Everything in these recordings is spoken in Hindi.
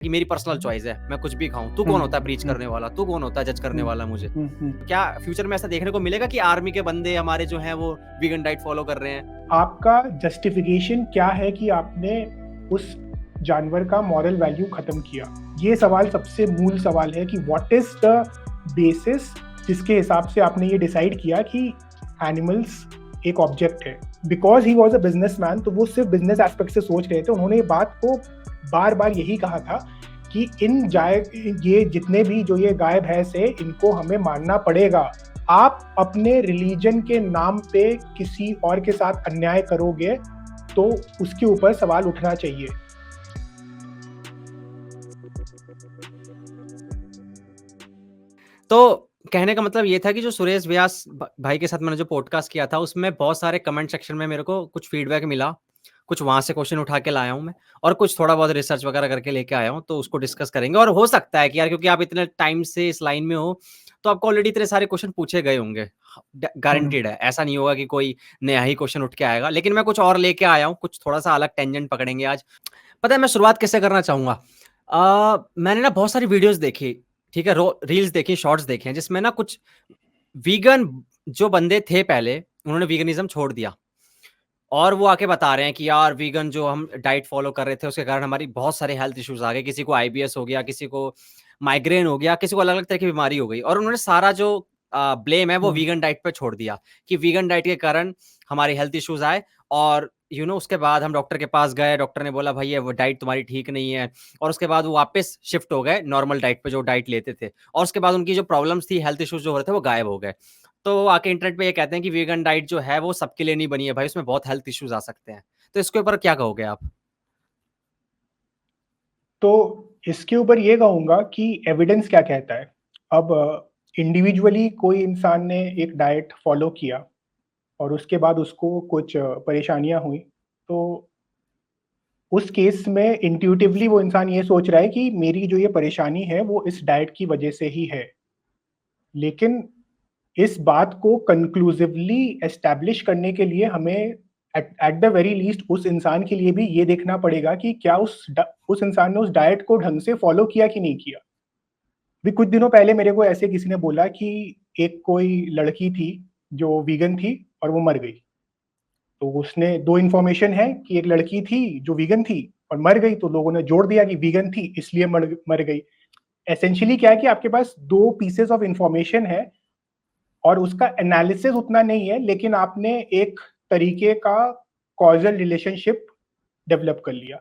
कि मेरी पर्सनल चॉइस है, मैं कुछ भी खाऊँ। तू कौन होता है प्रीच करने वाला? तू कौन होता है जज करने वाला मुझे? क्या फ्यूचर में ऐसा देखने को मिलेगा कि आर्मी के बंदे हमारे जो हैं वो वीगन डाइट फॉलो कर रहे हैं? आपका जस्टिफिकेशन क्या है कि आपने उस जानवर का मॉरल वैल्यू खत्म किया? ये सवाल सबसे मूल सवाल है कि व्हाट इज द बेसिस जिसके हिसाब से आपने ये डिसाइड किया कि एनिमल्स एक ऑब्जेक्ट है। Because he was a businessman, तो वो सिर्फ बिजनेस एस्पेक्ट से सोच रहे थे। उन्होंने ये बात को बार बार यही कहा था कि ये जितने भी जो ये गाय भैंस है इनको हमें मारना पड़ेगा। आप अपने रिलीजन के नाम पे किसी और के साथ अन्याय करोगे तो उसके ऊपर सवाल उठना चाहिए। तो कहने का मतलब ये था कि जो सुरेश व्यास भाई के साथ मैंने जो पॉडकास्ट किया था, उसमें बहुत सारे कमेंट सेक्शन में मेरे को कुछ फीडबैक मिला। कुछ वहाँ से क्वेश्चन उठा के लाया हूँ मैं, और कुछ थोड़ा बहुत रिसर्च वगैरह करके लेके आया हूँ, तो उसको डिस्कस करेंगे। और हो सकता है कि यार, क्योंकि आप इतने टाइम से इस लाइन में हो, तो आपको ऑलरेडी इतने सारे क्वेश्चन पूछे गए होंगे, गारंटीड है। ऐसा नहीं होगा कि कोई नया ही क्वेश्चन उठ के आएगा। लेकिन मैं कुछ और लेके आया हूँ, कुछ थोड़ा सा अलग टेंजेंट पकड़ेंगे आज। पता है मैं शुरुआत कैसे करना चाहूंगा? मैंने ना बहुत सारी वीडियोस देखी, ठीक है, रील्स देखी, शॉर्ट्स देखे हैं, जिसमें ना कुछ वीगन जो बंदे थे पहले, उन्होंने वीगनिज्म छोड़ दिया, और वो आके बता रहे हैं कि यार वीगन जो हम डाइट फॉलो कर रहे थे उसके कारण हमारी बहुत सारे हेल्थ इश्यूज आ गए। किसी को आईबीएस हो गया, किसी को माइग्रेन हो गया, किसी को अलग अलग तरह की बीमारी हो गई, और उन्होंने सारा जो ब्लेम है वो वीगन डाइट पे छोड़ दिया कि वीगन डाइट के कारण हमारे हेल्थ इश्यूज आए। और उसके बाद हम डॉक्टर के पास गए, डॉक्टर ने बोला भाई ये वो डाइट तुम्हारी ठीक नहीं है, और उसके बाद वो वापस शिफ्ट हो गए नॉर्मल डाइट पे जो डाइट लेते थे, और उसके बाद उनकी जो प्रॉब्लम्स थी, हेल्थ इश्यूज जो हो रहे थे, वो गायब हो गए। तो आके इंटरनेट पे ये कहते हैं कि वीगन डाइट जो है वो सबके लिए नहीं बनी है भाई, उसमें बहुत हेल्थ इश्यूज आ सकते हैं। तो इसके ऊपर क्या कहोगे आप? तो इसके ऊपर ये कहूंगा कि एविडेंस क्या कहता है। अब इंडिविजुअली कोई इंसान ने एक डाइट फॉलो किया और उसके बाद उसको कुछ परेशानियां हुई, तो उस केस में इंट्यूटिवली वो इंसान ये सोच रहा है कि मेरी जो ये परेशानी है वो इस डाइट की वजह से ही है। लेकिन इस बात को कंक्लूसिवली एस्टैब्लिश करने के लिए हमें एट द वेरी लीस्ट उस इंसान के लिए भी ये देखना पड़ेगा कि क्या उस इंसान ने उस डाइट को ढंग से फॉलो किया कि नहीं किया। भी कुछ दिनों पहले मेरे को ऐसे किसी ने बोला कि एक कोई लड़की थी जो वीगन थी और वो मर गई। तो उसने दो इन्फॉर्मेशन है कि एक लड़की थी जो वीगन थी और मर गई, तो लोगों ने जोड़ दिया कि वीगन थी इसलिए मर गई। एसेंशियली क्या है कि आपके पास दो पीसेस ऑफ इंफॉर्मेशन है और उसका एनालिसिस उतना नहीं है, लेकिन आपने एक तरीके का कॉजल रिलेशनशिप डेवलप कर लिया।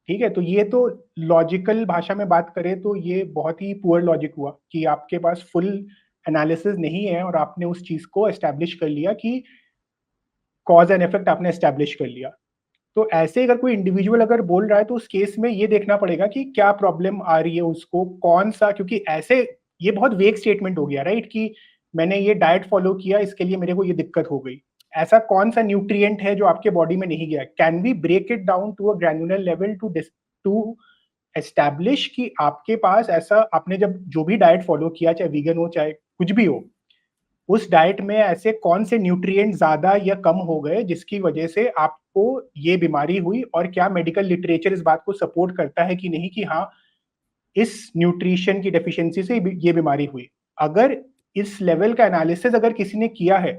ठीक है, तो ये तो लॉजिकल भाषा में बात करें तो ये बहुत ही पुअर लॉजिक हुआ कि आपके पास फुल एनालिसिस नहीं है और आपने उस चीज को एस्टैब्लिश कर लिया कि कॉज एंड इफेक्ट आपने एस्टैब्लिश कर लिया। तो ऐसे अगर कोई इंडिविजुअल अगर बोल रहा है तो उस केस में ये देखना पड़ेगा कि क्या प्रॉब्लम आ रही है उसको, कौन सा, क्योंकि ऐसे ये बहुत वेग स्टेटमेंट हो गया राइट कि मैंने ये डाइट फॉलो किया इसके लिए मेरे को ये दिक्कत हो गई। ऐसा कौन सा न्यूट्रिएंट है जो आपके बॉडी में नहीं गया? Can we break it down to a granular level to establish कि आपके पास ऐसा, आपने जब जो भी डाइट फॉलो किया, चाहे वीगन हो चाहे कुछ भी हो, उस डाइट में ऐसे कौन से न्यूट्रिएंट ज्यादा या कम हो गए जिसकी वजह से आपको ये बीमारी हुई, और क्या मेडिकल लिटरेचर इस बात को सपोर्ट करता है कि नहीं कि हाँ इस न्यूट्रिशन की डेफिशिएंसी से ये बीमारी हुई। अगर इस लेवल का एनालिसिस अगर किसी ने किया है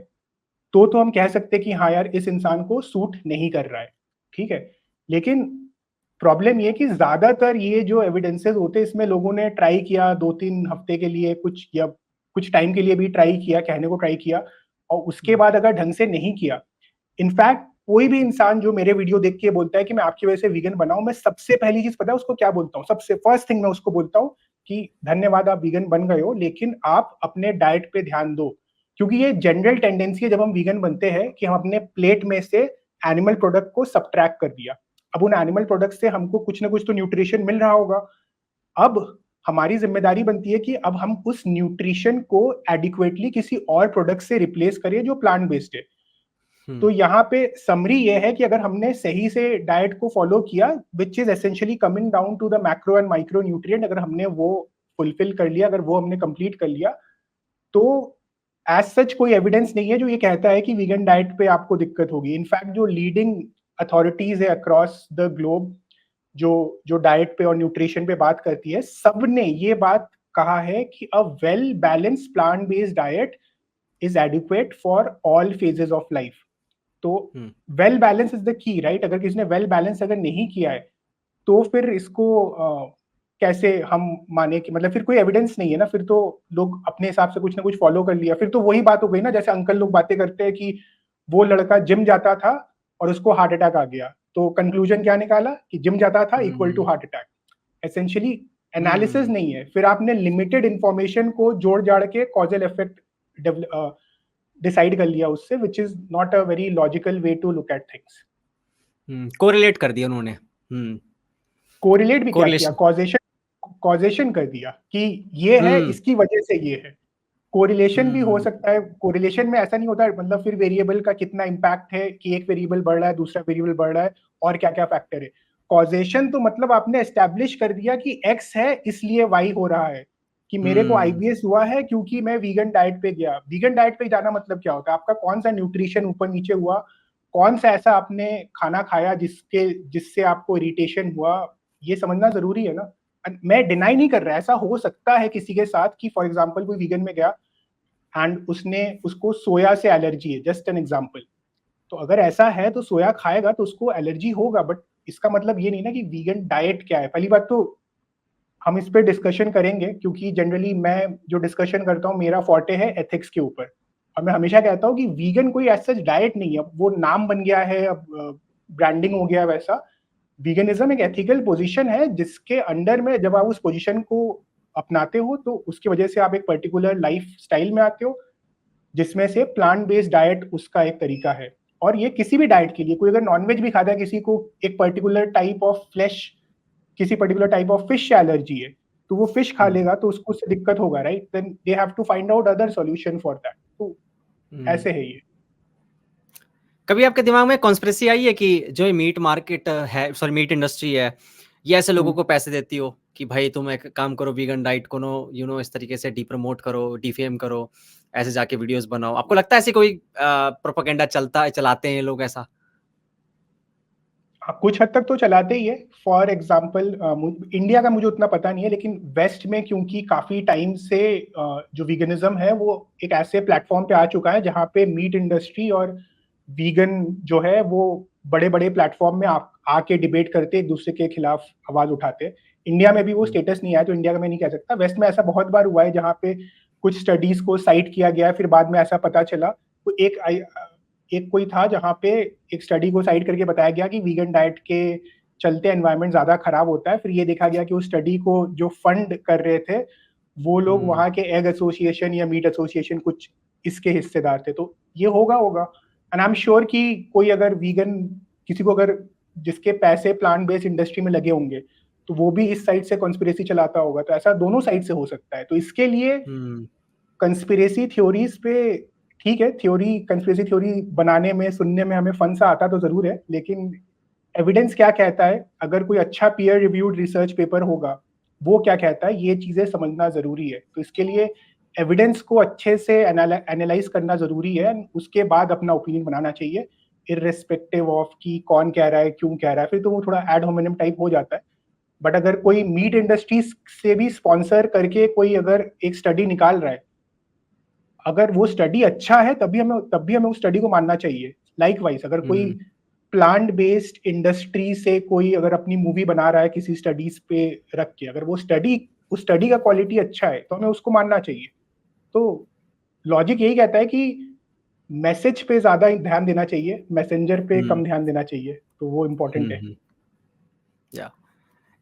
तो हम कह सकते हैं कि हाँ यार इस इंसान को सूट नहीं कर रहा है। ठीक है, लेकिन प्रॉब्लम ये कि ज्यादातर ये जो एविडेंसेस होते हैं इसमें लोगों ने ट्राई किया 2-3 हफ्ते के लिए कुछ, या कुछ टाइम के लिए भी ट्राई किया, कहने को ट्राई किया, और उसके बाद अगर ढंग से नहीं किया। इनफैक्ट कोई भी इंसान जो मेरे वीडियो देख के बोलता है कि मैं आपकी वजह से वीगन बना हूं, मैं सबसे पहली चीज पता है उसको क्या बोलता हूँ? सबसे फर्स्ट थिंग मैं उसको बोलता हूँ कि धन्यवाद आप वीगन बन गए हो, लेकिन आप अपने डाइट पे ध्यान दो। क्योंकि ये जनरल टेंडेंसी है जब हम वीगन बनते हैं कि हम अपने प्लेट में से एनिमल प्रोडक्ट को सब्ट्रैक्ट कर दिया। अब उन एनिमल प्रोडक्ट से हमको कुछ ना कुछ तो न्यूट्रिशन मिल रहा होगा। अब हमारी जिम्मेदारी बनती है कि अब हम उस न्यूट्रिशन को एडिक्वेटली किसी और प्रोडक्ट से रिप्लेस करें जो प्लांट बेस्ड है। तो यहाँ पे समरी ये है कि अगर हमने सही से डाइट को फॉलो किया, which is essentially coming down to the macro and micro nutrient, अगर हमने वो फुलफिल कर लिया, अगर वो हमने कंप्लीट कर लिया, तो एज सच कोई एविडेंस नहीं है जो ये कहता है कि वीगन डाइट पे आपको दिक्कत होगी। इनफैक्ट जो लीडिंग अथॉरिटीज है अक्रॉस द ग्लोब, जो डाइट पे और न्यूट्रिशन पे बात करती है, सबने ये बात कहा है कि a well balanced plant based diet is adequate for all phases of life. तो well balance is the key, right? अगर किसी ने वेल बैलेंस अगर नहीं किया है तो फिर इसको कैसे हम माने कि मतलब फिर कोई एविडेंस नहीं है ना, फिर तो लोग अपने हिसाब से कुछ ना कुछ फॉलो कर लिया। फिर तो वही बात हो गई ना, जैसे अंकल लोग बातें करते हैं कि वो लड़का जिम जाता था और उसको हार्ट अटैक आ गया, तो कंक्लूजन क्या निकाला कि जिम जाता था equal to heart attack. Essentially analysis नहीं है, फिर आपने लिमिटेड इंफॉर्मेशन को जोड़ जाड़ के कॉजल इफेक्ट डिसाइड कर लिया उससे, which is not a very logical way to look at things. Correlate कर दिया उन्होंने। कोरिलेट भी क्या किया, कोरिलेशन। कॉजेशन कर दिया कि ये है इसकी वजह से ये है। कोरिलेशन भी हो सकता है, कोरिलेशन में ऐसा नहीं होता है, मतलब फिर वेरिएबल का कितना इम्पैक्ट है कि एक वेरिएबल बढ़ रहा है दूसरा वेरिएबल बढ़ रहा है और क्या क्या फैक्टर है। कॉजेशन तो मतलब आपने एस्टैब्लिश कर दिया कि एक्स है इसलिए वाई हो रहा है, कि मेरे को आईबीएस हुआ है क्योंकि मैं वीगन डाइट पे गया। वीगन डाइट पे जाना मतलब क्या होता है, आपका कौन सा न्यूट्रिशन ऊपर नीचे हुआ, कौन सा ऐसा आपने खाना खाया जिससे आपको इरिटेशन हुआ, ये समझना जरूरी है ना। मैं डिनाई नहीं कर रहा, ऐसा हो सकता है किसी के साथ कि फॉर एग्जांपल कोई वीगन में गया एंड उसको सोया से एलर्जी है, जस्ट एन एग्जांपल। तो अगर ऐसा है तो सोया खाएगा तो उसको एलर्जी होगा, बट इसका मतलब ये नहीं ना कि वीगन डाइट क्या है। पहली बात तो हम इस पे डिस्कशन करेंगे, क्योंकि जनरली मैं जो डिस्कशन करता हूँ मेरा फॉर्टे है एथिक्स के ऊपर, और मैं हमेशा कहता हूँ कि वीगन कोई ऐसा डाइट नहीं है, वो नाम बन गया है, अब ब्रांडिंग हो गया वैसा। वीगनिज्म एक एथिकल पोजीशन है जिसके अंडर में जब आप उस पोजीशन को अपनाते हो तो उसकी वजह से आप एक पर्टिकुलर लाइफ स्टाइल में आते हो, जिसमें से प्लांट बेस्ड डाइट उसका एक तरीका है। और ये किसी भी डाइट के लिए, कोई अगर नॉनवेज भी खाता है, किसी को एक पर्टिकुलर टाइप ऑफ फ्लैश, किसी पर्टिकुलर टाइप ऑफ फिश से एलर्जी है, तो वो फिश खा लेगा तो उसको उससे दिक्कत होगा, right? Then they have to find out other solution for that. तो ऐसे है ये। कभी आपके दिमाग में कॉन्स्पिरेसी आई है कि जो ये मीट मार्केट है, सॉरी मीट इंडस्ट्री है, ये ऐसे लोगों को पैसे देती हो कि भाई तुम एक काम करो, वीगन डाइट को नो इस तरीके से डीप्रमोट करो, डिफेम करो, ऐसे जाके वीडियोस बनाओ? आपको लगता है ऐसे कोई प्रोपेगेंडा चलाते हैं लोग ऐसा? कुछ हद तक तो चलाते ही है। फॉर एग्जाम्पल इंडिया का मुझे उतना पता नहीं है, लेकिन वेस्ट में क्योंकि काफी टाइम से जो वीगनिज्म है वो एक ऐसे प्लेटफॉर्म पे आ चुका है जहाँ पे मीट इंडस्ट्री और वीगन जो है वो बड़े बड़े प्लेटफॉर्म में आके डिबेट करते, एक दूसरे के खिलाफ आवाज उठाते। इंडिया में भी वो स्टेटस नहीं आया, तो इंडिया का मैं नहीं कह सकता। वेस्ट में ऐसा बहुत बार हुआ है जहाँ पे कुछ स्टडीज को साइट किया गया, फिर बाद में ऐसा पता चला। तो एक कोई था जहाँ पे एक स्टडी को साइड करके बताया गया कि वीगन डाइट के चलते एनवायरनमेंट ज्यादा खराब होता है। फिर ये देखा गया कि उस स्टडी को जो फंड कर रहे थे वो लोग वहाँ के एग एसोसिएशन या मीट एसोसिएशन कुछ इसके हिस्सेदार थे। तो ये होगा एंड आई एम श्योर कि कोई अगर वीगन किसी को अगर जिसके पैसे प्लांट बेस्ड इंडस्ट्री में लगे होंगे तो वो भी इस साइड से कॉन्स्पिरेसी चलाता होगा। तो ऐसा दोनों साइड से हो सकता है। तो इसके लिए कंस्पिरेसी थ्योरीज पे ठीक है, थ्योरी कंस्पिरेसी थ्योरी बनाने में सुनने में हमें फन सा आता तो जरूर है, लेकिन एविडेंस क्या कहता है, अगर कोई अच्छा पीयर रिव्यूड रिसर्च पेपर होगा वो क्या कहता है, ये चीजें समझना जरूरी है। तो इसके लिए एविडेंस को अच्छे से एनालाइज करना जरूरी है, उसके बाद अपना ओपिनियन बनाना चाहिए, इररेस्पेक्टिव ऑफ कि कौन कह रहा है क्यों कह रहा है। फिर तो वो थोड़ा एड होमिनम टाइप हो जाता है। बट अगर कोई मीट इंडस्ट्रीज से भी स्पॉन्सर करके कोई अगर एक स्टडी निकाल रहा है, अगर वो स्टडी अच्छा है तब भी हमें उस स्टडी को मानना चाहिए। लाइकवाइज अगर कोई प्लांट बेस्ड इंडस्ट्री से कोई अगर अपनी मूवी बना रहा है किसी स्टडीज पे रख के, अगर वो उस स्टडी का क्वालिटी अच्छा है तो हमें उसको मानना चाहिए। तो लॉजिक यही कहता है कि मैसेज पे ज्यादा ध्यान देना चाहिए, मैसेंजर पे कम ध्यान देना चाहिए, तो वो इम्पोर्टेंट है। या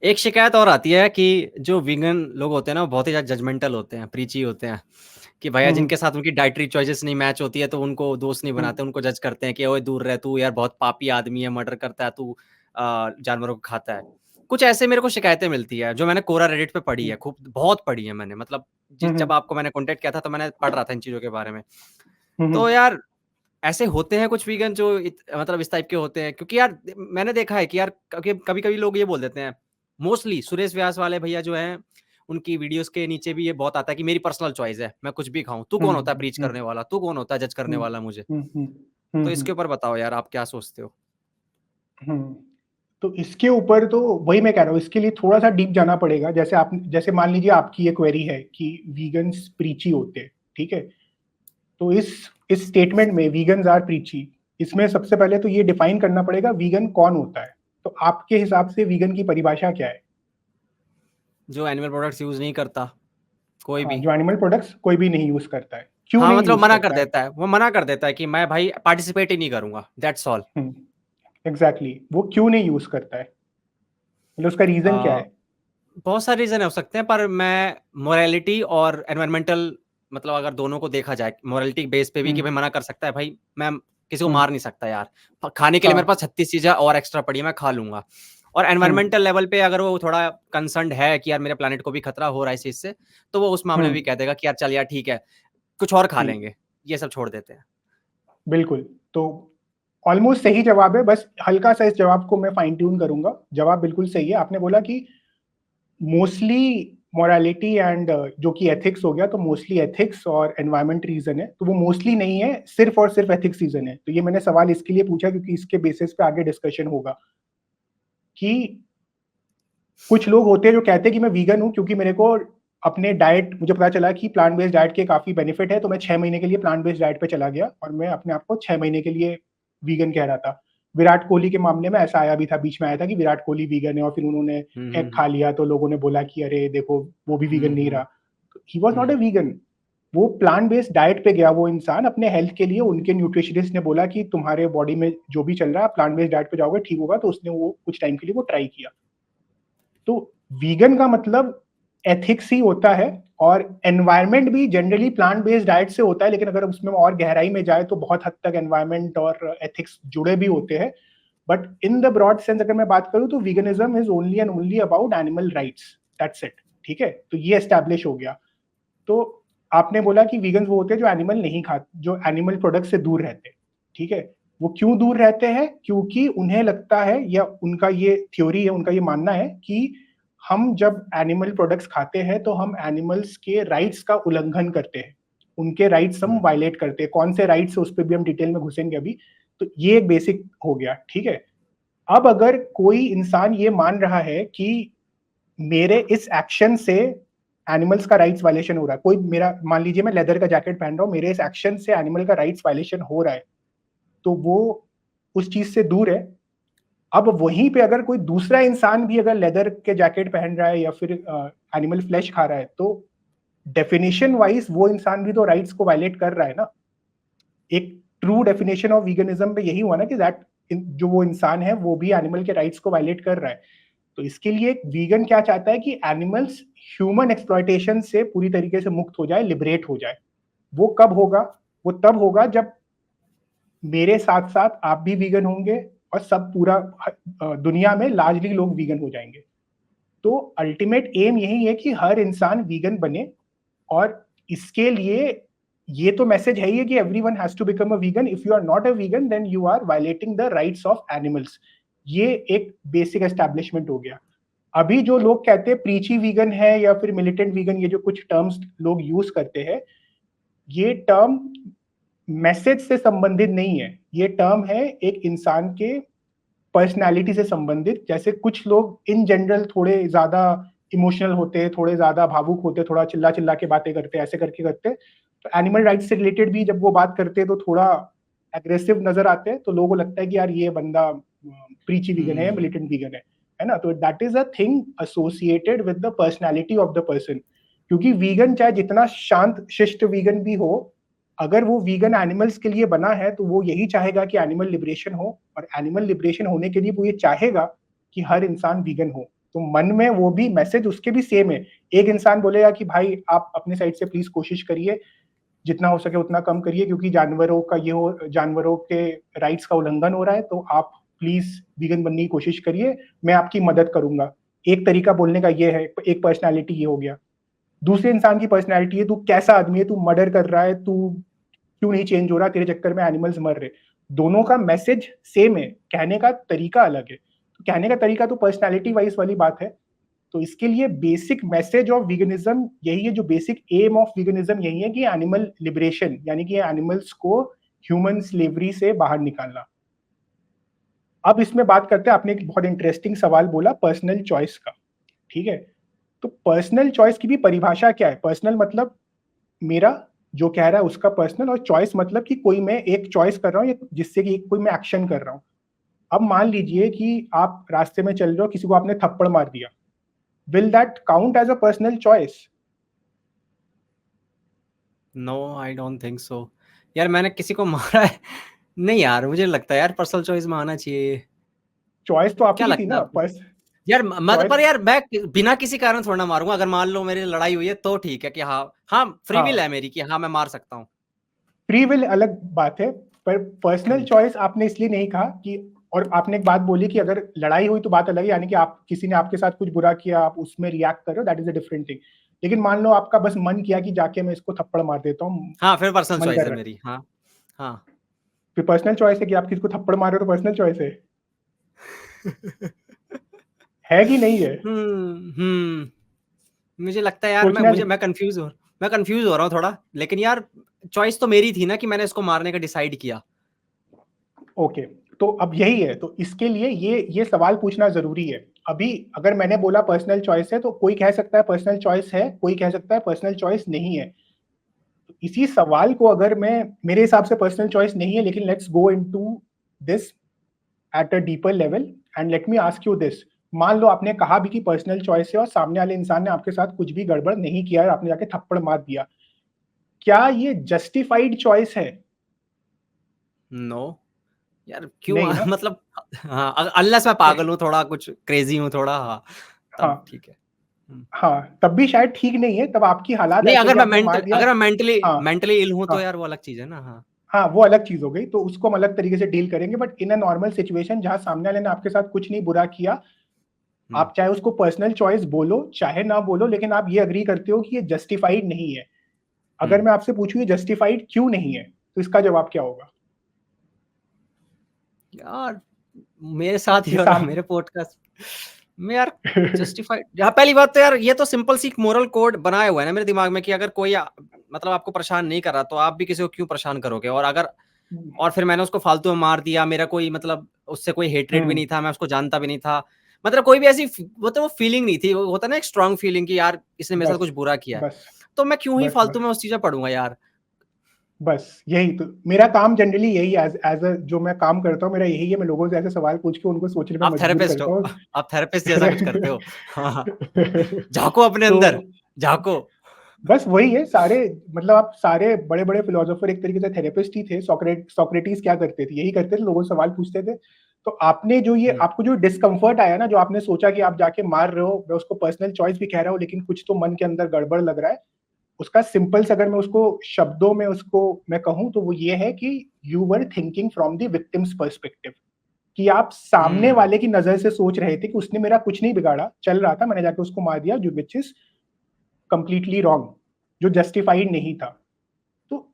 एक शिकायत और आती है कि जो वीगन लोग होते हैं ना वो बहुत ही ज्यादा जजमेंटल होते हैं, प्रीची होते हैं कि भैया जिनके साथ उनकी डाइटरी चॉइसेस नहीं मैच होती है तो उनको दोस्त नहीं बनाते, उनको जज करते हैं कि ओए दूर रह, तू यार बहुत पापी आदमी है, मर्डर करता है तू, जानवरों को खाता है। कुछ ऐसे मेरे को शिकायतें मिलती है जो मैंने कोरा रेडिट पे पढ़ी है, खूब बहुत पढ़ी है मैंने, मतलब जब आपको मैंने कॉन्टेक्ट किया था तो मैंने पढ़ रहा था इन चीजों के बारे में। तो यार ऐसे होते हैं कुछ वीगन जो मतलब इस टाइप के होते हैं, क्योंकि यार मैंने देखा है कि यार कभी कभी लोग ये बोल देते हैं, मोस्टली सुरेश व्यास वाले भैया जो हैं उनकी वीडियोस के नीचे भी ये बहुत आता है कि मेरी पर्सनल चॉइस है, मैं कुछ भी खाऊं, तू कौन होता है प्रीच करने वाला, तू कौन होता है जज करने वाला मुझे। तो इसके ऊपर बताओ यार आप क्या सोचते हो? तो इसके ऊपर तो वही मैं कह रहा हूँ, इसके लिए थोड़ा सा डीप जाना पड़ेगा। जैसे मान लीजिए आपकी ये क्वेरी है कि वीगन्स प्रीची होते हैं, ठीक है? तो इस स्टेटमेंट में वीगन्स आर प्रीची, इसमें सबसे पहले तो ये डिफाइन करना पड़ेगा वीगन कौन होता है। तो आपके हिसाब से वीगन की परिभाषा क्या है? जो एनिमल प्रोडक्ट्स यूज नहीं करता, कोई हाँ, भी। जो एनिमल प्रोडक्ट्स कोई भी नहीं यूज करता है। क्यों हाँ, नहीं मतलब यूज मना कर करता है? देता है, वो मना कर देता है कि मैं भाई पार्टिसिपेट ही नहीं करूंगा, दैट्स ऑल। एग्जैक्टली, वो क्यों नहीं यूज करता है, मतलब उसका रीजन क्या है? बहुत सारे रीजन हो सकते हैं, पर मैं मोरालिटी और एनवायरमेंटल, मतलब अगर दोनों को देखा जाए मोरालिटी बेस पे भी कि भाई हम्म। मना कर सकता है, भाई मैं किसी को हम्म। मार नहीं सकता यार, खाने के लिए मेरे हाँ। पास 36 चीजें और एक्स्ट्रा पड़ी है, मैं खा लूंगा। और हम्म। एनवायरमेंटल लेवल पे अगर वो थोड़ा कंसर्न है कि यार मेरे प्लानिट को भी खतरा हो रहा है इस चीज से, तो वो उस मामले में भी हम्म। कह देगा कि यार चल यार ठीक है, कुछ और खा ठीक, लेंगे, ये सब छोड़ देते हैं। बिल्कुल। तो ऑलमोस्ट सही जवाब है, बस हल्का सा इस जवाब को मैं फाइन ट्यून करूंगा। जवाब बिल्कुल सही है। आपने बोला कि मोस्टली मोरालिटी एंड जो कि एथिक्स हो गया, तो मोस्टली एथिक्स और एनवायरमेंट रीजन है, तो वो मोस्टली नहीं है, सिर्फ और सिर्फ एथिक्स रीजन है। तो ये मैंने सवाल इसके लिए पूछा क्योंकि इसके बेसिस पे आगे डिस्कशन होगा कि कुछ लोग होते हैं जो कहते हैं कि मैं वीगन हूं क्योंकि मेरे को अपने डाइट, मुझे पता चला कि प्लांट बेस्ड डाइट के काफी बेनिफिट है, तो मैं 6 महीने के लिए प्लांट बेस्ड डाइट पे चला गया और मैं अपने आप को 6 महीने के लिए वीगन कह रहा था। विराट कोहली के मामले में ऐसा आया भी था, बीच में आया था कि विराट कोहली वीगन है और फिर उन्होंने एग खा लिया तो लोगों ने बोला कि अरे देखो वो भी वीगन नहीं रहा। He was not a vegan, वो प्लांट बेस्ड डाइट पे गया वो इंसान अपने हेल्थ के लिए। उनके न्यूट्रिशनिस्ट ने बोला कि तुम्हारे बॉडी में जो भी चल रहा है प्लांट बेस्ड डाइट पे जाओगे ठीक होगा, तो उसने वो कुछ टाइम के लिए वो ट्राई किया। तो वीगन का मतलब एथिक्स ही होता है, और एनवायरनमेंट भी जनरली प्लांट बेस्ड डाइट से होता है, लेकिन अगर उसमें और गहराई में जाए तो बहुत हद तक एनवायरनमेंट और एथिक्स जुड़े भी होते हैं। But in the broad sense अगर मैं बात करूं तो veganism is only and only about animal rights, that's it. ठीक है, तो ये एस्टैब्लिश हो गया। तो आपने बोला कि वीगन्स वो होते हैं जो एनिमल नहीं खाते, जो एनिमल प्रोडक्ट से दूर रहते हैं। ठीक है, वो क्यों दूर रहते हैं? क्योंकि उन्हें लगता है, या उनका ये थ्योरी है, उनका ये मानना है कि हम जब एनिमल प्रोडक्ट्स खाते हैं तो हम एनिमल्स के राइट्स का उल्लंघन करते हैं, उनके राइट्स हम वायलेट करते हैं। कौन से राइट्स है उस पर भी हम डिटेल में घुसेंगे अभी। तो ये एक बेसिक हो गया। ठीक है, अब अगर कोई इंसान ये मान रहा है कि मेरे इस एक्शन से एनिमल्स का राइट्स वायलेशन हो रहा है, कोई मेरा, मान लीजिए मैं लेदर का जैकेट पहन रहा हूँ, मेरे इस एक्शन से एनिमल का राइट्स वायलेशन हो रहा है, तो वो उस चीज से दूर है। अब वहीं पे अगर कोई दूसरा इंसान भी अगर लेदर के जैकेट पहन रहा है या फिर एनिमल फ्लैश खा रहा है, तो डेफिनेशन वाइज वो इंसान भी तो राइट्स को वायलेट कर रहा है ना। एक ट्रू डेफिनेशन ऑफ वीगनिज्म पे यही हुआ ना कि दैट जो वो इंसान है वो भी एनिमल के राइट्स को वायलेट कर रहा है। तो इसके लिए वीगन क्या चाहता है कि एनिमल्स ह्यूमन एक्सप्लॉयटेशन से पूरी तरीके से मुक्त हो जाए, लिबरेट हो जाए। वो कब होगा? वो तब होगा जब मेरे साथ साथ आप भी वीगन होंगे और सब पूरा दुनिया में लार्जली लोग वीगन हो जाएंगे। तो अल्टीमेट एम यही है कि हर इंसान वीगन बने। और इसके लिए ये तो मैसेज है ही कि everyone has to become a vegan. If you are not a vegan then you are violating the rights of animals. ये एक बेसिक एस्टैब्लिशमेंट हो गया। अभी जो लोग कहते हैं प्रीची वीगन है या फिर मिलिटेंट वीगन, ये जो कुछ टर्म्स लोग यूज करते हैं, ये टर्म मैसेज से संबंधित नहीं है। ये टर्म है एक इंसान के पर्सनैलिटी से संबंधित। जैसे कुछ लोग इन जनरल थोड़े ज्यादा इमोशनल होते हैं, थोड़े ज्यादा भावुक होते हैं, थोड़ा चिल्ला चिल्ला के बातें करते हैं, ऐसे करके करते हैं। तो एनिमल राइट्स से रिलेटेड भी जब वो बात करते हैं तो थोड़ा एग्रेसिव नजर आते हैं, तो लोगों को लगता है कि यार ये बंदा प्रीची वीगन है, मिलिटेंट वीगन है ना। तो that is a thing associated with the personality of the person. क्योंकि वीगन चाहे जितना शांत शिष्ट वीगन भी हो, अगर वो वीगन एनिमल्स के लिए बना है तो वो यही चाहेगा कि एनिमल लिबरेशन हो, और एनिमल लिबरेशन होने के लिए वो ये चाहेगा कि हर इंसान वीगन हो। तो मन में वो भी मैसेज उसके भी सेम है। एक इंसान बोलेगा कि भाई आप अपने साइड से प्लीज कोशिश करिए, जितना हो सके उतना कम करिए, क्योंकि जानवरों का ये हो, जानवरों के राइट्स का उल्लंघन हो रहा है, तो आप प्लीज वीगन बनने की कोशिश करिए, मैं आपकी मदद करूंगा। एक तरीका बोलने का ये है, एक पर्सनैलिटी ये हो गया। दूसरे इंसान की पर्सनैलिटी है, तू कैसा आदमी है, तू मर्डर कर रहा है, तू क्यों नहीं चेंज हो रहा, तेरे चक्कर में एनिमल्स मर रहे। दोनों का मैसेज सेम है, कहने का तरीका अलग है। तो कहने का तरीका तो पर्सनैलिटी वाइज वाली बात है। तो इसके लिए बेसिक मैसेज ऑफ वीगनिज्म यही है, जो बेसिक एम ऑफ वीगनिज्म यही है कि एनिमल लिबरेशन, यानी कि एनिमल्स को ह्यूमन स्लेवरी से बाहर निकालना। अब इसमें बात करते हैं, आपने एक बहुत इंटरेस्टिंग सवाल बोला पर्सनल चॉइस का, ठीक है? तो पर्सनल चॉइस की भी परिभाषा क्या है? पर्सनल मतलब मेरा जो कह रहा है उसका पर्सनल, और चॉइस मतलब कि कोई मैं एक चॉइस कर रहा हूँ या जिससे कि कोई मैं एक्शन कर रहा हूँ। अब मान लीजिए कि आप रास्ते में चल रहे हो, किसी को आपने थप्पड़ मार दिया, will that count as a personal choice? No, I don't think so. यार मैंने किसी को मारा है नहीं यार, मुझे लगता है यार पर्सनल चॉइस में आना चाहिए। चॉइस तो क्या आपकी थी लगता है ना, आपको? पर्स यार मत चॉइस। पर यार मैं बिना किसी कारण थोड़ा ना मारूंगा। अगर मान लो मेरी लड़ाई हुई है तो ठीक है कि हाँ हाँ, फ्री विल हाँ, है मेरी कि हाँ मैं मार सकता हूँ। फ्री विल अलग बात है, पर पर्सनल हम्म, चॉइस आपने इसलिए नहीं कहा कि, और आपने एक बात बोली कि अगर लड़ाई हुई तो बात अलग है, यानी कि आप किसी ने आपके साथ कुछ बुरा किया, आप उसमें रिएक्ट कर रहे हो, that is a different thing. लेकिन मान लो आपका बस मन किया कि जाके मैं इसको थप्पड़ मार देता हूँ, हाँ फिर पर्सनल मन चॉइस कर है रहा है, मेरी। हाँ हाँ। फिर पर्सनल चॉइस है कि आप किसी को थप्पड़ मार रहे हो तो पर्सनल चॉइस है कि नहीं है? मुझे लगता है यार सोचने वाली। मैं कंफ्यूज हो रहा हूँ थोड़ा। लेकिन यार चॉइस तो मेरी थी ना कि मैंने इसको मारने का डिसाइड किया। ओके, तो अब यही है, तो इसके लिए ये सवाल पूछना जरूरी है। अभी अगर मैंने बोला पर्सनल चॉइस है, तो कोई कह सकता है पर्सनल चॉइस है, कोई कह सकता है पर्सनल चॉइस नहीं है। तो इसी सवाल को अगर मैं, मेरे हिसाब से पर्सनल चॉइस नहीं है, लेकिन let's go into this at a deeper level and let me ask you this. मान लो आपने कहा भी कि पर्सनल चॉइस है और सामने वाले इंसान ने आपके साथ कुछ भी गड़बड़ नहीं किया है, आपने जाके थप्पड़ मार दिया, क्या ये जस्टिफाइड चॉइस है? नो यार, क्यों नहीं ना? मतलब हाँ, अनलेस मैं पागल हूँ थोड़ा, कुछ क्रेजी हूँ थोड़ा, हाँ तब हाँ, ठीक है। हम्म। हाँ, तब भी शायद ठीक नहीं है, तब आपकी हालात नहीं, ऐसे कि आपने मार दिया। अगर मैं मेंटली हाँ, मेंटली इल हूँ तो हाँ, यार वो अलग चीज है ना। हाँ। हाँ, वो अलग चीज हो गई, तो उसको हम अलग तरीके से डील करेंगे। But in a normal situation जहां सामने वाले ने आपके साथ कुछ नहीं बुरा किया, हम्म। आप चाहे उसको पर्सनल चॉइस बोलो चाहे ना बोलो, लेकिन आप ये अग्री करते हो कि ये जस्टिफाइड नहीं है। अगर हम्म। मैं आपसे पूछूं ये जस्टिफाइड क्यों नहीं है, तो इसका जवाब क्या होगा? यार मेरे साथ ही कि हो रहा साम है मेरे पॉडकास्ट में यार। जस्टिफाइड, यहाँ पहली बात तो यार ये तो सिंपल सी मोरल कोड बनाया हुआ है ना मेरे दिमाग में कि अगर कोई मतलब आपको परेशान नहीं कर रहा तो आप भी किसी को क्यों परेशान करोगे। और अगर और फिर मैंने उसको फालतू में मार दिया, मेरा कोई मतलब उससे कोई हेटरेट भी हम्म, नहीं था, मैं उसको जानता भी नहीं था, मतलब कोई भी ऐसी वो फीलिंग नहीं थी। वो होता ना एक स्ट्रांग फीलिंग कि यार इसने मेरे साथ बस, कुछ बुरा किया है, बस, तो मैं क्यों ही बस, फालतू बस, में उस चीजें पढ़ूंगा यार। बस यही तो मेरा काम जनरली यही, एज एज अ जो मैं काम करता हूँ, मेरा यही है, मैं लोगों से ऐसे सवाल पूछ के उनको सोचने पे आप मजबूर थेरेपिस्ट हो, करता हूँ। आप थेरेपिस्ट जैसा कुछ करते हो। हाँ, झांको अपने तो अंदर, झांको। बस वही है सारे, मतलब आप सारे बड़े बड़े फिलोसोफर एक तरीके से थेरेपिस्ट ही थे। सोक्रेटिस क्या करते थे, यही करते थे, लोगों से सवाल पूछते थे। तो आपने जो ये, हम्म। आपको जो डिस्कम्फर्ट आया ना, जो आपने सोचा कि आप जाके मार रहे हो, मैं उसको पर्सनल चॉइस भी कह रहा हूँ, लेकिन कुछ तो मन के अंदर गड़बड़ लग रहा है, उसका सिंपल से अगर मैं उसको शब्दों में उसको मैं कहूँ, तो वो ये है कि you were thinking from the victim's perspective, कि आप सामने हम्म। वाले की नजर से सोच रहे थे कि उसने मेरा कुछ नहीं बिगाड़ा, चल रहा था, मैंने जाके उसको मार दिया, जो विच इज कंप्लीटली रॉन्ग, जो जस्टिफाइड नहीं था। तो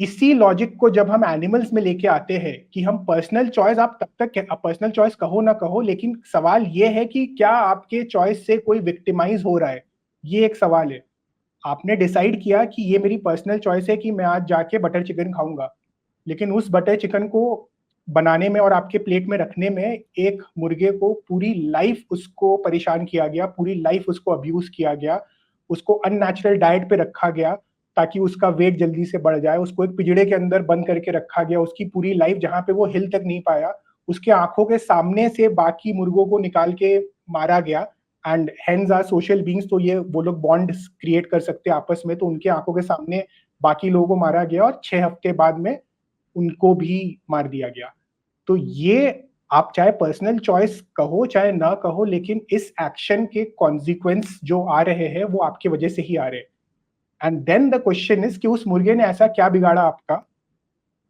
इसी लॉजिक को जब हम एनिमल्स में लेके आते हैं कि हम पर्सनल चॉइस, आप तब तक पर्सनल चॉइस कहो ना कहो, लेकिन सवाल ये है कि क्या आपके चॉइस से कोई विक्टिमाइज हो रहा है, ये एक सवाल है। आपने डिसाइड किया कि ये मेरी पर्सनल चॉइस है कि मैं आज जाके बटर चिकन खाऊंगा, लेकिन उस बटर चिकन को बनाने में और आपके प्लेट में रखने में एक मुर्गे को पूरी लाइफ उसको परेशान किया गया, पूरी लाइफ उसको अब्यूज किया गया, उसको अननेचुरल डाइट पे रखा गया ताकि उसका वेट जल्दी से बढ़ जाए, उसको एक पिंजड़े के अंदर बंद करके रखा गया, उसकी पूरी लाइफ जहाँ पे वो हिल तक नहीं पाया, उसके आंखों के सामने से बाकी मुर्गों को निकाल के मारा गया। And hens are social beings, तो ये वो लोग बॉन्ड क्रिएट कर सकते हैं आपस में, तो उनके आंखों के सामने बाकी लोगों को मारा गया और 6 हफ्ते बाद में उनको भी मार दिया गया। तो ये, आप चाहे पर्सनल चॉइस कहो चाहे ना कहो, लेकिन इस एक्शन के कॉन्सिक्वेंस जो आ रहे हैं वो आपकी वजह से ही आ रहे हैं। And then the question is कि उस मुर्गे ने ऐसा क्या बिगाड़ा आपका,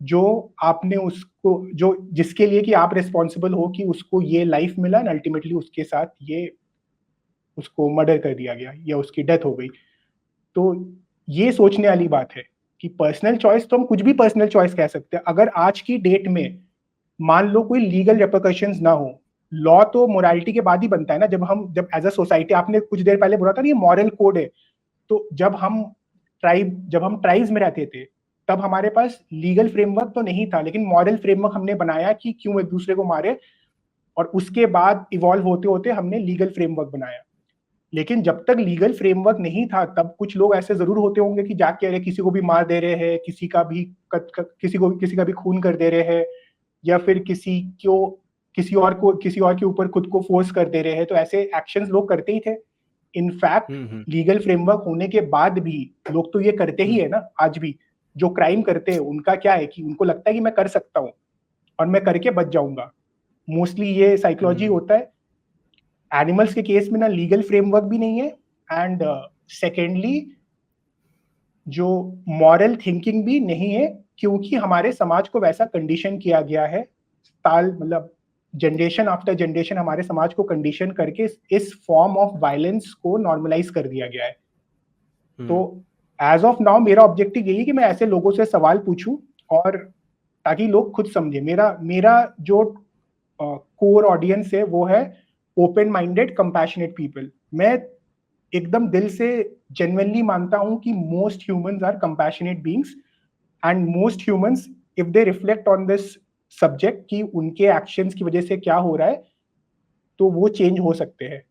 जो आपने उसको, जो जिसके लिए कि आप रिस्पॉन्सिबल हो कि उसको ये लाइफ मिला एंड अल्टीमेटली उसके साथ ये, उसको मर्डर कर दिया गया या उसकी डेथ हो गई। तो ये सोचने वाली बात है कि पर्सनल चॉइस, तो हम कुछ भी पर्सनल चॉइस कह सकते हैं। अगर आज की डेट में मान लो कोई लीगल रेपरकशंस ना हो, लॉ तो मोरालिटी के बाद ही बनता है ना, जब एज अ सोसाइटी, आपने कुछ देर पहले बोला था ना ये मॉरल कोड है, तो जब हम ट्राइब्स में रहते थे, तब हमारे पास लीगल फ्रेमवर्क तो नहीं था, लेकिन मॉरल फ्रेमवर्क हमने बनाया कि क्यों एक दूसरे को मारे। और उसके बाद इवॉल्व होते होते हमने लीगल फ्रेमवर्क बनाया। लेकिन जब तक लीगल फ्रेमवर्क नहीं था तब कुछ लोग ऐसे जरूर होते होंगे कि जाके अरे किसी को भी मार दे रहे हैं, किसी का भी किसी का भी खून कर दे रहे हैं, या फिर किसी और के ऊपर खुद को फोर्स कर दे रहे हैं, तो ऐसे एक्शंस लोग करते ही थे। इनफैक्ट लीगल फ्रेमवर्क होने के बाद भी लोग तो ये करते ही है ना आज भी। जो क्राइम करते हैं उनका क्या है कि उनको लगता है कि मैं कर सकता हूँ और मैं करके बच जाऊंगा। मोस्टली ये साइकोलॉजी होता है। एनिमल्स के केस में ना लीगल फ्रेमवर्क भी नहीं है, एंड सेकेंडली जो मॉरल थिंकिंग भी नहीं है, क्योंकि हमारे समाज को वैसा कंडीशन किया गया है। साल मतलब जनरेशन आफ्टर जनरेशन हमारे समाज को कंडीशन करके इस फॉर्म ऑफ वायलेंस को नॉर्मलाइज कर दिया गया है। तो एज ऑफ नाउ मेरा ऑब्जेक्टिव यही है कि मैं ऐसे लोगों से सवाल पूछूं और ताकि लोग खुद समझे। मेरा जो कोर ऑडियंस है वो है ओपन माइंडेड कंपैशनेट पीपल। मैं एकदम दिल से जेन्युइनली मानता हूं कि most humans are compassionate beings, and most humans if they reflect on this subject कि उनके एक्शंस की वजह से क्या हो रहा है, तो वो चेंज हो सकते हैं।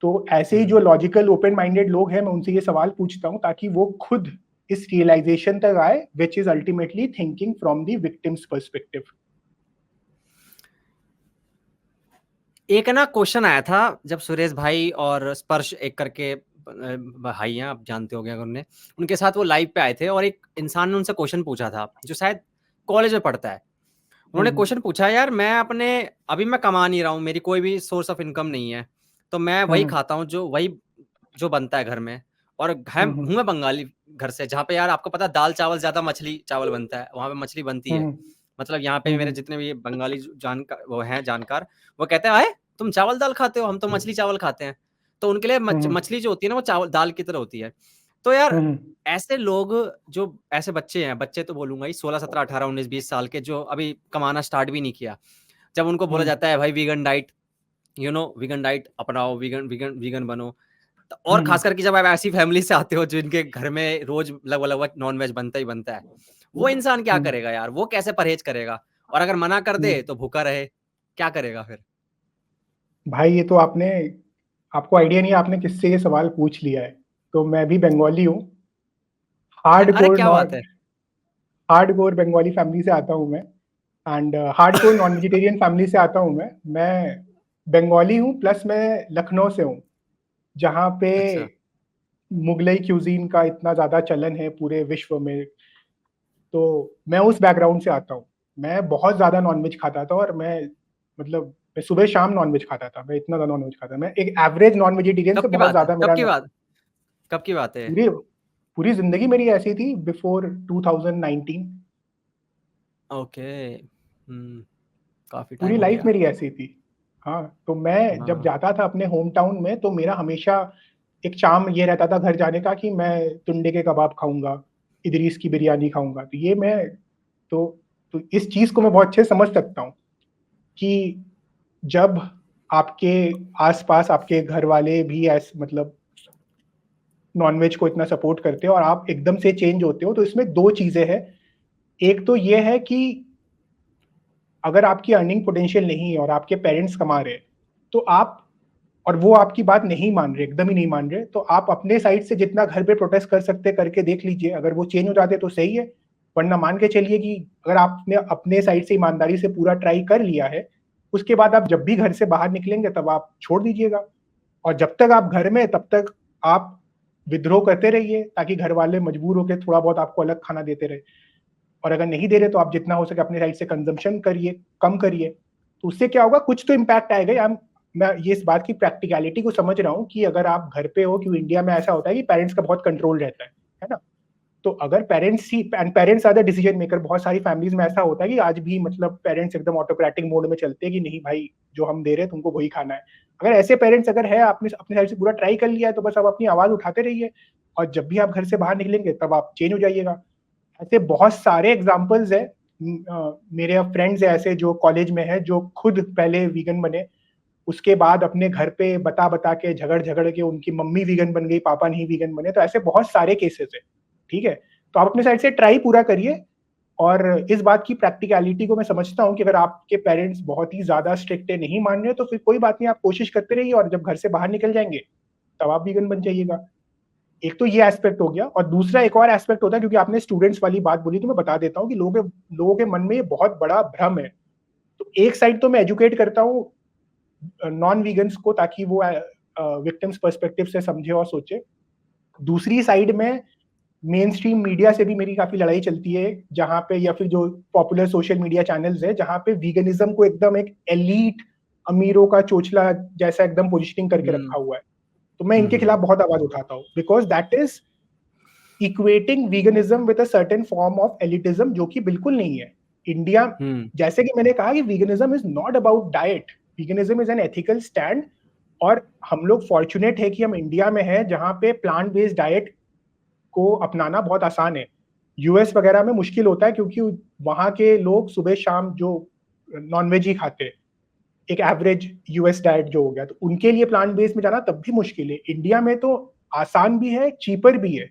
तो ऐसे ही जो लॉजिकल ओपन माइंडेड लोग हैं मैं उनसे ये सवाल पूछता हूं ताकि वो खुद इस रियलाइजेशन तक आए, which is ultimately thinking from the victim's perspective. एक ना क्वेश्चन आया था जब सुरेश भाई और स्पर्श एक करके भाई हैं, आप जानते होंगे अगर उनके साथ वो लाइव पे आए थे और एक इंसान ने उनसे क्वेश्चन पूछा था जो शायद कॉलेज में पढ़ता है। उन्होंने क्वेश्चन पूछा, यार मैं अभी मैं कमा नहीं रहा हूँ, मेरी कोई भी सोर्स ऑफ इनकम नहीं है, तो मैं वही खाता हूँ जो बनता है घर में, और हूँ मैं बंगाली घर से जहाँ पे यार आपको पता है दाल चावल ज्यादा मछली चावल बनता है, वहां पे मछली बनती है। मतलब यहाँ पे मेरे जितने भी बंगाली जानकार वो कहते हैं, आए तुम चावल दाल खाते हो, हम तो मछली चावल खाते हैं। तो उनके लिए मछली जो होती है ना वो चावल दाल की तरह होती है। तो यार ऐसे लोग, जो ऐसे बच्चे हैं, बच्चे तो बोलूंगा ही 16 17 18 19 20 साल के, जो अभी कमाना स्टार्ट भी नहीं किया, जब उनको बोला जाता है भाई वीगन डाइट, वीगन डाइट अपनाओ, वीगन वीगन वीगन बनो, और खास करके जब आप ऐसी फैमिली से आते हो जिनके घर में रोज लगभग नॉन वेज बनता ही बनता है, वो इंसान क्या करेगा यार? वो कैसे परहेज करेगा? और अगर मना कर दे तो भूखा रहे, क्या करेगा फिर? भाई ये तो आपको आइडिया नहीं है आपने किससे ये सवाल पूछ लिया है। तो मैं भी बंगाली हूँ, अरे क्या बात है। हार्डकोर बंगाली फैमिली से आता हूँ मैं, and hardcore non vegetarian family से आता हूँ मैं बंगाली हूँ प्लस मैं लखनऊ से हूँ, जहाँ पे अच्छा। मुगलई क्यूजीन का इतना ज्यादा चलन है पूरे विश्व में। तो मैं उस बैकग्राउंड से आता हूँ। मैं बहुत ज्यादा नॉनवेज खाता था, और मैं सुबह शाम नॉनवेज खाता था। मैं इतना ज्यादा नॉनवेज खाता था, मैं एक एवरेज नॉन वेजिटेरियन से कब की बहुत बात है? ज्यादा मेरा कब की बात है? पूरी पूरी जिंदगी मेरी ऐसी थी बिफोर 2019। ओके। काफी टाइम पूरी हो लाइफ गया। मेरी ऐसी थी। हाँ, तो मैं जब हाँ। जाता था अपने होम टाउन में तो मेरा हमेशा एक चार्म ये रहता था घर जाने का कि मैं टुंडे के कबाब खाऊंगा, इदरीस की बिरयानी खाऊंगा। तो ये मैं तो तो इस चीज को मैं बहुत अच्छे से समझ सकता हूँ कि जब आपके आसपास आपके घर वाले भी नॉनवेज को इतना सपोर्ट करते हो और आप एकदम से चेंज होते हो, तो इसमें दो चीजें हैं। एक तो ये है कि अगर आपकी अर्निंग पोटेंशियल नहीं है और आपके पेरेंट्स कमा रहे हैं, तो आप और वो आपकी बात नहीं मान रहे, एकदम ही नहीं मान रहे, तो आप अपने साइड से जितना घर पे प्रोटेस्ट कर सकते करके देख लीजिए। अगर वो चेंज हो जाते तो सही है, वरना मान के चलिए कि अगर आपने अपने साइड से ईमानदारी से पूरा ट्राई कर लिया है, उसके बाद आप जब भी घर से बाहर निकलेंगे तब आप छोड़ दीजिएगा। और जब तक आप घर में तब तक आप विद्रोह करते रहिए ताकि घर वाले मजबूर होकर थोड़ा बहुत आपको अलग खाना देते रहे। और अगर नहीं दे रहे तो आप जितना हो सके अपने साइड से कंजम्पशन करिए, कम करिए। तो उससे क्या होगा, कुछ तो इम्पैक्ट आएगा। मैं ये इस बात की प्रैक्टिकलिटी को समझ रहा हूँ कि अगर आप घर पे हो, क्योंकि इंडिया में ऐसा होता है कि पेरेंट्स का बहुत कंट्रोल रहता है ना। तो अगर parents are the decision maker, बहुत सारी फैमिलीज में ऐसा होता है कि आज भी पेरेंट्स एकदम ऑटोक्रेटिक मोड में चलते हैं कि नहीं भाई जो हम दे रहे हैं तुमको वही खाना है। अगर ऐसे पेरेंट्स अगर है, आपने अपने साइड से पूरा ट्राई कर लिया है, तो बस आप अपनी आवाज उठाते रहिए और जब भी आप घर से बाहर निकलेंगे तब आप चेंज हो जाइएगा। ऐसे बहुत सारे एग्जाम्पल्स है। मेरे फ्रेंड्स ऐसे जो कॉलेज में है जो खुद पहले वीगन बने, उसके बाद अपने घर पे बता बता के झगड़ झगड़ के उनकी मम्मी वीगन बन गई, पापा नहीं वीगन बने। तो ऐसे बहुत सारे केसेस है। ठीक है, तो आप अपने साइड से ट्राई पूरा करिए और इस बात की प्रैक्टिकलिटी को मैं समझता हूँ कि अगर आपके पेरेंट्स बहुत ही ज़्यादा स्ट्रिक्ट है, नहीं मान रहे, तो फिर कोई बात नहीं, आप कोशिश करते रहिए और जब घर से बाहर निकल जाएँगे, तब आप वीगन बन जाइएगा। एक तो ये एस्पेक्ट हो गया और दूसरा एक और एस्पेक्ट होता है, क्योंकि आपने स्टूडेंट्स वाली बात बोली, तो मैं बता देता हूँ कि लोगों के मन में ये बहुत बड़ा भ्रम है। तो एक साइड तो मैं एजुकेट करता हूँ नॉन वीगन्स को, ताकि वो विक्टिम्स पर्सपेक्टिव से समझे और सोचे। दूसरी साइड में मेन स्ट्रीम मीडिया से भी मेरी काफी लड़ाई चलती है, जहाँ पे, या फिर जो पॉपुलर सोशल मीडिया चैनल्स है, जहाँ पे वीगनिज्म को एकदम एक एलीट अमीरों का चोचला जैसा एकदम पोजिशनिंग करके रखा हुआ है। तो मैं इनके खिलाफ बहुत आवाज उठाता हूँ, because that is equating veganism with a certain form of elitism, जो कि बिल्कुल नहीं है। इंडिया, जैसे कि मैंने कहा कि veganism is not about diet, veganism is an ethical stand. और हम लोग फॉर्चुनेट है कि हम इंडिया में हैं, जहाँ पे प्लांट बेस्ड डाइट को अपनाना बहुत आसान है। यूएस वगैरह में मुश्किल होता है, क्योंकि वहाँ के लोग सुबह शाम जो नॉनवेज ही खाते हैं, एक एवरेज यूएस डाइट जो हो गया, तो उनके लिए प्लांट बेस्ड में जाना तब भी मुश्किल है। इंडिया में तो आसान भी है, चीपर भी है।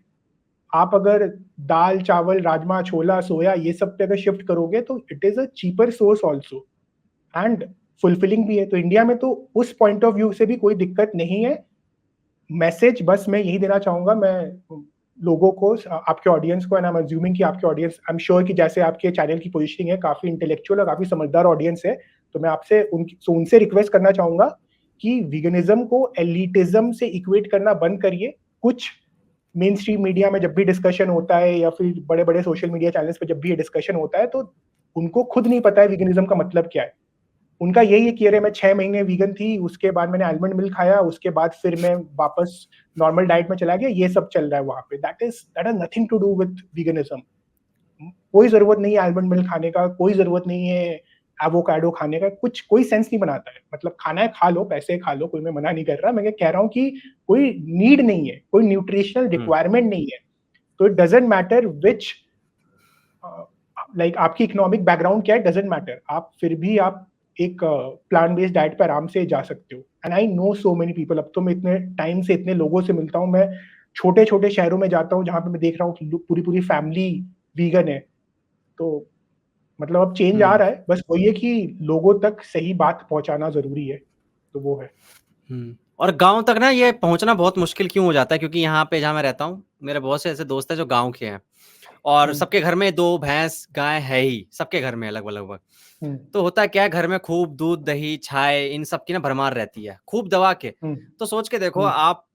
आप अगर दाल चावल राजमा छोला सोया ये सब पे अगर शिफ्ट करोगे, तो it is a cheaper source also and fulfilling भी है। तो इंडिया में तो उस पॉइंट ऑफ व्यू से भी कोई दिक्कत नहीं है। मैसेज बस मैं यही देना चाहूंगा, मैं लोगों को, आपके ऑडियंस को, एंड आई एम अज्यूमिंग कि आपके ऑडियंस, आई एम श्योर कि जैसे आपके चैनल की पोजीशनिंग है, काफी इंटेलेक्चुअल और काफी समझदार ऑडियंस है, तो मैं आपसे उनसे रिक्वेस्ट करना चाहूंगा कि वीगनिज्म को एलिटिज्म से इक्वेट करना बंद करिए। कुछ मेन स्ट्रीम मीडिया में जब भी डिस्कशन होता है, या फिर बड़े बड़े सोशल मीडिया चैनल्स पे जब भी ये डिस्कशन होता है, तो उनको खुद नहीं पता है वीगनिज्म का मतलब क्या है। उनका यही है कि अरे मैं 6 महीने वीगन थी, उसके बाद मैंने आलमंड मिल्क खाया, उसके बाद फिर मैं वापस नॉर्मल डाइट में चला गया, ये सब चल रहा है वहां पे। That has nothing to do with veganism. कोई जरूरत नहीं है आलमंड मिल्क खाने का, कोई जरूरत नहीं है एवोकाडो खाने का, कुछ कोई सेंस नहीं बनाता है। मतलब खाना है खा लो, पैसे खा लो, कोई मैं मना नहीं कर रहा, मैं कह रहा हूँ कि कोई नीड नहीं है, कोई न्यूट्रिशनल रिक्वायरमेंट नहीं है। तो it doesn't matter which, like आपकी इकोनॉमिक बैकग्राउंड क्या है, डजेंट मैटर, आप फिर भी आप एक प्लांट बेस्ड डाइट पर आराम से जा सकते हो। And I know so many people, अब तो मैं इतने टाइम से इतने लोगों से मिलता हूँ, मैं छोटे छोटे शहरों में जाता हूँ जहाँ पे मैं देख रहा हूँ कि पूरी पूरी फैमिली वीगन है। तो मतलब अब चेंज आ रहा है, बस वही है कि लोगों तक सही बात पहुंचाना जरूरी है, तो वो है। और गांव तक ना ये पहुंचना बहुत मुश्किल क्यों हो जाता है, क्योंकि यहाँ पे जहाँ मैं रहता हूँ, मेरे बहुत से ऐसे दोस्त हैं जो गांव के हैं, और सबके घर में 2 भैंस गाय है ही, सबके घर में लगभग। तो होता है क्या है, घर में खूब दूध दही छाय इन सब की ना भरमार रहती है, खूब दवा के। तो सोच के देखो, आप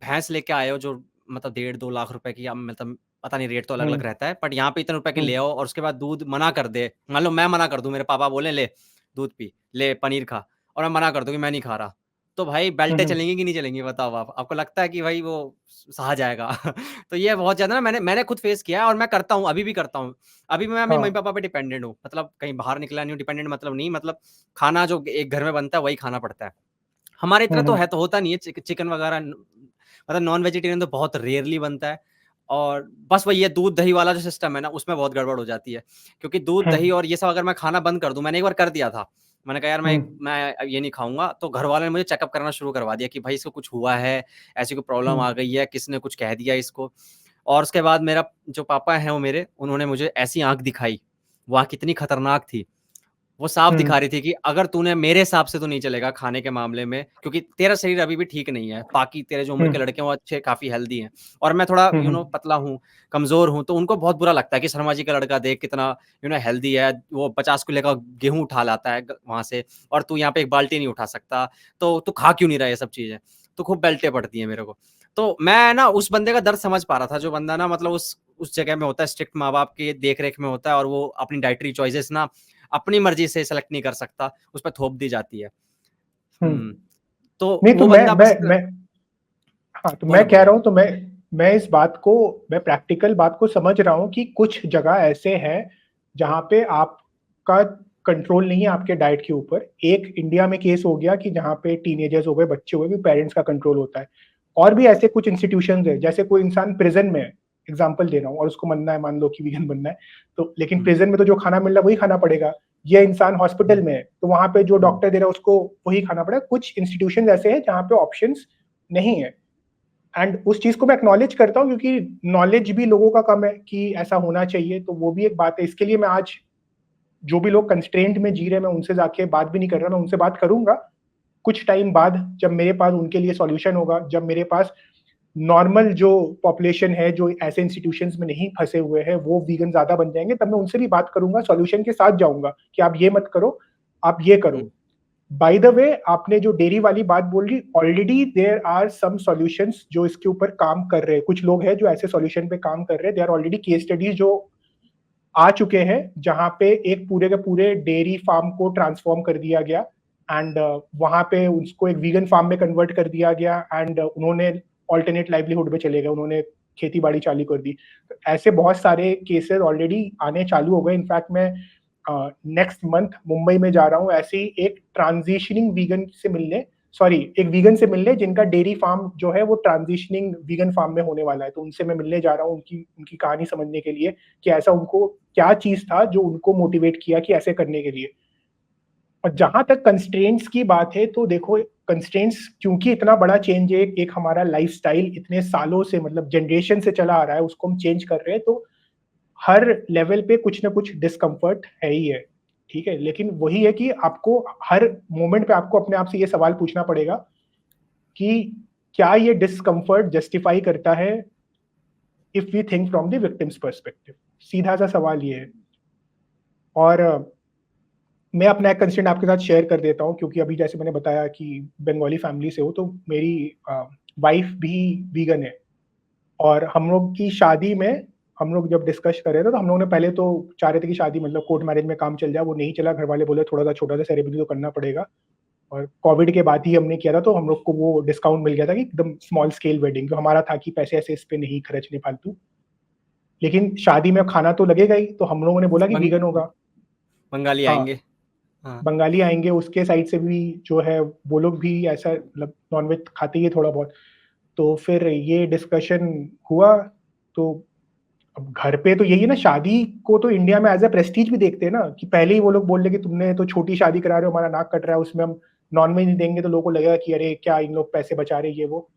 भैंस लेके आए हो जो मतलब 1.5-2 लाख रुपए की, मतलब पता नहीं रेट तो अलग अलग रहता है, बट यहाँ पे इतने रुपए के ले आओ, और उसके बाद दूध मना कर दे, मान लो मैं मना कर दूं, मेरे पापा बोले ले दूध पी, ले पनीर खा, और मैं मना कर दूं कि मैं नहीं खा रहा, तो भाई बेल्टें चलेंगी कि नहीं चलेंगी, बताओ आप, आपको लगता है कि भाई वो सहा जाएगा? तो ये बहुत ज्यादा ना मैंने खुद फेस किया है, और मैं करता हूँ, अभी भी करता हूँ। अभी मैं अपने मम्मी पापा पे डिपेंडेंट हूँ, मतलब कहीं बाहर निकला नहीं हूँ, डिपेंडेंट मतलब नहीं, मतलब खाना जो एक घर में बनता है वही खाना पड़ता है। हमारे इतना तो है, तो होता नहीं है चिकन वगैरह, मतलब नॉन वेजिटेरियन तो बहुत रेयरली बनता है। और बस वही है, दूध दही वाला जो सिस्टम है ना, उसमें बहुत गड़बड़ हो जाती है, क्योंकि दूध दही और ये सब अगर मैं खाना बंद कर दूं, मैंने एक बार कर दिया था, मैंने कहा यार मैं ये नहीं खाऊंगा, तो घर वालों ने मुझे चेकअप करना शुरू करवा दिया कि भाई इसको कुछ हुआ है, ऐसी कोई प्रॉब्लम आ गई है, किसने कुछ कह दिया इसको। और उसके बाद मेरा जो पापा है वो मेरे, उन्होंने मुझे ऐसी आंख दिखाई, वो आंख कितनी खतरनाक थी, वो साफ दिखा रही थी कि अगर तूने मेरे हिसाब से तो नहीं चलेगा खाने के मामले में, क्योंकि तेरा शरीर अभी भी ठीक नहीं है, बाकी तेरे जो उम्र के लड़के हैं वो अच्छे काफी हेल्दी हैं, और मैं थोड़ा पतला हूँ, कमजोर हूँ, तो उनको बहुत बुरा लगता है कि शर्मा जी का लड़का देख कितना हेल्दी है, वो 50 किलो का गेहूं उठा लाता है वहां से, और तू यहाँ पे एक बाल्टी नहीं उठा सकता, तो तू खा क्यों नहीं रहा ये सब चीजें। तो खूब बेल्टे पड़ती है मेरे को। तो मैं ना उस बंदे का दर्द समझ पा रहा था, जो बंदा ना मतलब उस जगह में होता है, स्ट्रिक्ट माँ बाप के देख रेख में होता है, और वो अपनी डाइटरी चॉइसेस ना अपनी मर्जी से सेलेक्ट नहीं कर सकता, उस पर थोप दी जाती है। तो नहीं, तो वो बंदा बस हाँ, तो मैं कह रहा हूँ, तो मैं इस बात को, मैं प्रैक्टिकल बात को समझ रहा हूँ कि कुछ जगह ऐसे हैं जहाँ पे आपका कंट्रोल नहीं है आपके डाइट के ऊपर। एक इंडिया में केस हो गया कि जहाँ पे टीनेजर्स हो गए, बच्चे हो गए, भी पेरेंट्स का कंट्रोल होता है। और भी ऐसे कुछ इंस्टीट्यूशंस है, जैसे कोई इंसान प्रिजन में है, एग्जाम्पल दे रहा हूँ, और उसको बनना है, मान लो कि वीगन बनना है, तो लेकिन प्रिजन में तो जो खाना मिल रहा है वही खाना पड़ेगा। ये इंसान हॉस्पिटल में है, तो वहां पे जो डॉक्टर दे रहा है उसको वही खाना पड़ेगा। कुछ इंस्टीट्यूशन ऐसे हैं जहाँ पे ऑप्शंस नहीं है। एंड उस चीज को मैं एक्नॉलेज करता हूँ क्योंकि नॉलेज भी लोगों का कम है कि ऐसा होना चाहिए, तो वो भी एक बात है। इसके लिए मैं आज जो भी लोग कंस्ट्रेंट में जी रहे हैं मैं उनसे जाके बात भी नहीं कर रहा, मैं उनसे बात करूंगा कुछ टाइम बाद, जब मेरे पास उनके लिए सॉल्यूशन होगा, जब मेरे पास नॉर्मल जो पॉपुलेशन है जो ऐसे इंस्टीट्यूशंस में नहीं फंसे हुए हैं वो वीगन ज्यादा बन जाएंगे, तब मैं उनसे भी बात करूंगा, सॉल्यूशन के साथ जाऊंगा कि आप ये मत करो, आप ये करो। बाय द वे, आपने जो डेयरी वाली बात बोल रही, already there are some solutions जो इसके ऊपर काम कर रहे हैं, कुछ लोग हैं जो ऐसे सॉल्यूशन पे काम कर रहे हैं, देयर ऑलरेडी केस स्टडीज जो आ चुके हैं जहां पे एक पूरे के पूरे डेयरी फार्म को ट्रांसफॉर्म कर दिया गया एंड वहां पे उसको एक वीगन फार्म में कन्वर्ट कर दिया गया एंड उन्होंने ऑल्टरनेट लाइवलीहुड पे चले गए, उन्होंने खेती बाड़ी चालू कर दी। तो ऐसे बहुत सारे केसेस ऑलरेडी आने चालू हो गए। इनफैक्ट मैं नेक्स्ट मंथ मुंबई में जा रहा हूँ ऐसे ही एक ट्रांजिशनिंग वीगन से मिलने, सॉरी एक वीगन से मिलने जिनका डेयरी फार्म जो है वो ट्रांजिशनिंग वीगन फार्म में होने वाला है, तो उनसे मैं मिलने जा रहा हूँ उनकी उनकी कहानी समझने के लिए कि ऐसा उनको क्या चीज था जो उनको मोटिवेट किया कि ऐसे करने के लिए। और जहां तक कंस्ट्रेंट्स की बात है तो देखो, कंस्ट्रेंट्स क्योंकि इतना बड़ा चेंज है, एक हमारा लाइफस्टाइल इतने सालों से मतलब जनरेशन से चला आ रहा है उसको हम चेंज कर रहे हैं, तो हर लेवल पे कुछ ना कुछ डिस्कम्फर्ट है ही है, ठीक है। लेकिन वही है कि आपको हर मोमेंट पे आपको अपने आप से ये सवाल पूछना पड़ेगा कि क्या ये डिस्कम्फर्ट जस्टिफाई करता है if we think from the victim's perspective, सीधा सा सवाल ये है। और मैं अपना एक कंस्ट्रेंट आपके साथ शेयर कर देता हूँ क्योंकि अभी जैसे मैंने बताया कि बंगाली फैमिली से हो, तो मेरी वाइफ भी वीगन है और हम लोग की शादी में हम लोग जब डिस्कस कर रहे थे तो हम लोगों ने पहले तो चाह रहे थे कि शादी मतलब कोर्ट मैरिज में काम चल जाए, वो नहीं चला, घर वाले बोले थोड़ा सा छोटा सा सेरेमनी तो करना पड़ेगा, और कोविड के बाद ही हमने किया था, तो हम लोग को वो डिस्काउंट मिल गया था कि एकदम स्मॉल स्केल वेडिंग, जो हमारा था कि पैसे ऐसे इस पे नहीं खर्चने फालतू, लेकिन शादी में खाना तो लगेगा ही, तो हम लोगों ने बोला कि वीगन होगा। बंगाली हाँ, आएंगे। हाँ। बंगाली आएंगे, उसके साइड से भी जो है वो लोग भी ऐसा मतलब नॉनवेज खाते ही है थोड़ा बहुत, तो फिर ये डिस्कशन हुआ। तो अब घर पे तो यही है ना, शादी को तो इंडिया में एज ए प्रेस्टीज भी देखते हैं ना, कि पहले ही वो लोग बोल रहे कि तुमने तो छोटी शादी करा रहे हो, हमारा नाक कट रहा है, उसमें हम नॉनवेज नहीं देंगे तो लोगों को लगेगा कि अरे क्या इन लोग पैसे बचा रहे ये वो।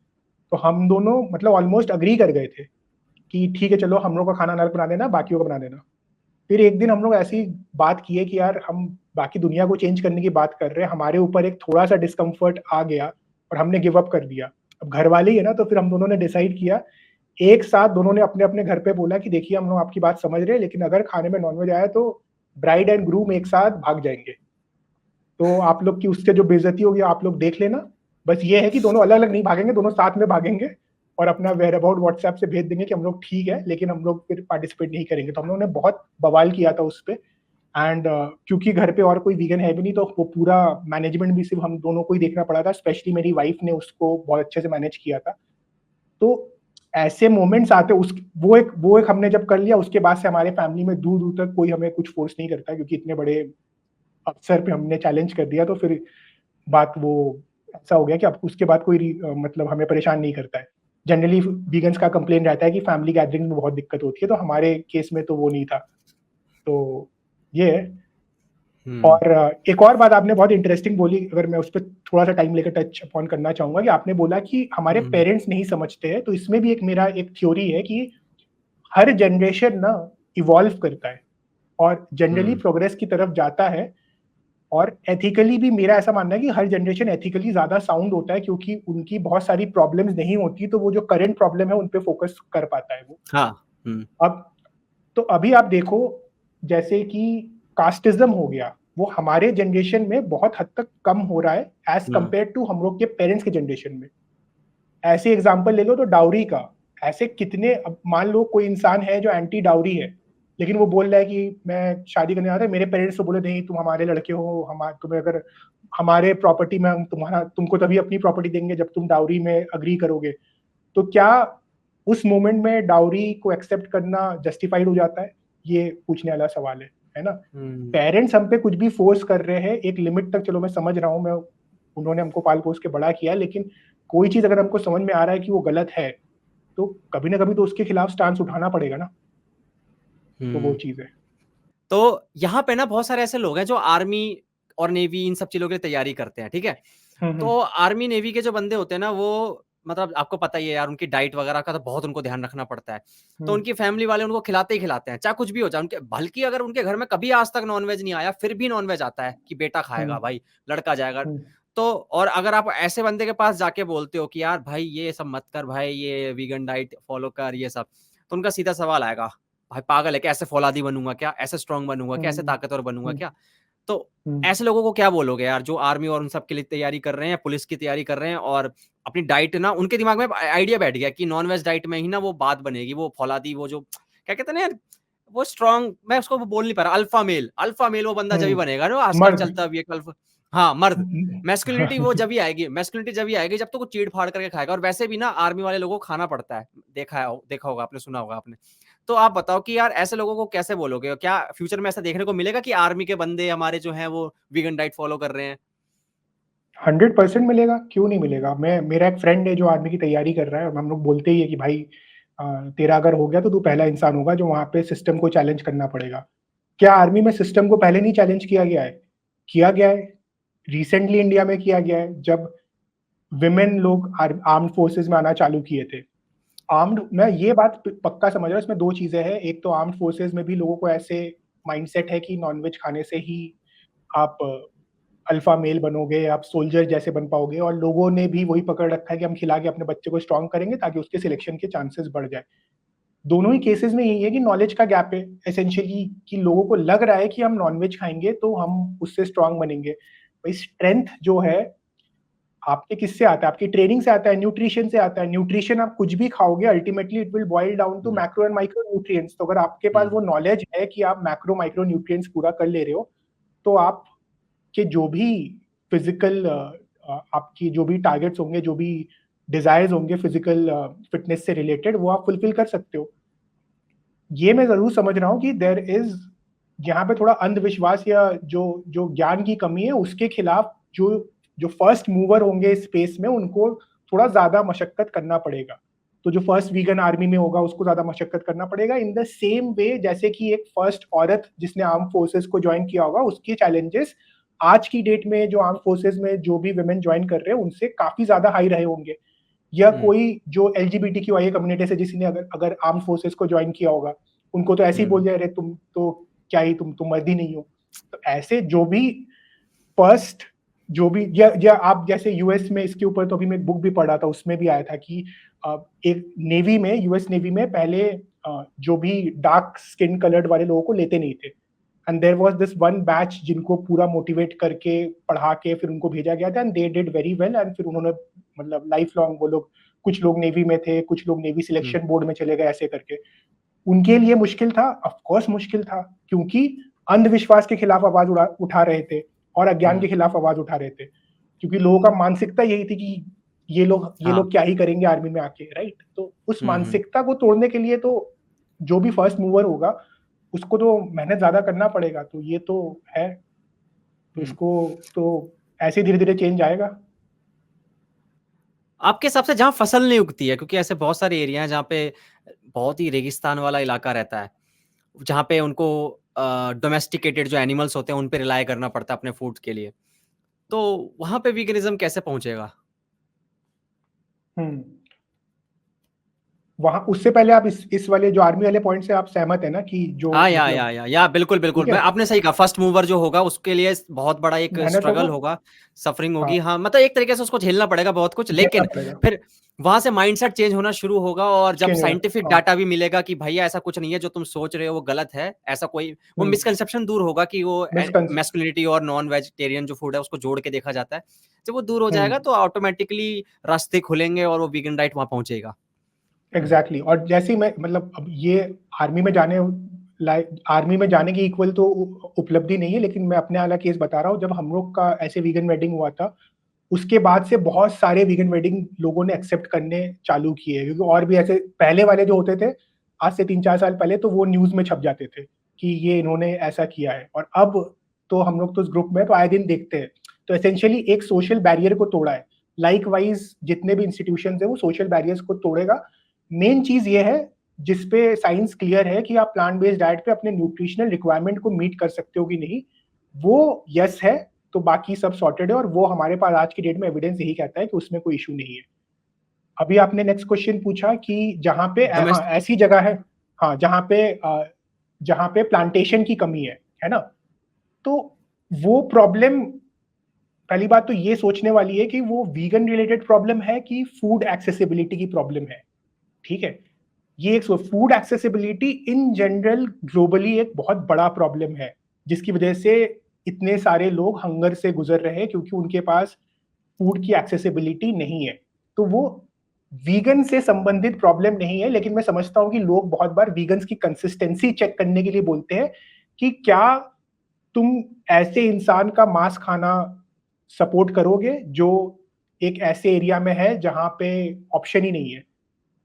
तो हम दोनों मतलब ऑलमोस्ट अग्री कर गए थे कि ठीक है चलो हम लोग का खाना अलग बना देना, बाकियों का बना देना। फिर एक दिन हम लोग ऐसी बात किए कि यार हम बाकी दुनिया को चेंज करने की बात कर रहे हैं, हमारे ऊपर एक थोड़ा सा डिस्कम्फर्ट आ गया और हमने गिव अप कर दिया। अब घर वाले ही है ना, तो फिर हम दोनों ने डिसाइड किया, एक साथ दोनों ने अपने अपने घर पे बोला कि देखिए हम लोग आपकी बात समझ रहे हैं, लेकिन अगर खाने में नॉनवेज आया तो ब्राइड एंड ग्रूम एक साथ भाग जाएंगे, तो आप लोग की उससे जो बेइज्जती होगी आप लोग देख लेना। बस ये है कि दोनों अलग अलग नहीं भागेंगे, दोनों साथ में भागेंगे और अपना वेयर अबाउट व्हाट्सएप से भेज देंगे कि हम लोग ठीक है, लेकिन हम लोग फिर पार्टिसिपेट नहीं करेंगे। तो हम लोगों ने बहुत बवाल किया था उस पर। एंड क्योंकि घर पे और कोई वीगन है भी नहीं, तो वो पूरा मैनेजमेंट भी सिर्फ हम दोनों को ही देखना पड़ा था, स्पेशली मेरी वाइफ ने उसको बहुत अच्छे से मैनेज किया था। तो ऐसे मोमेंट्स आते, उस वो एक हमने जब कर लिया, उसके बाद से हमारे फैमिली में दूर दूर तक कोई हमें कुछ फोर्स नहीं करता, क्योंकि इतने बड़े अफसर पे हमने चैलेंज कर दिया, तो फिर बात वो ऐसा हो गया कि अब उसके बाद कोई मतलब हमें परेशान नहीं करता है। जनरली वीगन्स का कंप्लेन रहता है कि फैमिली गैदरिंग में बहुत दिक्कत होती है, तो हमारे केस में तो वो नहीं था। तो ये है। और एक और बात आपने बहुत इंटरेस्टिंग बोली, अगर मैं उस पर थोड़ा सा टाइम लेकर टच अपॉन करना चाहूंगा, कि आपने बोला कि हमारे पेरेंट्स नहीं समझते हैं, तो इसमें भी एक मेरा एक थ्योरी है कि हर जनरेशन ना इवॉल्व करता है और जनरली प्रोग्रेस की तरफ जाता है। और एथिकली भी मेरा ऐसा मानना है कि हर जनरेशन एथिकली ज्यादा साउंड होता है, क्योंकि उनकी बहुत सारी प्रॉब्लम्स नहीं होती, तो वो जो करंट प्रॉब्लम है उन पे फोकस कर पाता है वो। हाँ। अब तो अभी आप देखो, जैसे कि कास्टिज्म हो गया, वो हमारे जनरेशन में बहुत हद तक कम हो रहा है एज कंपेयर टू हम लोग के पेरेंट्स के जनरेशन में। ऐसे एग्जाम्पल ले लो तो डाउरी का, ऐसे कितने, अब मान लो कोई इंसान है जो एंटी डाउरी है, लेकिन वो बोल रहा है कि मैं शादी करने आता है, मेरे पेरेंट्स तो बोले नहीं तुम हमारे लड़के हो, हम तुम्हें अगर हमारे प्रॉपर्टी में हम तुमको तभी अपनी प्रॉपर्टी देंगे जब तुम डाउरी में अग्री करोगे। तो क्या उस मोमेंट में डाउरी को एक्सेप्ट करना जस्टिफाइड हो जाता है? ये पूछने वाला सवाल है ना। पेरेंट्स हम पे कुछ भी फोर्स कर रहे हैं एक लिमिट तक, चलो मैं समझ रहा हूँ, मैं उन्होंने हमको पाल पोस के बड़ा किया, लेकिन कोई चीज अगर हमको समझ में आ रहा है कि वो गलत है, तो कभी ना कभी तो उसके खिलाफ स्टांस उठाना पड़ेगा ना। तो वो चीज है। तो यहाँ पे ना बहुत सारे ऐसे लोग हैं जो आर्मी और नेवी इन सब चीजों की तैयारी करते हैं, ठीक है। तो आर्मी नेवी के जो बंदे होते हैं ना, वो मतलब आपको पता ही है यार, उनकी डाइट वगैरह का तो बहुत उनको ध्यान रखना पड़ता है। तो हुँ, उनकी फैमिली वाले उनको खिलाते ही खिलाते हैं, चाहे कुछ भी हो जाए। उनके बल्कि अगर उनके घर में कभी आज तक नॉन-वेज नहीं आया, फिर भी नॉन-वेज आता है कि बेटा हुँ, खाएगा भाई, लड़का जाएगा। हुँ, तो और अगर आप ऐसे बंदे के पास जाके बोलते हो कि यार भाई ये सब मत कर भाई, ये वीगन डाइट फॉलो कर ये सब, तो उनका सीधा सवाल आएगा, भाई पागल है क्या? ऐसे फौलादी बनूँगा क्या? ऐसे स्ट्रॉन्ग बनूँगा क्या? ऐसे हुँ, ताकतवर बनूँगा हुँ, क्या? तो हुँ। ऐसे लोगों को क्या बोलोगे यार, जो आर्मी और उन सब के लिए तैयारी कर रहे हैं, पुलिस की तैयारी कर रहे हैं और अपनी डाइट ना उनके दिमाग में आइडिया बैठ गया कि नॉन-वेज डाइट में ही ना वो बात बनेगी, वो फौलादी वो जो क्या कहते हैं ना यार, वो स्ट्रॉन्ग मैं उसको बोल नहीं पा रहा, अल्फा मेल वो बंदा जब ही हुँ, बनेगा ना आजकल मर्द। चलता भी है अल्फा हाँ, मर्द। मैस्कुलिनिटी वो हुँ, मैस्कुलिनिटी जब ही आएगी जब तो वो चीड़-फाड़ करके खाएगा और वैसे भी ना आर्मी वाले लोगों को खाना पड़ता है। देखा होगा आपने, सुना होगा आपने। तो आप बताओ कि यार ऐसे लोगों को कैसे बोलोगे? क्या फ्यूचर में ऐसा देखने को मिलेगा कि आर्मी के बंदे हमारे जो हैं वो वीगन डाइट फॉलो कर रहे हैं? 100% मिलेगा, क्यों नहीं मिलेगा? मेरा एक फ्रेंड है जो आर्मी की तैयारी कर रहा है और हम लोग बोलते ही है कि भाई तेरा अगर हो गया तो तू पहला इंसान होगा जो वहाँ पे सिस्टम को चैलेंज करना पड़ेगा। क्या आर्मी में सिस्टम को पहले नहीं चैलेंज किया गया है? किया गया है। रिसेंटली इंडिया में किया गया है जब विमेन लोग आर्म्ड फोर्सेस में आना चालू किए थे। आर्म्ड मैं ये बात पक्का समझ रहा हूँ, इसमें 2 चीज़ें हैं। एक तो आर्म्ड फोर्सेस में भी लोगों को ऐसे माइंडसेट है कि नॉन-वेज खाने से ही आप अल्फा मेल बनोगे, आप सोल्जर जैसे बन पाओगे और लोगों ने भी वही पकड़ रखा है कि हम खिला के अपने बच्चे को स्ट्रॉन्ग करेंगे ताकि उसके सिलेक्शन के चांसेस बढ़ जाए। दोनों ही केसेस में यही है कि नॉलेज का गैप है एसेंशियली कि लोगों को लग रहा है कि हम नॉन-वेज खाएँगे तो हम उससे स्ट्रॉन्ग बनेंगे। भाई स्ट्रेंथ जो है आपके किससे आता है? आपकी ट्रेनिंग से आता है, न्यूट्रिशन से आता है। न्यूट्रिशन आप कुछ भी खाओगे ultimately it will boil down to hmm, macro and micro nutrients. तो अगर आपके पास हुँ, वो नॉलेज है कि आप मैक्रो माइक्रो न्यूट्रिएंट्स पूरा कर ले रहे हो, तो आपके जो भी फिज़िकल आपकी जो भी टारगेट्स होंगे, जो भी डिज़ायर्स होंगे फिज़िकल फिटनेस से रिलेटेड वो आप फुलफिल कर सकते हो। ये मैं ज़रूर समझ रहा हूँ कि देयर इज़ यहाँ पे थोड़ा अंधविश्वास या जो जो ज्ञान की कमी है उसके खिलाफ जो जो फर्स्ट मूवर होंगे इस स्पेस में उनको थोड़ा ज़्यादा मशक्कत करना पड़ेगा। तो जो फर्स्ट वीगन आर्मी में होगा उसको ज़्यादा मशक्कत करना पड़ेगा इन द सेम वे जैसे कि एक फर्स्ट औरत जिसने आर्म फोर्सेस को जॉइन किया होगा उसके चैलेंजेस आज की डेट में जो आर्म फोर्सेस में जो भी वुमेन जॉइन कर रहे हैं उनसे काफ़ी ज़्यादा हाई रहे होंगे। या हुँ, कोई जो एलजीबीटीक्यूआई कम्युनिटी से जिसने अगर अगर आर्म फोर्सेस को जॉइन किया होगा, उनको तो ऐसे ही बोल हुँ, दिया अरे तुम तो क्या ही तुम मर्द ही नहीं हो। तो ऐसे जो भी फर्स्ट जो भी या आप जैसे यूएस में इसके ऊपर तो अभी मैं एक बुक भी पढ़ रहा था उसमें भी आया था कि एक नेवी में यूएस नेवी में पहले जो भी डार्क स्किन कलर्ड वाले लोगों को लेते नहीं थे। And there was this one batch जिनको पूरा मोटिवेट करके पढ़ा के फिर उनको भेजा गया था and they did very well and फिर उन्होंने मतलब लाइफ लॉन्ग वो लोग कुछ लोग नेवी में थे, कुछ लोग नेवी हुँ, सिलेक्शन बोर्ड में चले गए ऐसे करके। उनके लिए मुश्किल था, ऑफ कोर्स मुश्किल था क्योंकि अंधविश्वास के खिलाफ आवाज़ उठा रहे थे और अज्ञान के हुँ, खिलाफ आवाज़ उठा रहे थे। क्योंकि लोगों का मानसिकता यही थी कि ये हाँ, लोग क्या ही करेंगे आर्मी में आके, राइट? तो उस हुँ, हुँ, मानसिकता को तोड़ने के लिए तो जो भी फर्स्ट मूवर होगा, उसको तो मेहनत ज़्यादा करना पड़ेगा, तो ये तो है। तो हुँ। इसको तो ऐसे धीरे-धीरे चेंज आएगा। आपके हिसाब से जहाँ फसल नहीं उगती है, क्योंकि ऐसे बहुत सारे एरिया हैं जहाँ पे बहुत ही रेगिस्तान वाला इलाका रहता है, जहाँ पे उनको डोमेस्टिकेटेड जो एनिमल्स होते हैं, उन पे रिलाय करना पड़ता है अपने फूड के लिए। तो वहाँ पे वीगनिज़्म कैसे पहुँचेगा? हुँ। वहाँ उससे पहले आप इस वाले जो आर्मी वाले पॉइंट से आप सहमत हैं ना कि जो हाँ, मतलब बिल्कुल, बिल्कुल। ठीक है, मैं आपने सही कहा, फर्स्ट मूवर जो होगा उसके लिए बहुत बड़ा एक मेहनत होगा, स्ट्रगल होगा, सफरिंग हाँ, होगी। हाँ, मतलब एक तरीके से उसको झेलना पड़ेगा बहुत कुछ, झेलना लेकिन पड़ेगा, फिर वहाँ से माइंडसेट चेंज होना शुरू होगा और जब चेंज होगा, साइंटिफिक हाँ, डाटा भी मिलेगा कि भैया ऐसा कुछ नहीं है, जो तुम सोच रहे हो वो गलत है, ऐसा कोई वो हुँ, मिसकंसेप्शन दूर होगा कि वो मिसकंस मैस्कुलिनिटी और नॉन वेजिटेरियन जो फूड है उसको जोड़ के देखा जाता है। जब वो दूर हो हुँ, जाएगा तो ऑटोमैटिकली रास्ते खुलेंगे और वो वीगन डाइट वहाँ पहुँचेगा। एग्ज़ैक्टली और जैसे ही मैं मतलब अब ये आर्मी में जाने आर्मी में जाने की इक्वल तो उपलब्धि नहीं है, लेकिन मैं अपने वाला केस बता रहा हूँ, जब हम लोग का ऐसे वीगन वेडिंग हुआ था, उसके बाद से बहुत सारे वीगन वेडिंग लोगों ने एक्सेप्ट करने चालू किए क्योंकि और भी ऐसे पहले वाले जो होते थे, आज से 3-4 साल पहले तो वो न्यूज़ में छप जाते थे, कि ये इन्होंने ऐसा किया है और अब तो हम लोग तो उस ग्रुप में तो आए दिन देखते हैं। तो एसेंशियली एक सोशल बैरियर को तोड़ा है। लाइकवाइज़ जितने भी इंस्टीट्यूशंस हैं वो सोशल बैरियर्स को तोड़ेगा। मेन चीज़ ये है, जिस पे साइंस क्लियर है कि आप प्लांट बेस्ड डाइट पे अपने न्यूट्रिशनल रिक्वायरमेंट को मीट कर सकते हो कि नहीं, वो येस है, तो बाकी सब सॉर्टेड है और वो हमारे पास आज की डेट में एविडेंस यही कहता है कि उसमें कोई इश्यू नहीं है। अभी आपने नेक्स्ट क्वेश्चन पूछा कि जहाँ पे ऐसी जगह है, जहाँ पे प्लांटेशन की कमी है ना, तो वो प्रॉब्लम, पहली बात तो ये सोचने वाली है कि वो वीगन रिलेटेड प्रॉब्लम है कि फूड एक्सेसिबिलिटी की प्रॉब्लम है। ठीक है, ये एक food accessibility in general globally एक बहुत बड़ा प्रॉब्लम है, जिसकी वजह से इतने सारे लोग हंगर से गुजर रहे हैं, क्योंकि उनके पास फूड की एक्सेसिबिलिटी नहीं है। तो वो वीगन से संबंधित प्रॉब्लम नहीं है, लेकिन मैं समझता हूँ कि लोग बहुत बार वीगन्स की कंसिस्टेंसी चेक करने के लिए बोलते हैं कि क्या तुम ऐसे इंसान का मांस खाना सपोर्ट करोगे जो एक ऐसे एरिया में है जहां पे ऑप्शन ही नहीं है।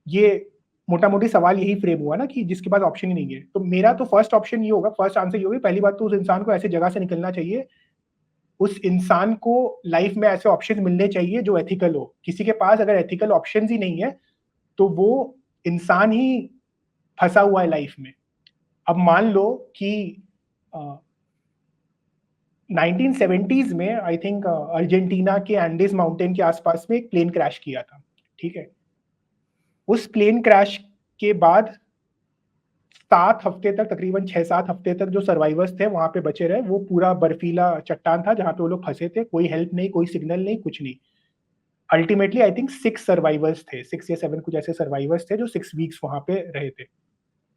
ये मोटा मोटी सवाल यही फ्रेम हुआ ना, कि जिसके पास ऑप्शन ही नहीं है। तो मेरा तो फर्स्ट ऑप्शन ये होगा, फर्स्ट आंसर ये होगा, पहली बात तो उस इंसान को ऐसी जगह से निकलना चाहिए, उस इंसान को लाइफ में ऐसे ऑप्शन मिलने चाहिए जो एथिकल हो। किसी के पास अगर एथिकल ऑप्शन ही नहीं है तो वो इंसान ही फंसा हुआ है लाइफ में। अब मान लो कि 1970s में आई थिंक अर्जेंटीना के एंडीज माउंटेन के आसपास में एक प्लेन क्रैश किया था। ठीक है, उस प्लेन क्रैश के बाद 7 हफ्ते तक, तकरीबन 6-7 हफ्ते तक जो सर्वाइवर्स थे वहां पे बचे रहे। वो पूरा बर्फीला चट्टान था जहां पे वो लोग फंसे थे, कोई हेल्प नहीं, कोई सिग्नल नहीं, कुछ नहीं। अल्टीमेटली आई थिंक 6 सर्वाइवर्स थे, 6 या 7 कुछ ऐसे सर्वाइवर्स थे जो 6 वीक्स वहां पे रहे थे।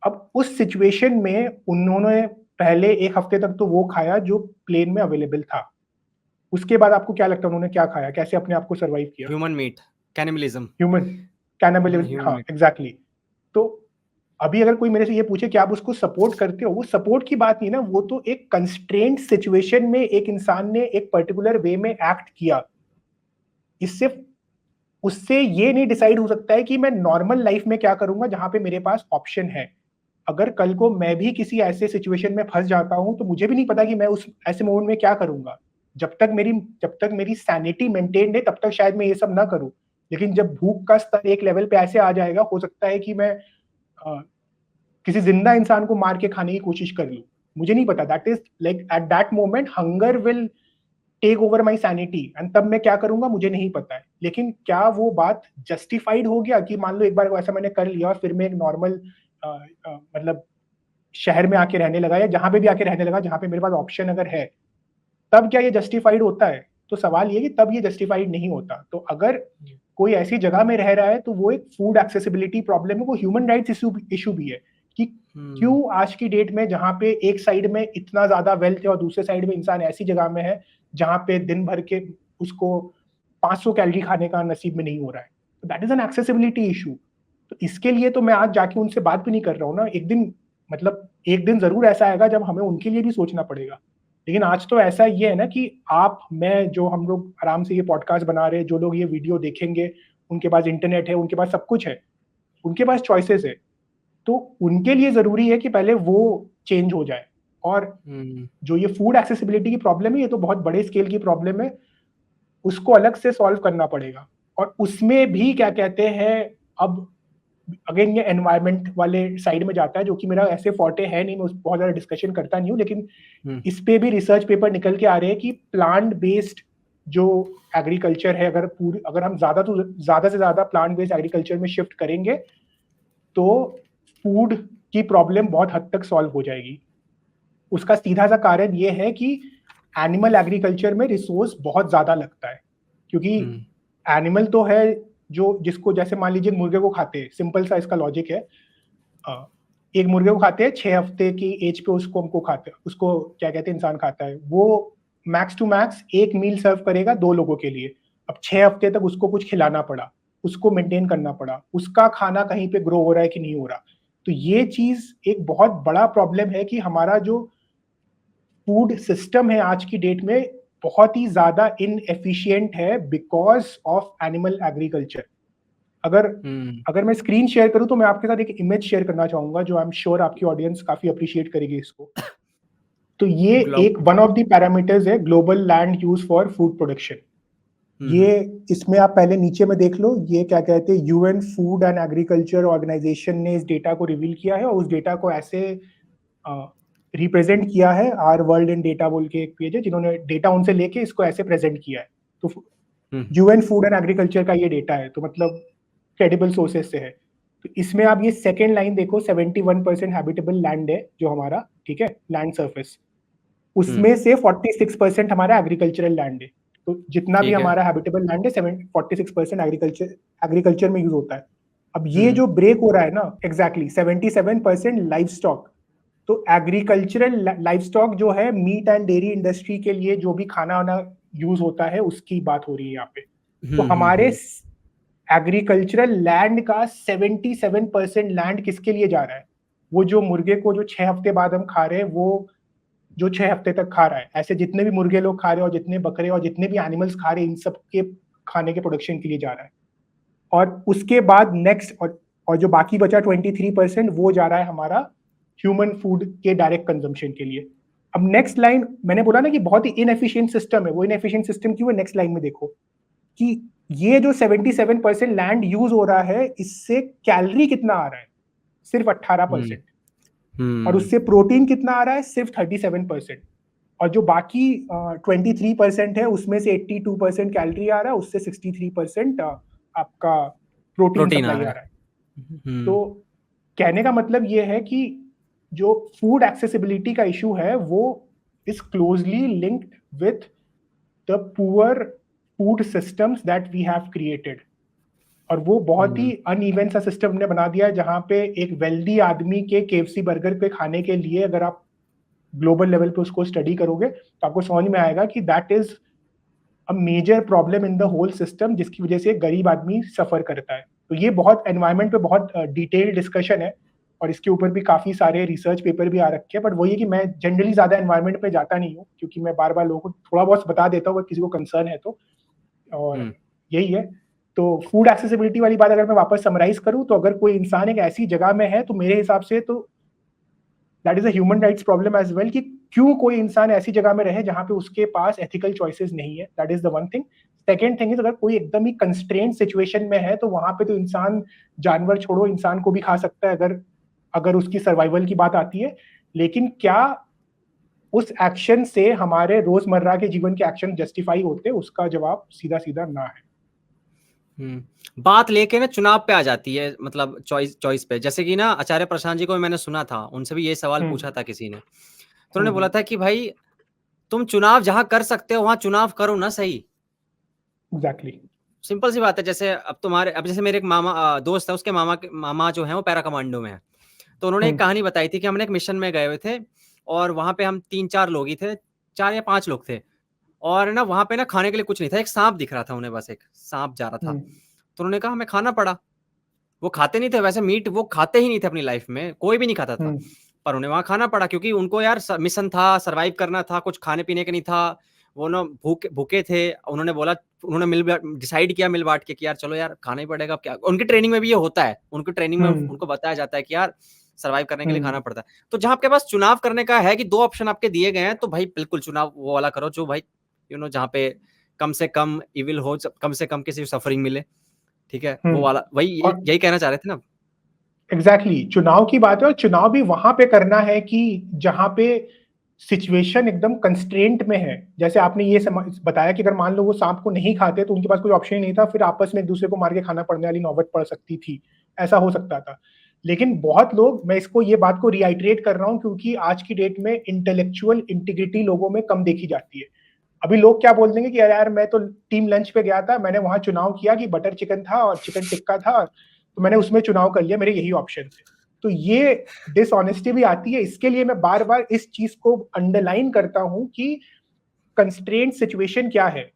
अब उस सिचुएशन में उन्होंने पहले 1 हफ्ते तक तो वो खाया जो प्लेन में अवेलेबल था। उसके बाद आपको क्या लगता है उन्होंने क्या खाया, कैसे अपने आप को सर्वाइव किया? Human meat, cannibalism. Human cannibalism, हाँ एग्जैक्टली। तो अभी अगर कोई मेरे से ये पूछे कि आप उसको सपोर्ट करते हो, वो सपोर्ट की बात नहीं ना, वो तो एक कंस्ट्रेंट सिचुएशन में एक इंसान ने एक पर्टिकुलर वे में एक्ट किया। इससे उससे ये नहीं डिसाइड हो सकता है कि मैं नॉर्मल लाइफ में क्या करूंगा जहां पे मेरे पास ऑप्शन है। अगर कल को मैं भी किसी ऐसे सिचुएशन में फंस जाता हूं तो मुझे भी नहीं पता कि मैं उस ऐसे मोमेंट में क्या करूंगा। जब तक मेरी सैनिटी मेंटेन्ड है तब तक शायद मैं ये सब ना करूं। लेकिन जब भूख का स्तर एक लेवल पे ऐसे आ जाएगा, हो सकता है कि मैं किसी जिंदा इंसान को मार के खाने की कोशिश कर लूं। मुझे नहीं पता, that is like at that moment hunger will take over my sanity, and तब मैं क्या करूंगा मुझे नहीं पता है। लेकिन क्या वो बात जस्टिफाइड हो गया कि मान लो एक बार ऐसा मैंने कर लिया और फिर मैं एक नॉर्मल मतलब शहर में आके रहने लगा, या जहां पे भी आके रहने लगा जहां पे मेरे पास ऑप्शन अगर है, तब क्या ये जस्टिफाइड होता है? तो सवाल ये कि तब ये जस्टिफाइड नहीं होता। तो अगर कोई ऐसी जगह में रह रहा है तो वो एक फूड एक्सेसिबिलिटी प्रॉब्लम है, वो ह्यूमन राइट्स इशू भी है कि क्यों आज की डेट में जहां पे एक साइड में इतना ज्यादा वेल्थ है और दूसरे साइड में इंसान ऐसी जगह में है जहां पे दिन भर के उसको 500 कैलोरी खाने का नसीब में नहीं हो रहा है। तो that is an accessibility issue. तो इसके लिए तो मैं आज जाके उनसे बात भी नहीं कर रहा हूँ ना। एक दिन जरूर ऐसा आएगा जब हमें उनके लिए भी सोचना पड़ेगा। लेकिन आज तो ऐसा ये है ना कि आप, मैं, जो हम लोग आराम से ये पॉडकास्ट बना रहे हैं, जो लोग ये वीडियो देखेंगे, उनके पास इंटरनेट है, उनके पास सब कुछ है, उनके पास चॉइसेस है। तो उनके लिए जरूरी है कि पहले वो चेंज हो जाए। और जो ये फूड एक्सेसिबिलिटी की प्रॉब्लम है, ये तो बहुत बड़े स्केल की प्रॉब्लम है, उसको अलग से सॉल्व करना पड़ेगा। और उसमें भी क्या कहते हैं, अब अगेन ये एनवायरमेंट वाले साइड में जाता है, जो कि मेरा ऐसे फॉर्टे है नहीं, मैं उस बहुत ज्यादा डिस्कशन करता नहीं हूँ। लेकिन इस पे भी रिसर्च पेपर निकल के आ रहे हैं कि प्लांट बेस्ड जो एग्रीकल्चर है, अगर हम ज्यादा से ज्यादा प्लांट बेस्ड एग्रीकल्चर में शिफ्ट करेंगे तो फूड की प्रॉब्लम बहुत हद तक सॉल्व हो जाएगी। उसका सीधा सा कारण ये है कि एनिमल एग्रीकल्चर में रिसोर्स बहुत ज्यादा लगता है, क्योंकि एनिमल तो है जो, जिसको जैसे मान लीजिए मुर्गे को खाते हैं, सिंपल सा इसका लॉजिक है। एक मुर्गे को खाते हैं 6 हफ्ते की एज पे, उसको क्या कहते हैं, इंसान खाता है। वो मैक्स टू मैक्स एक मील सर्व करेगा 2 लोगों के लिए। अब 6 हफ्ते तक उसको कुछ खिलाना पड़ा, उसको मेंटेन करना पड़ा, उसका खाना कहीं पे ग्रो हो रहा है कि नहीं हो रहा। तो ये चीज एक बहुत बड़ा प्रॉब्लम है कि हमारा जो फूड सिस्टम है आज की डेट में बहुत ही ज्यादा इनएफिशिएंट है बिकॉज ऑफ एनिमल एग्रीकल्चर। अगर मैं स्क्रीन शेयर करूं तो मैं आपके साथ एक इमेज शेयर करना चाहूंगा जो आई एम श्योर आपकी ऑडियंस काफी अप्रिशिएट करेगी इसको। तो ये एक वन ऑफ द पैरामीटर्स है global land use for food production. ये इसमें आप पहले नीचे में देख लो, ये क्या कहते हैं, UN food and agriculture organization ने इस डेटा को रिवील किया है, और उस डेटा को ऐसे रिप्रेजेंट किया है। आर वर्ल्ड इन डेटा बोल के एक पेज है जिन्होंने डेटा उनसे लेके इसको ऐसे प्रेजेंट किया है। तो यूएन फूड एंड एग्रीकल्चर का ये डेटा है। तो मतलब क्रेडिबल सोर्सेज से है। तो इसमें आप ये सेकेंड लाइन देखो, 71% हैबिटेबल लैंड है जो हमारा, ठीक है, लैंड सरफेस, उसमें से 46% हमारा एग्रीकल्चरल लैंड है। तो जितना भी ठीक है। हमारा हैबिटेबल लैंड है 46% एग्रीकल्चर में यूज होता है। अब ये जो ब्रेक हो रहा है ना, एग्जैक्टली 77% लाइव स्टॉक। तो एग्रीकल्चरल लाइव स्टॉक जो है मीट एंड डेयरी इंडस्ट्री के लिए जो भी खाना वाना यूज होता है उसकी बात हो रही है यहाँ पे। तो हमारे एग्रीकल्चरल लैंड का 77% लैंड किसके लिए जा रहा है? वो जो मुर्गे को जो 6 हफ्ते बाद हम खा रहे हैं, वो जो 6 हफ्ते तक खा रहा है, ऐसे जितने भी मुर्गे लोग खा रहे हैं और जितने बकरे और जितने भी एनिमल्स खा रहे हैं, इन सब के खाने के प्रोडक्शन के लिए जा रहा है। और उसके बाद नेक्स्ट और जो बाकी बचा 23% वो जा रहा है हमारा ह्यूमन फूड के डायरेक्ट कंजम्पशन के लिए। अब नेक्स्ट लाइन, मैंने बोला ना कि बहुत ही इनएफिशिएंट सिस्टम है, वो इनएफिशिएंट सिस्टम क्यों है नेक्स्ट लाइन में देखो कि ये जो 77% लैंड यूज हो रहा है, इससे कैलोरी कितना आ रहा है? सिर्फ 18%। और उससे प्रोटीन कितना आ रहा है? सिर्फ 37%। और जो बाकी 23% है उसमें से 82% कैलोरी आ रहा है, उससे 63% आपका प्रोटीन प्रोटीन आ सप्लाई रहा आ है। रहा है। तो कहने का मतलब ये है कि जो फूड एक्सेसिबिलिटी का इशू है वो is closely linked with the poor food systems that we have created. और वो बहुत ही अनइवन सा सिस्टम हमने बना दिया है, जहां पे एक वेल्दी आदमी के केएफसी बर्गर पे खाने के लिए अगर आप ग्लोबल लेवल पे उसको स्टडी करोगे तो आपको समझ में आएगा कि that is a major problem in the whole system, जिसकी वजह से गरीब आदमी सफर करता है। तो ये बहुत एनवायरनमेंट पे बहुत डिटेल्ड डिस्कशन है और इसके ऊपर भी काफी सारे रिसर्च पेपर भी आ रखे हैं। बट वही है कि मैं जनरली ज्यादा एनवायरनमेंट पे जाता नहीं हूँ, क्योंकि मैं बार बार लोगों को थोड़ा बहुत बता देता हूँ अगर किसी को कंसर्न है तो। और यही है। तो फूड एक्सेसिबिलिटी वाली बात अगर मैं वापस समराइज करूँ, तो अगर कोई इंसान एक ऐसी जगह में है तो मेरे हिसाब से तो that is a human rights problem as well, कि क्यों कोई इंसान ऐसी जगह में रहे जहां पे उसके पास एथिकल चॉइसेस नहीं है। That is the one thing. Second thing is, अगर कोई एकदम ही कंस्ट्रेंट सिचुएशन में है तो वहां पे तो इंसान, जानवर छोड़ो, इंसान को भी खा सकता है अगर अगर उसकी सर्वाइवल की बात आती है। लेकिन क्या उस एक्शन से हमारे रोजमर्रा के जीवन के एक्शन जस्टिफाई होते? उसका जवाब सीधा सीधा ना है। बात लेके ना चुनाव पे आ जाती है, मतलब चॉइस पे। जैसे कि ना आचार्य प्रशांत जी को मैंने सुना था, उनसे भी ये सवाल पूछा था किसी ने, तो उन्होंने बोला था कि भाई तुम चुनाव जहां कर सकते हो वहां चुनाव करो ना, सही। एग्जैक्टली। सिंपल सी बात है। जैसे अब जैसे मेरे एक मामा दोस्त है, उसके मामा जो है वो पैरा कमांडो में है। तो उन्होंने एक कहानी बताई थी कि हमने एक मिशन में गए हुए थे और वहां पे हम 3-4 लोग ही थे, 4 या 5 लोग थे। और ना वहां पे ना खाने के लिए कुछ नहीं था, एक सांप दिख रहा था उन्हें, बस एक सांप जा रहा था। तो उन्होंने कहा हमें खाना पड़ा। वो खाते नहीं थे वैसे, मीट वो खाते ही नहीं थे अपनी लाइफ में, कोई भी नहीं खाता था। पर उन्हें वहां खाना पड़ा क्योंकि उनको यार मिशन था, सरवाइव करना था, कुछ खाने पीने का नहीं था। वो ना भूखे थे। उन्होंने बोला, उन्होंने डिसाइड किया मिल बांट के कि यार चलो यार खाना ही पड़ेगा, अब क्या। उनकी ट्रेनिंग में भी ये होता है, उनकी ट्रेनिंग में उनको बताया जाता है कि यार सर्वाइव करने के लिए खाना पड़ता है। तो जहां आपके पास चुनाव करने का है कि 2 ऑप्शन आपके दिए गए हैं, तो भाई बिल्कुल चुनाव वो वाला करो जो भाई जहां पे कम से कम इविल हो, कम से कम किसी को सफरिंग मिले। ठीक है, वो वाला, वही यही कहना चाह रहे थे ना। एग्जैक्टली, चुनाव की बात है। और चुनाव भी वहां पे करना है कि जहां पे सिचुएशन एकदम कंस्ट्रेंट में है। जैसे आपने ये बताया कि अगर मान लो वो सांप को नहीं खाते तो उनके पास कोई ऑप्शन ही नहीं था, फिर आपस में एक दूसरे को मार के खाना पड़ने वाली नौबत पड़ सकती थी, ऐसा हो सकता था। लेकिन बहुत लोग, मैं इसको ये बात को रिआइट्रेट कर रहा हूँ क्योंकि आज की डेट में इंटेलेक्चुअल इंटीग्रिटी लोगों में कम देखी जाती है। अभी लोग क्या बोल देंगे कि यार मैं तो टीम लंच पे गया था, मैंने वहां चुनाव किया कि बटर चिकन था और चिकन टिक्का था, तो मैंने उसमें चुनाव कर लिया, मेरे यही ऑप्शन थे। तो ये डिसऑनेस्टी भी आती है। इसके लिए मैं बार बार इस चीज को अंडरलाइन करता हूं कि कंस्ट्रेंट सिचुएशन क्या है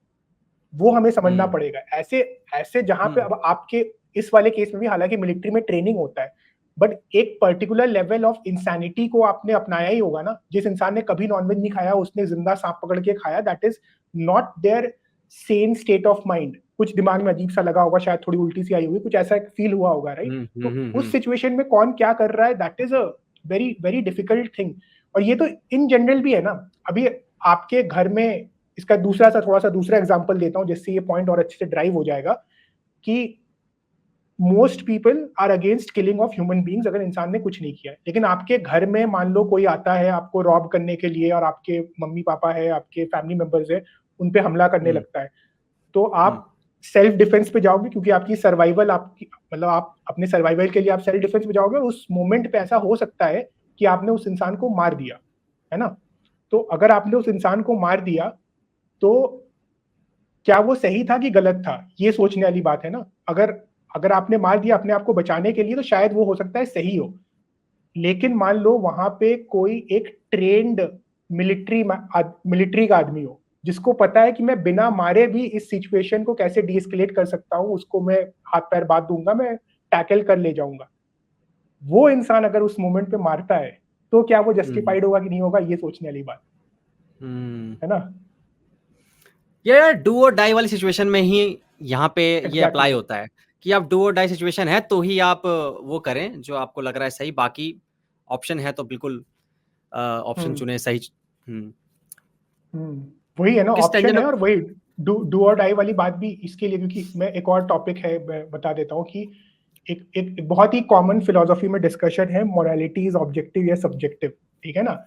वो हमें समझना पड़ेगा। ऐसे ऐसे जहां पे अब आपके इस वाले केस में भी हालांकि मिलिट्री में ट्रेनिंग होता है, बट एक पर्टिकुलर लेवल ऑफ इंसैनिटी को आपने अपनाया ही होगा ना। जिस इंसान ने कभी नॉनवेज नहीं खाया, उसने जिंदा सांप पकड़ के खाया, that is not there same state of mind. कुछ दिमाग में अजीब सा लगा होगा, शायद थोड़ी उल्टी सी आई होगी, कुछ ऐसा फील हुआ होगा, राइट? तो उस सिचुएशन में कौन क्या कर रहा है, that is a very very difficult thing. और ये तो इन जनरल भी है ना। अभी आपके घर में, इसका थोड़ा सा दूसरा एग्जांपल देता हूं जिससे ये पॉइंट और अच्छे से ड्राइव हो जाएगा कि most people are against killing of human beings अगर इंसान ने कुछ नहीं किया है। लेकिन आपके घर में मान लो कोई आता है आपको रॉब करने के लिए, और आपके मम्मी पापा है, आपके फैमिली मेंबर्स है, उन पे हमला करने लगता है, तो आप सेल्फ डिफेंस पे जाओगे, क्योंकि आपकी सर्वाइवल, आपकी मतलब आप अपने सर्वाइवल के लिए आप सेल्फ डिफेंस पे जाओगे, और उस मोमेंट पे ऐसा हो सकता है कि आपने उस इंसान को मार दिया, है ना? तो अगर आपने उस इंसान को मार दिया, तो क्या वो सही था कि गलत था, ये सोचने वाली बात है ना। अगर अगर आपने मार दिया अपने आप को बचाने के लिए, तो शायद वो हो सकता है सही हो। लेकिन मान लो वहां पे कोई एक ट्रेंड मिलिट्री का आदमी हो, जिसको पता है कि मैं बिना मारे भी इस सिचुएशन को कैसे डीएस्केलेट कर सकता हूँ, उसको मैं हाथ पैर बांध दूंगा, मैं टैकल कर ले जाऊंगा। वो इंसान अगर उस मोमेंट पे मारता है, तो क्या वो जस्टिफाइड होगा कि नहीं होगा, ये सोचने वाली बात है ना। ये यार डू और डाई वाली सिचुएशन में ही यहाँ पे ये अप्लाई एग्जैक्टली। होता है कि आप डू और डाई सिचुएशन है तो ही आप वो करें जो आपको लग रहा है सही, बाकी ऑप्शन है तो बिल्कुल ऑप्शन हम्म चुने सही। हम्म। वही है ना, किस ऑप्शन टेंशन। है। और वही डू डू और डाई वाली बात भी इसके लिए, क्योंकि मैं एक और टॉपिक है मैं बता देता हूँ कि एक बहुत ही कॉमन फिलोसफी में डिस्कशन है, मोरालिटी इज ऑब्जेक्टिव या सब्जेक्टिव, ठीक है ना।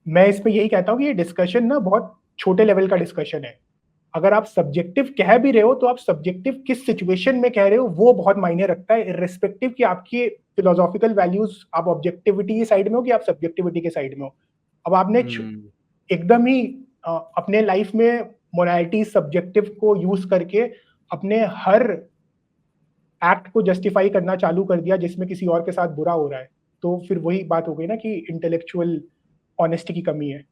मैं इस पे यही कहता हूँ कि ये डिस्कशन ना बहुत छोटे लेवल का डिस्कशन है। अगर आप सब्जेक्टिव कह भी रहे हो, तो आप सब्जेक्टिव किस सिचुएशन में कह रहे हो वो बहुत मायने रखता है, इर्रेस्पेक्टिव कि आपकी फिलोसॉफिकल वैल्यूज, आप ऑब्जेक्टिविटी के साइड में हो कि आप सब्जेक्टिविटी के साइड में हो। अब आपने एकदम ही अपने लाइफ में मोरालिटी सब्जेक्टिव को यूज करके अपने हर एक्ट को जस्टिफाई करना चालू कर दिया जिसमें किसी और के साथ बुरा हो रहा है, तो फिर वही बात हो गई ना कि इंटेलेक्चुअल ऑनेस्टी की कमी है।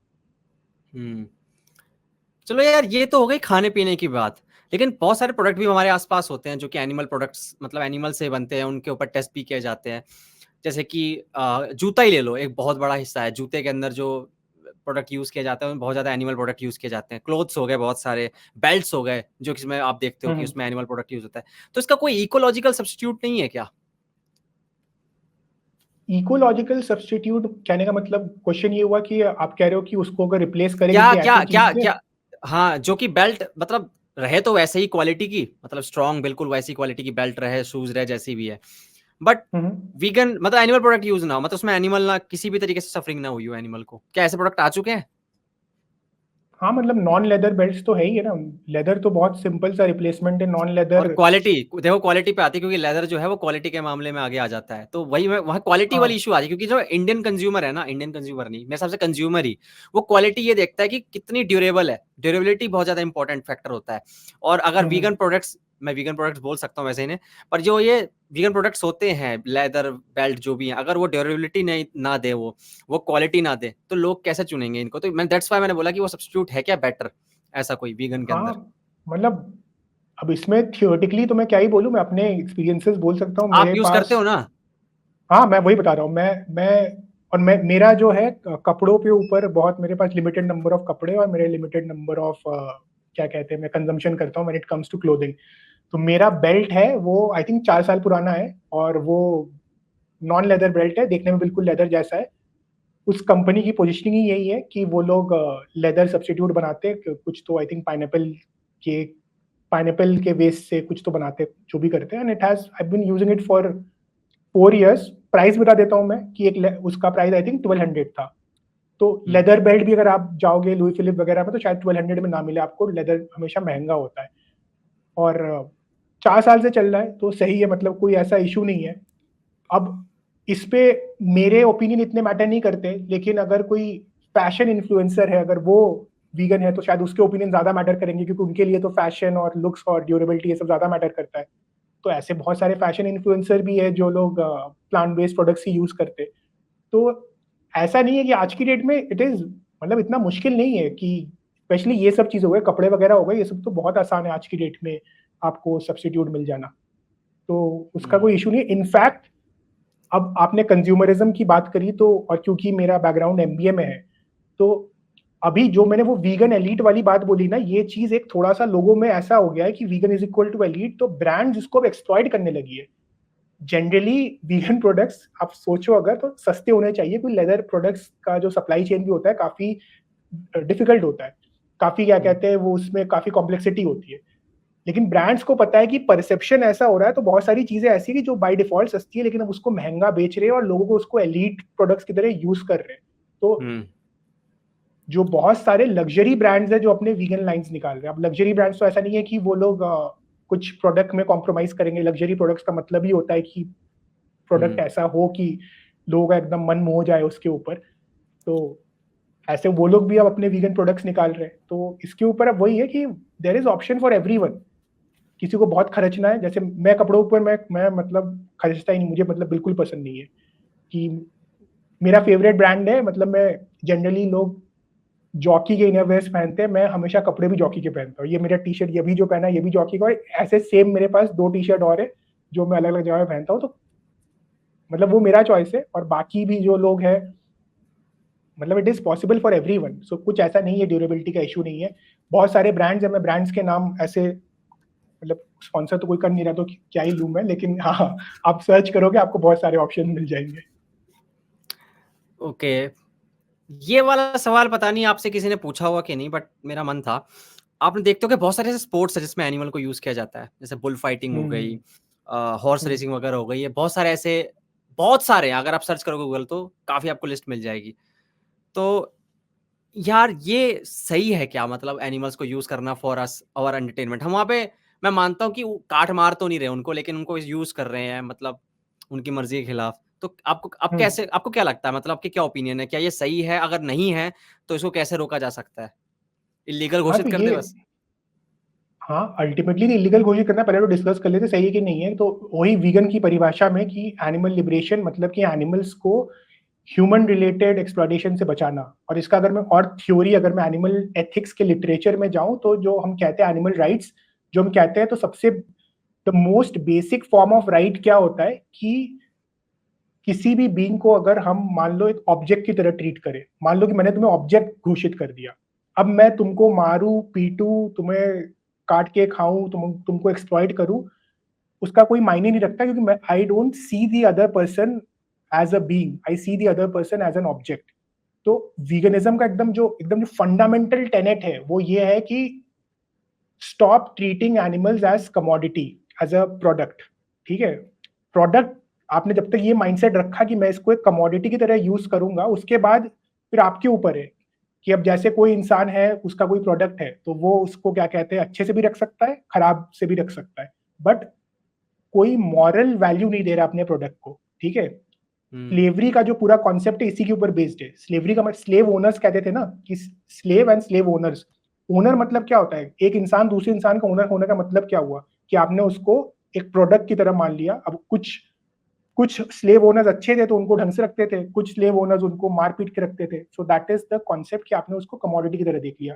चलो यार, ये तो हो गई खाने पीने की बात, लेकिन बहुत सारे प्रोडक्ट भी हमारे आसपास होते हैं जो कि एनिमल प्रोडक्ट्स, मतलब एनिमल से बनते हैं, उनके ऊपर टेस्ट भी किए जाते हैं। जैसे कि जूता ही ले लो, एक बहुत बड़ा हिस्सा है जूते के अंदर जो प्रोडक्ट यूज किए जाते हैं, बहुत ज्यादा एनिमल प्रोडक्ट यूज किए जाते हैं। क्लोथ्स हो गए, बहुत सारे बेल्ट्स हो गए जो कि इसमें आप देखते हो कि हम्म उसमें एनिमल प्रोडक्ट यूज होता है। तो इसका कोई इकोलॉजिकल सब्स्टिट्यूट नहीं है क्या? इकोलॉजिकल सब्सटीट्यूट कहने का मतलब, क्वेश्चन ये हुआ कि आप कह रहे हो कि उसको अगर रिप्लेस करें क्या किसी क्या ऐसी चीज क्या से। क्या हाँ, जो कि बेल्ट मतलब रहे तो वैसे ही क्वालिटी की, मतलब स्ट्रॉन्ग बिल्कुल वैसी क्वालिटी की बेल्ट रहे, शूज रहे जैसी भी है, बट हम्म वीगन मतलब एनिमल प्रोडक्ट यूज ना हो, मतलब उसमें एनिमल ना किसी भी तरीके से सफरिंग ना हुई हो एनिमल को। क्या ऐसे प्रोडक्ट आ चुके हैं? हाँ, मतलब नॉन लेदर बेल्ट्स तो है ही है ना। लेदर तो बहुत सिंपल सा रिप्लेसमेंट है, नॉन और लेदर। क्वालिटी देखो, क्वालिटी पे आती है, क्योंकि लेदर जो है वो क्वालिटी के मामले में आगे आ जाता है, तो वही वहाँ क्वालिटी वाली हाँ। इशू आती है। क्योंकि जो इंडियन कंज्यूमर है ना, इंडियन कंज्यूमर नहीं, मेरे हिसाब से कंज्यूमर ही, वो क्वालिटी ये देखता है कि कितनी ड्यूरेबल है। ड्यूरेबिलिटी बहुत ज्यादा इंपॉर्टेंट फैक्टर होता है। और अगर वीगन हम्म प्रोडक्ट्स, मैं वीगन प्रोडक्ट्स बोल सकता हूँ वैसे इन्हें, पर जो ये वीगन प्रोडक्ट्स होते हैं, लेदर बेल्ट जो भी है, अगर वो ड्यूरेबिलिटी नहीं ना दे, वो क्वालिटी ना दे, तो लोग कैसे चुनेंगे इनको? तो मैं दैट्स व्हाई मैंने बोला कि वो सब्स्टिट्यूट है क्या बेटर, ऐसा कोई वीगन के हाँ, अंदर। मतलब अब इसमें थियोरेटिकली तो मैं क्या ही बोलूँ, मैं अपने एक्सपीरियंसेस बोल सकता हूँ आप मेरे यूज करते पास। हो ना? हाँ, मैं वही बता रहा हूँ। मैं मेरा जो है कपड़ों के ऊपर बहुत, मेरे पास लिमिटेड नंबर ऑफ कपड़े और मेरे लिमिटेड नंबर ऑफ क्या कहते हैं, मैं कंजम्पशन करता हूँ when it comes to clothing. तो मेरा बेल्ट है वो आई थिंक 4 साल पुराना है, और वो नॉन लेदर बेल्ट है, देखने में बिल्कुल लेदर जैसा है। उस कंपनी की पोजीशनिंग ही यही है कि वो लोग लेदर सब्स्टिट्यूट बनाते हैं, कुछ तो आई थिंक के पाइनएप्पल के वेस्ट से कुछ तो बनाते हैं, जो भी करते हैं। And it has I been using it for 4 years। Price बता देता हूँ मैं कि उसका प्राइस आई थिंक 1200 था। तो हम्म लेदर बेल्ट भी अगर आप जाओगे लुई फिलिप वगैरह में, तो शायद 1200 में ना मिले आपको, लेदर हमेशा महंगा होता है। और 4 साल से चल रहा है तो सही है, मतलब कोई ऐसा इशू नहीं है। अब इस पे मेरे ओपिनियन इतने मैटर नहीं करते, लेकिन अगर कोई फैशन इन्फ्लुएंसर है, अगर वो वीगन है, तो शायद उसके ओपिनियन ज्यादा मैटर करेंगे, क्योंकि उनके लिए तो फैशन और लुक्स और ड्यूरेबिलिटी ये सब ज्यादा मैटर करता है। तो ऐसे बहुत सारे फैशन इन्फ्लुएंसर भी है जो लोग प्लांट बेस्ड प्रोडक्ट्स ही यूज करते। तो ऐसा नहीं है कि आज की डेट में इट इज, मतलब इतना मुश्किल नहीं है कि, स्पेशली ये सब चीज हो गए, कपड़े वगैरह हो गए, ये सब तो बहुत आसान है आज की डेट में आपको सब्स्टिट्यूट मिल जाना। तो उसका हम्म कोई इशू नहीं। इनफैक्ट अब आपने कंज्यूमरिज्म की बात करी, तो और क्योंकि मेरा बैकग्राउंड एमबीए में है, तो अभी जो मैंने वो वीगन एलीट वाली बात बोली ना, ये चीज एक थोड़ा सा लोगों में ऐसा हो गया है कि vegan is equal to elite, तो ब्रांड्स इसको अब एक्सप्लॉइट करने लगी है। जनरली वीगन प्रोडक्ट्स आप सोचो अगर, तो सस्ते होने चाहिए। कोई लेदर प्रोडक्ट्स का जो सप्लाई चेन भी होता है काफी डिफिकल्ट होता है, काफी क्या कहते हैं वो, उसमें काफी कॉम्प्लेक्सिटी होती है। लेकिन ब्रांड्स को पता है कि परसेप्शन ऐसा हो रहा है, तो बहुत सारी चीजें ऐसी कि जो बाय डिफॉल्ट सस्ती है, लेकिन अब उसको महंगा बेच रहे हैं और लोगों को उसको एलीट प्रोडक्ट्स की तरह यूज कर रहे हैं। तो हम्म जो बहुत सारे लग्जरी ब्रांड्स है जो अपने वीगन लाइंस निकाल रहे हैं। अब लग्जरी ब्रांड्स तो ऐसा नहीं है कि वो लोग कुछ प्रोडक्ट में कॉम्प्रोमाइज करेंगे। लग्जरी प्रोडक्ट्स का मतलब ही होता है कि प्रोडक्ट ऐसा हो कि लोगों का एकदम मन मोह जाए उसके ऊपर। तो ऐसे वो लोग भी अब अपने वीगन प्रोडक्ट्स निकाल रहे हैं। तो इसके ऊपर अब वही है कि there is option for everyone. किसी को बहुत खर्चना है, जैसे मैं कपड़ों पर मैं मतलब खर्चता ही नहीं, मुझे मतलब बिल्कुल पसंद नहीं है कि मेरा फेवरेट ब्रांड है, मतलब मैं जनरली लोग जॉकी के इनरवेयर्स पहनते हैं, मैं हमेशा कपड़े भी जॉकी के पहनता हूँ। ये मेरा टी शर्ट ये भी जो पहना है ये भी जॉकी का, और ऐसे सेम मेरे पास 2 टी शर्ट और है जो मैं अलग अलग जगह पहनता हूँ। तो मतलब वो मेरा चॉइस है, और बाकी भी जो लोग हैं, मतलब it is possible for everyone. So कुछ ऐसा नहीं है, ड्यूरेबिलिटी का इशू नहीं है। बहुत सारे ब्रांड्स हैं, मैं ब्रांड्स के नाम ऐसे मतलब स्पॉन्सर तो कोई कर नहीं रहा तो क्या ही लूं मैं, लेकिन हाँ, आप सर्च करोगे आपको बहुत सारे ऑप्शन मिल जाएंगे। ओके, ये वाला सवाल पता नहीं आपसे किसी ने पूछा होगा कि नहीं, बट मेरा मन था। आपने देखते हो कि बहुत सारे ऐसे स्पोर्ट्स है जिसमें एनिमल को यूज किया जाता है, जैसे बुल फाइटिंग हो गई, हॉर्स हम्म, रेसिंग वगैरह हो गई है। बहुत सारे ऐसे, बहुत सारे हैं, अगर आप सर्च करोगे गूगल तो काफी आपको लिस्ट मिल जाएगी। तो यार ये सही है क्या, मतलब एनिमल्स को यूज करना फॉर अस आवर एंटरटेनमेंट? हम वहाँ पे, मैं मानता हूँ कि वो काट मार तो नहीं रहे उनको, लेकिन उनको यूज कर रहे हैं, मतलब उनकी मर्जी के खिलाफ। तो हम्म। आपको क्या लगता है, मतलब आपके क्या ओपिनियन है, क्या ये सही है? अगर नहीं है तो इसको कैसे रोका जा सकता है? इलीगल हाँ तो घोषित कर ये, दे बस? हाँ अल्टीमेटली इलीगल घोषित करना, पहले तो डिस्कस कर लेते सही है कि नहीं है। तो वही वीगन की परिभाषा में कि एनिमल लिबरेशन मतलब कि एनिमल्स को ह्यूमन रिलेटेड एक्सप्लॉयटेशन से बचाना। और इसका अगर मैं और थ्योरी, अगर मैं एनिमल एथिक्स के लिटरेचर में जाऊं, तो जो हम कहते हैं एनिमल राइट्स, जो हम कहते हैं, तो सबसे the most basic form of right क्या होता है कि किसी भी बीइंग को अगर हम मान लो एक ऑब्जेक्ट की तरह ट्रीट करें, मान लो कि मैंने तुम्हें ऑब्जेक्ट घोषित कर दिया, अब मैं तुमको मारू पीटू, तुम्हें काट के खाऊं, तुमको एक्सप्लॉइट करूं, उसका कोई मायने नहीं रखता, क्योंकि मैं I don't see the other person as a being, I see the other person as an object. तो वीगनिज्म का एकदम जो फंडामेंटल टेनेट है वो ये है कि stop treating animals as commodity, as a product. ठीक है, प्रोडक्ट, आपने जब तक ये माइंडसेट रखा कि मैं इसको एक कमोडिटी की तरह यूज करूंगा, उसके बाद फिर आपके ऊपर है कि अब जैसे कोई इंसान है, उसका कोई प्रोडक्ट है, तो वो उसको क्या कहते हैं, अच्छे से भी रख सकता है, खराब से भी रख सकता है, बट कोई मॉरल वैल्यू नहीं दे रहा अपने प्रोडक्ट को। ठीक है, हम्म। स्लेवरी का जो पूरा कॉन्सेप्ट है इसी के ऊपर बेस्ड है। स्लेवरी का मतलब स्लेव ओनर्स कहते थे ना, कि slave and slave owners. Owner मतलब क्या होता है, एक इंसान दूसरे इंसान का ओनर होने का मतलब क्या हुआ कि आपने उसको एक प्रोडक्ट की तरह मान लिया। अब कुछ कुछ स्लेव ओनर्स अच्छे थे तो उनको ढंग से रखते थे, कुछ स्लेव ओनर्स उनको मार पीट के रखते थे। So that is the concept कि आपने उसको कमोडिटी की तरह देख लिया।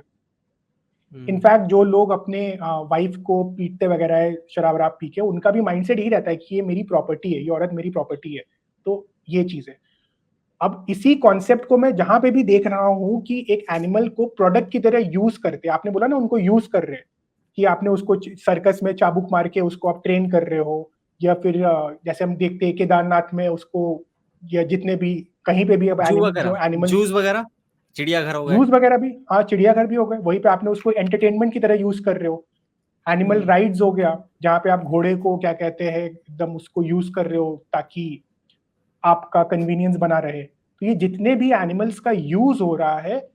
हम्म। इनफैक्ट जो लोग अपने वाइफ को पीटते वगैरह है शराब वराब पी के, उनका भी माइंडसेट यही रहता है कि ये मेरी प्रॉपर्टी है, ये औरत मेरी प्रॉपर्टी है। तो ये चीज है। अब इसी कॉन्सेप्ट को मैं जहां पे भी देख रहा हूं कि एक एनिमल को प्रोडक्ट की तरह यूज करते, आपने बोला ना उनको यूज कर रहे हैं, कि आपने उसको सर्कस में चाबुक मार के उसको आप ट्रेन कर रहे हो, या फिर जैसे हम देखते हैं केदारनाथ में उसको, या जितने भी कहीं पे भी अब जू वगैरह, जो एनिमल्स, जूस वगैरह, चिड़ियाघर हो गए। जूस वगैरह भी, हाँ चिड़ियाघर भी हो गए, वहीं पे आपने उसको एंटरटेनमेंट की तरह यूज कर रहे हो। एनिमल हम्म। राइड्स हो गया, जहाँ पे आप घोड़े को क्या कहते हैं एकदम उसको यूज कर रहे हो ताकि आपका कन्वीनियंस बना रहे। तो ये जितने भी एनिमल्स का यूज हो रहा है,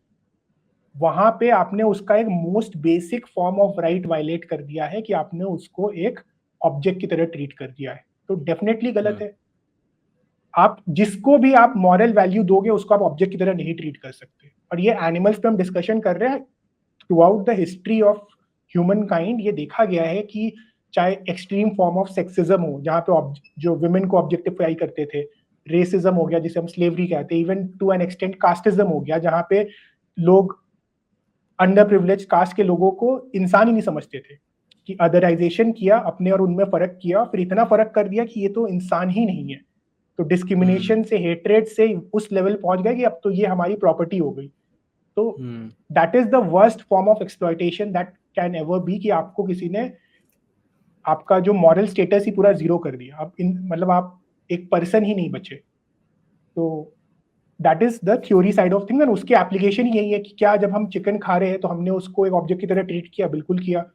वहां पे आपने उसका एक most basic form of right violate कर दिया है, कि आपने उसको एक ऑब्जेक्ट की तरह ट्रीट कर दिया है। तो डेफिनेटली गलत हम्म। है। आप जिसको भी आप मॉरल वैल्यू दोगे उसको आप ऑब्जेक्ट की तरह नहीं ट्रीट कर सकते। और ये एनिमल्स पे हम डिस्कशन कर रहे हैं, through out the history of human kind ये देखा गया है कि चाहे एक्सट्रीम फॉर्म ऑफ सेक्सिज्म हो, जहाँ पे जो वुमेन को ऑब्जेक्टिफाई करते थे, रेसिज्म हो गया जिसे हम स्लेवरी कहते हैं, even to an extent casteism हो गया, जहाँ पे लोग अंडर प्रिविलेज कास्ट के लोगों को इंसान ही नहीं समझते थे, कि अदराइजेशन किया अपने और उनमें फर्क किया, फिर इतना फर्क कर दिया कि ये तो इंसान ही नहीं है। तो हम्म। डिस्क्रिमिनेशन से, हेट्रेड से उस लेवल पहुंच गए कि अब तो ये हमारी प्रॉपर्टी हो गई। तो hmm. That is the worst form of exploitation that can ever be, कि आपको किसी ने आपका जो मॉरल स्टेटस ही पूरा जीरो कर दिया। आप इन मतलब आप एक पर्सन ही नहीं बचे। तो that is the theory side of thing, and उसकी एप्लीकेशन यही है कि क्या जब हम चिकन खा रहे हैं तो हमने उसको एक ऑब्जेक्ट की तरह ट्रीट किया? बिल्कुल किया।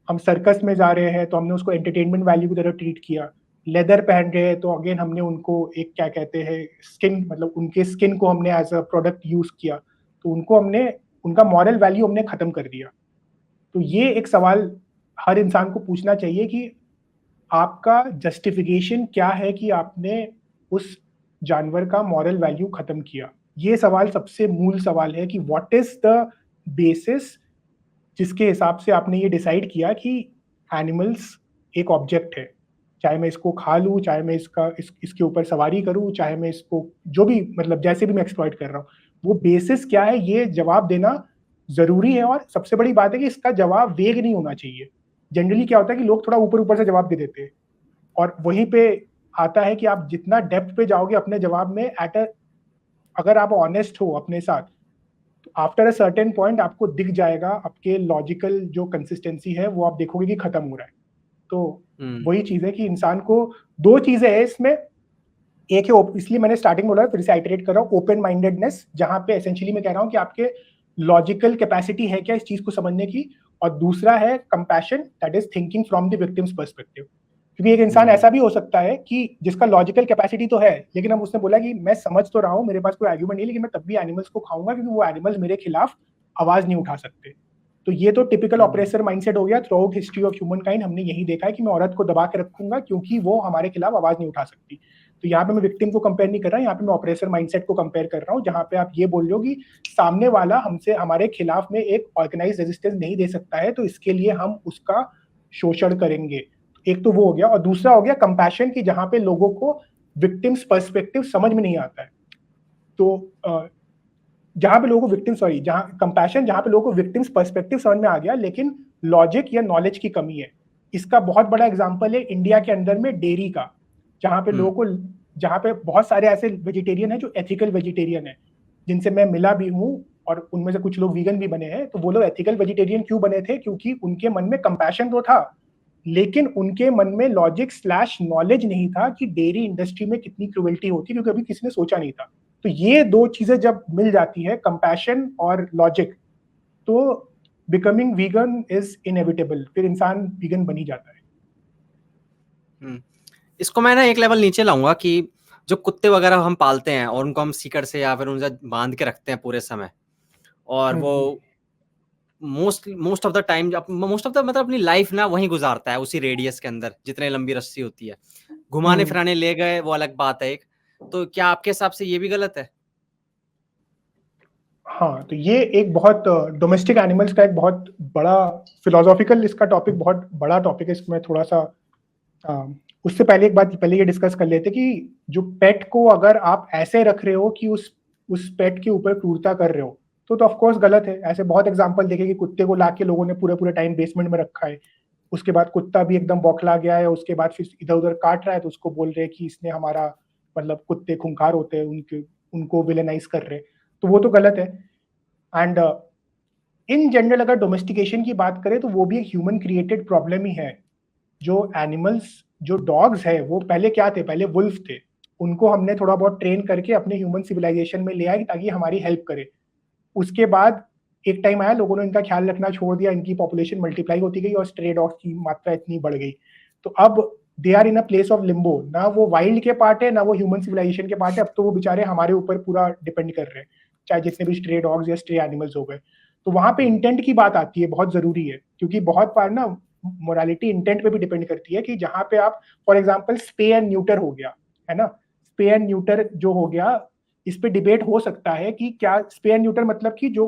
हम सर्कस में जा रहे हैं तो हमने उसको एंटरटेनमेंट वैल्यू की तरह ट्रीट किया। लेदर पहन रहे हैं तो अगेन हमने उनको एक क्या कहते हैं स्किन, मतलब उनके स्किन को हमने एज अ प्रोडक्ट यूज किया, तो उनको हमने, उनका मॉरल वैल्यू हमने खत्म कर दिया। तो ये एक सवाल हर इंसान को पूछना चाहिए कि आपका जस्टिफिकेशन क्या है कि आपने उस जानवर का मॉरल वैल्यू खत्म किया। ये सवाल सबसे मूल सवाल है कि व्हाट इज द बेसिस जिसके हिसाब से आपने ये डिसाइड किया कि एनिमल्स एक ऑब्जेक्ट है, चाहे मैं इसको खा लूँ, चाहे मैं इसके ऊपर सवारी करूँ, चाहे मैं इसको जो भी मतलब जैसे भी मैं एक्सप्लॉइट कर रहा हूँ, वो बेसिस क्या है ये जवाब देना जरूरी है। और सबसे बड़ी बात है कि इसका जवाब वेग नहीं होना चाहिए। जनरली क्या होता है कि लोग थोड़ा ऊपर ऊपर से जवाब दे देते हैं, और वहीं पे आता है कि आप जितना डेप्थ पे जाओगे अपने जवाब में अगर आप ऑनेस्ट हो अपने साथ, तो आफ्टर अ सर्टेन पॉइंट आपको दिख जाएगा, आपके लॉजिकल जो कंसिस्टेंसी है वो आप देखोगे कि खत्म हो रहा है। तो वही चीज है कि इंसान को दो चीजें है इसमें। एक है, इसलिए मैंने स्टार्टिंग बोला, फिर से आइटरेट कर रहा हूँ, ओपन माइंडेडनेस, जहां पे एसेंशियली मैं कह रहा हूँ कि आपके लॉजिकल कैपेसिटी है क्या इस चीज को समझने की। और दूसरा है compassion, that is thinking from the victim's perspective. क्योंकि एक इंसान ऐसा भी हो सकता है कि जिसका लॉजिकल कैपेसिटी तो है, लेकिन अब उसने बोला कि मैं समझ तो रहा हूँ, मेरे पास कोई आर्ग्यूमेंट नहीं, लेकिन मैं तब भी एनिमल्स को खाऊंगा क्योंकि वो एनिमल्स मेरे खिलाफ आवाज नहीं उठा सकते। तो ये तो टिपिकल ऑपरेसर माइंडसेट हो गया। Through out history of human kind हमने यही देखा है कि मैं औरत को दबा के रखूंगा क्योंकि वो हमारे खिलाफ आवाज नहीं उठा सकती। तो यहाँ पे मैं विक्टिम को कंपेयर नहीं कर रहा, यहाँ पे मैं ऑपरेसर माइंडसेट को कंपेयर कर रहा हूँ, जहाँ पे आप ये बोल रहे हो कि सामने वाला हमसे हमारे खिलाफ में एक ऑर्गेनाइज रेजिस्टेंस नहीं दे सकता है, तो इसके लिए हम उसका शोषण करेंगे। एक तो वो हो गया, और दूसरा हो गया कंपैशन, की जहाँ पे लोगों को विक्टिम्स पर्सपेक्टिव समझ में नहीं आता है। तो जहां पे लोगों को विक्टिम सॉरी जहां कंपैशन, जहां पे लोगों को विक्टिम्स पर्सपेक्टिव समझ में आ गया, लेकिन लॉजिक या नॉलेज की कमी है। इसका बहुत बड़ा एग्जांपल है इंडिया के अंदर में डेयरी का, जहां पे लोगों को, जहां पे बहुत सारे ऐसे वेजिटेरियन है जो एथिकल वेजिटेरियन है, जिनसे मैं मिला भी हूँ, और उनमें से कुछ लोग वीगन भी बने हैं। तो वो लोग एथिकल वेजिटेरियन क्यों बने थे? क्योंकि उनके मन में कंपैशन तो था, लेकिन उनके मन में लॉजिक स्लैश नॉलेज नहीं था कि डेयरी इंडस्ट्री में कितनी क्रुएल्टी होती है, क्योंकि अभी किसी ने सोचा नहीं था। तो ये दो चीजें जब मिल जाती है, कंपैशन और लॉजिक, तो बिकमिंग वीगन इज इनएविटेबल, फिर इंसान वीगन बन ही जाता है। इसको मैं ना एक लेवल नीचे लाऊंगा कि जो कुत्ते वगैरह हम पालते हैं और उनको हम सीकर से या फिर उनसे बांध के रखते हैं पूरे समय, और वो most of the time most of the मतलब अपनी लाइफ ना वहीं गुजारता है, उसी रेडियस के अंदर जितने लंबी रस्सी होती है। घुमाने फिराने ले गए वो अलग बात है एक। तो क्या आपके हिसाब से ये भी गलत है? हाँ, तो ये एक बहुत डोमेस्टिक एनिमल्स का एक बहुत बड़ा फिलोसॉफिकल इसका टॉपिक, बहुत बड़ा टॉपिक है। इसमें थोड़ा सा उससे पहले एक बात पहले ये डिस्कस कर लेते कि जो पेट को अगर आप ऐसे रख रहे हो कि उस पेट के ऊपर क्रूरता कर रहे हो, तो ऑफ कोर्स गलत है। ऐसे बहुत एग्जांपल देखे कि कुत्ते को लाके लोगों ने पूरे टाइम बेसमेंट में रखा है, उसके बाद कुत्ता भी एकदम बौखला गया है, उसके बाद फिर इधर उधर काट रहा है, तो उसको बोल रहे हैं कि इसने हमारा मतलब, कुत्ते खूंखार होते हैं, उनको विलेनाइज कर रहे हैं, तो वो तो गलत है। एंड इन जनरल अगर डोमेस्टिकेशन की बात करें तो वो भी एक ह्यूमन क्रिएटेड प्रॉब्लम ही है। जो एनिमल्स, जो डॉग्स है, वो पहले क्या थे? पहले वुल्फ थे। उनको हमने थोड़ा बहुत ट्रेन करके अपने ह्यूमन सिविलाइजेशन में ले आए ताकि हमारी हेल्प करे। उसके बाद एक टाइम आया, लोगों ने इनका ख्याल रखना छोड़ दिया, इनकी पॉपुलेशन मल्टीप्लाई होती गई और स्ट्रे डॉग्स की मात्रा इतनी बढ़ गई। तो अब they are in a place of limbo, ना वो वाइल्ड के पार्ट है ना वो ह्यूमन सिविलाइजेशन के पार्ट है। अब तो वो बेचारे हमारे ऊपर पूरा डिपेंड कर रहे हैं, चाहे जितने भी स्ट्रे डॉग्स या स्ट्रे एनिमल्स हो गए। तो वहां पे इंटेंट की बात आती है, बहुत जरूरी है, क्योंकि बहुत बार ना मोरालिटी इंटेंट पे भी डिपेंड करती है कि जहां पे आप फॉर एग्जांपल स्पे एंड न्यूटर हो गया है ना, स्पे एंड न्यूटर जो हो गया, इस पे डिबेट हो सकता है कि क्या स्पे एंड न्यूटर मतलब कि जो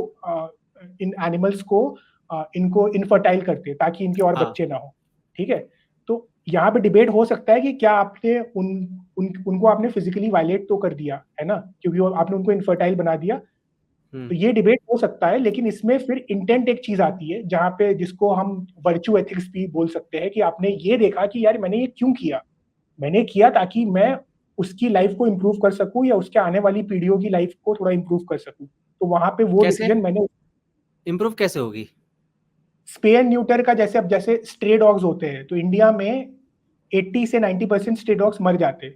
इन एनिमल्स को इनको इनफर्टाइल करते हैं ताकि इनके और बच्चे ना हो, ठीक है। तो यहाँ पे डिबेट हो सकता है कि क्या आपने उनको आपने फिजिकली वायलेट तो कर दिया है ना, क्योंकि आपने उनको इनफर्टाइल बना दिया। तो ये डिबेट हो सकता है, लेकिन इसमें फिर इंटेंट एक चीज आती है, जहां पे जिसको हम वर्च्यू एथिक्स भी बोल सकते हैं, कि आपने ये देखा कि यार मैंने ये क्यों किया, मैंने किया ताकि मैं उसकी लाइफ को इम्प्रूव कर सकूं या उसके आने वाली पीढ़ियों की लाइफ को थोड़ा इम्प्रूव कर सकूं। तो वहां पे वो डिसीजन मैंने। इम्प्रूव कैसे होगी? स्पे एंड न्यूटर का जैसे, अब जैसे स्ट्रे डॉग्स होते हैं, तो इंडिया में 80 से 90% स्ट्रे डॉग्स मर जाते हैं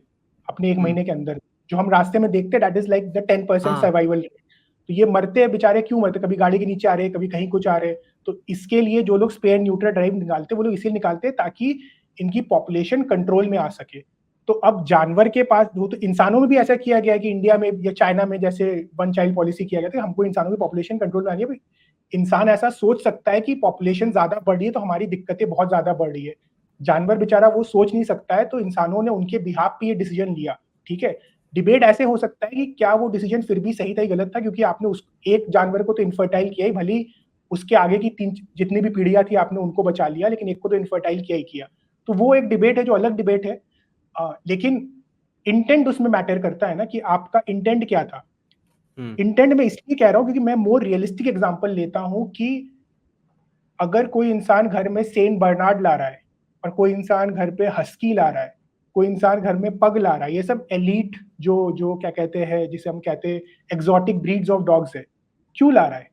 अपने एक महीने के अंदर। जो हम रास्ते में देखते हैं, that is like the 10% survival rate. तो ये मरते हैं बेचारे, क्यों मरते? कभी गाड़ी के नीचे आ रहे हैं, कभी कहीं कुछ आ रहे हैं। तो इसके लिए जो लोग स्पे एंड न्यूटर ड्राइव निकालते हैं, वो लोग इसलिए निकालते हैं ताकि इनकी पॉपुलेशन कंट्रोल में आ सके। तो अब जानवर के पास, तो इंसानों में भी ऐसा किया गया कि इंडिया में या चाइना में जैसे वन चाइल्ड पॉलिसी किया गया था, हमको इंसानों की पॉपुलेशन कंट्रोल में आ गई, इंसान ऐसा सोच सकता है कि पॉपुलेशन ज्यादा बढ़ रही है तो हमारी दिक्कतें बहुत ज्यादा बढ़ रही है। जानवर बेचारा वो सोच नहीं सकता है, तो इंसानों ने उनके बिहाफ पे ये डिसीजन लिया। ठीक है, डिबेट ऐसे हो सकता है कि क्या वो डिसीजन फिर भी सही था या गलत था, क्योंकि आपने उस एक जानवर को तो इनफर्टाइल किया ही, भली उसके आगे की 3 जितनी भी पीढ़ियां थी आपने उनको बचा लिया, लेकिन एक को तो इनफर्टाइल किया ही किया। तो वो एक डिबेट है जो अलग डिबेट है। लेकिन इंटेंट उसमें मैटर करता है ना, कि आपका इंटेंट क्या था। इंटेंट में इसलिए कह रहा हूँ क्योंकि मैं मोर रियलिस्टिक एग्जांपल लेता हूँ कि अगर कोई इंसान घर में सेंट बर्नार्ड ला रहा है और कोई इंसान घर पे हस्की ला रहा है, कोई इंसान घर में पग ला रहा है, ये सब एलीट जो जो क्या कहते हैं, जिसे हम कहते हैं एक्सोटिक ब्रीड्स ऑफ डॉग्स है, क्यों ला रहा है?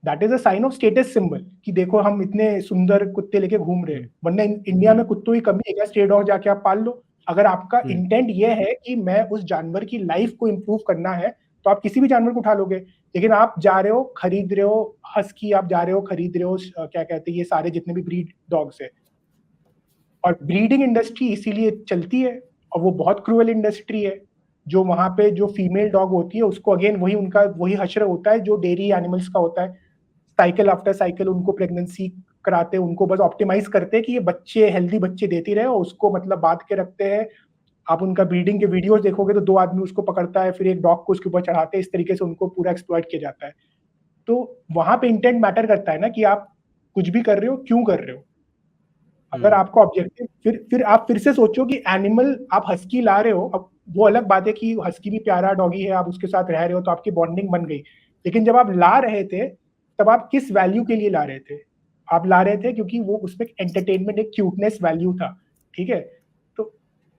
That is a sign of status symbol कि देखो हम इतने सुंदर कुत्ते लेके घूम रहे हैं, वरना इंडिया में कुत्तों की कमी है क्या? स्ट्रे डॉग जाके आप पाल लो। अगर आपका इंटेंट ये है कि मैं उस जानवर की लाइफ को इंप्रूव करना है, तो आप किसी भी जानवर को उठा लोगे। लेकिन आप जा रहे हो खरीद रहे हो हस्की, आप जा रहे हो खरीद रहे हो क्या कहते हैं ये सारे जितने भी ब्रीड डॉग्स है। और ब्रीडिंग इंडस्ट्री इसीलिए चलती है, और वो बहुत क्रूअल इंडस्ट्री है। जो वहां पे जो फीमेल डॉग होती है उसको अगेन वही उनका वही हश्र होता है जो डेयरी एनिमल्स का होता है। साइकिल आफ्टर साइकिल उनको प्रेगनेंसी कराते हैं, उनको बस ऑप्टिमाइज करते हैं कि ये बच्चे हेल्दी बच्चे देती रहे, और उसको मतलब बांध के रखते हैं। आप उनका ब्रीडिंग के वीडियोस देखोगे तो 2 आदमी उसको पकड़ता है, फिर एक डॉग को उसके ऊपर चढ़ाते हैं, इस तरीके से उनको पूरा एक्सप्लॉइट किया जाता है। तो वहां पे इंटेंट मैटर करता है ना, कि आप कुछ भी कर रहे हो क्यों कर रहे हो। अगर आपका ऑब्जेक्टिव फिर आप फिर से सोचो कि एनिमल आप हस्की ला रहे हो, अब वो अलग बात है कि हस्की भी प्यारा डॉगी है, आप उसके साथ रह रहे हो तो आपकी बॉन्डिंग बन गई। लेकिन जब आप ला रहे थे तब आप किस वैल्यू के लिए ला रहे थे? आप ला रहे थे क्योंकि वो उसमें एंटरटेनमेंट, एक क्यूटनेस वैल्यू था। ठीक है, तो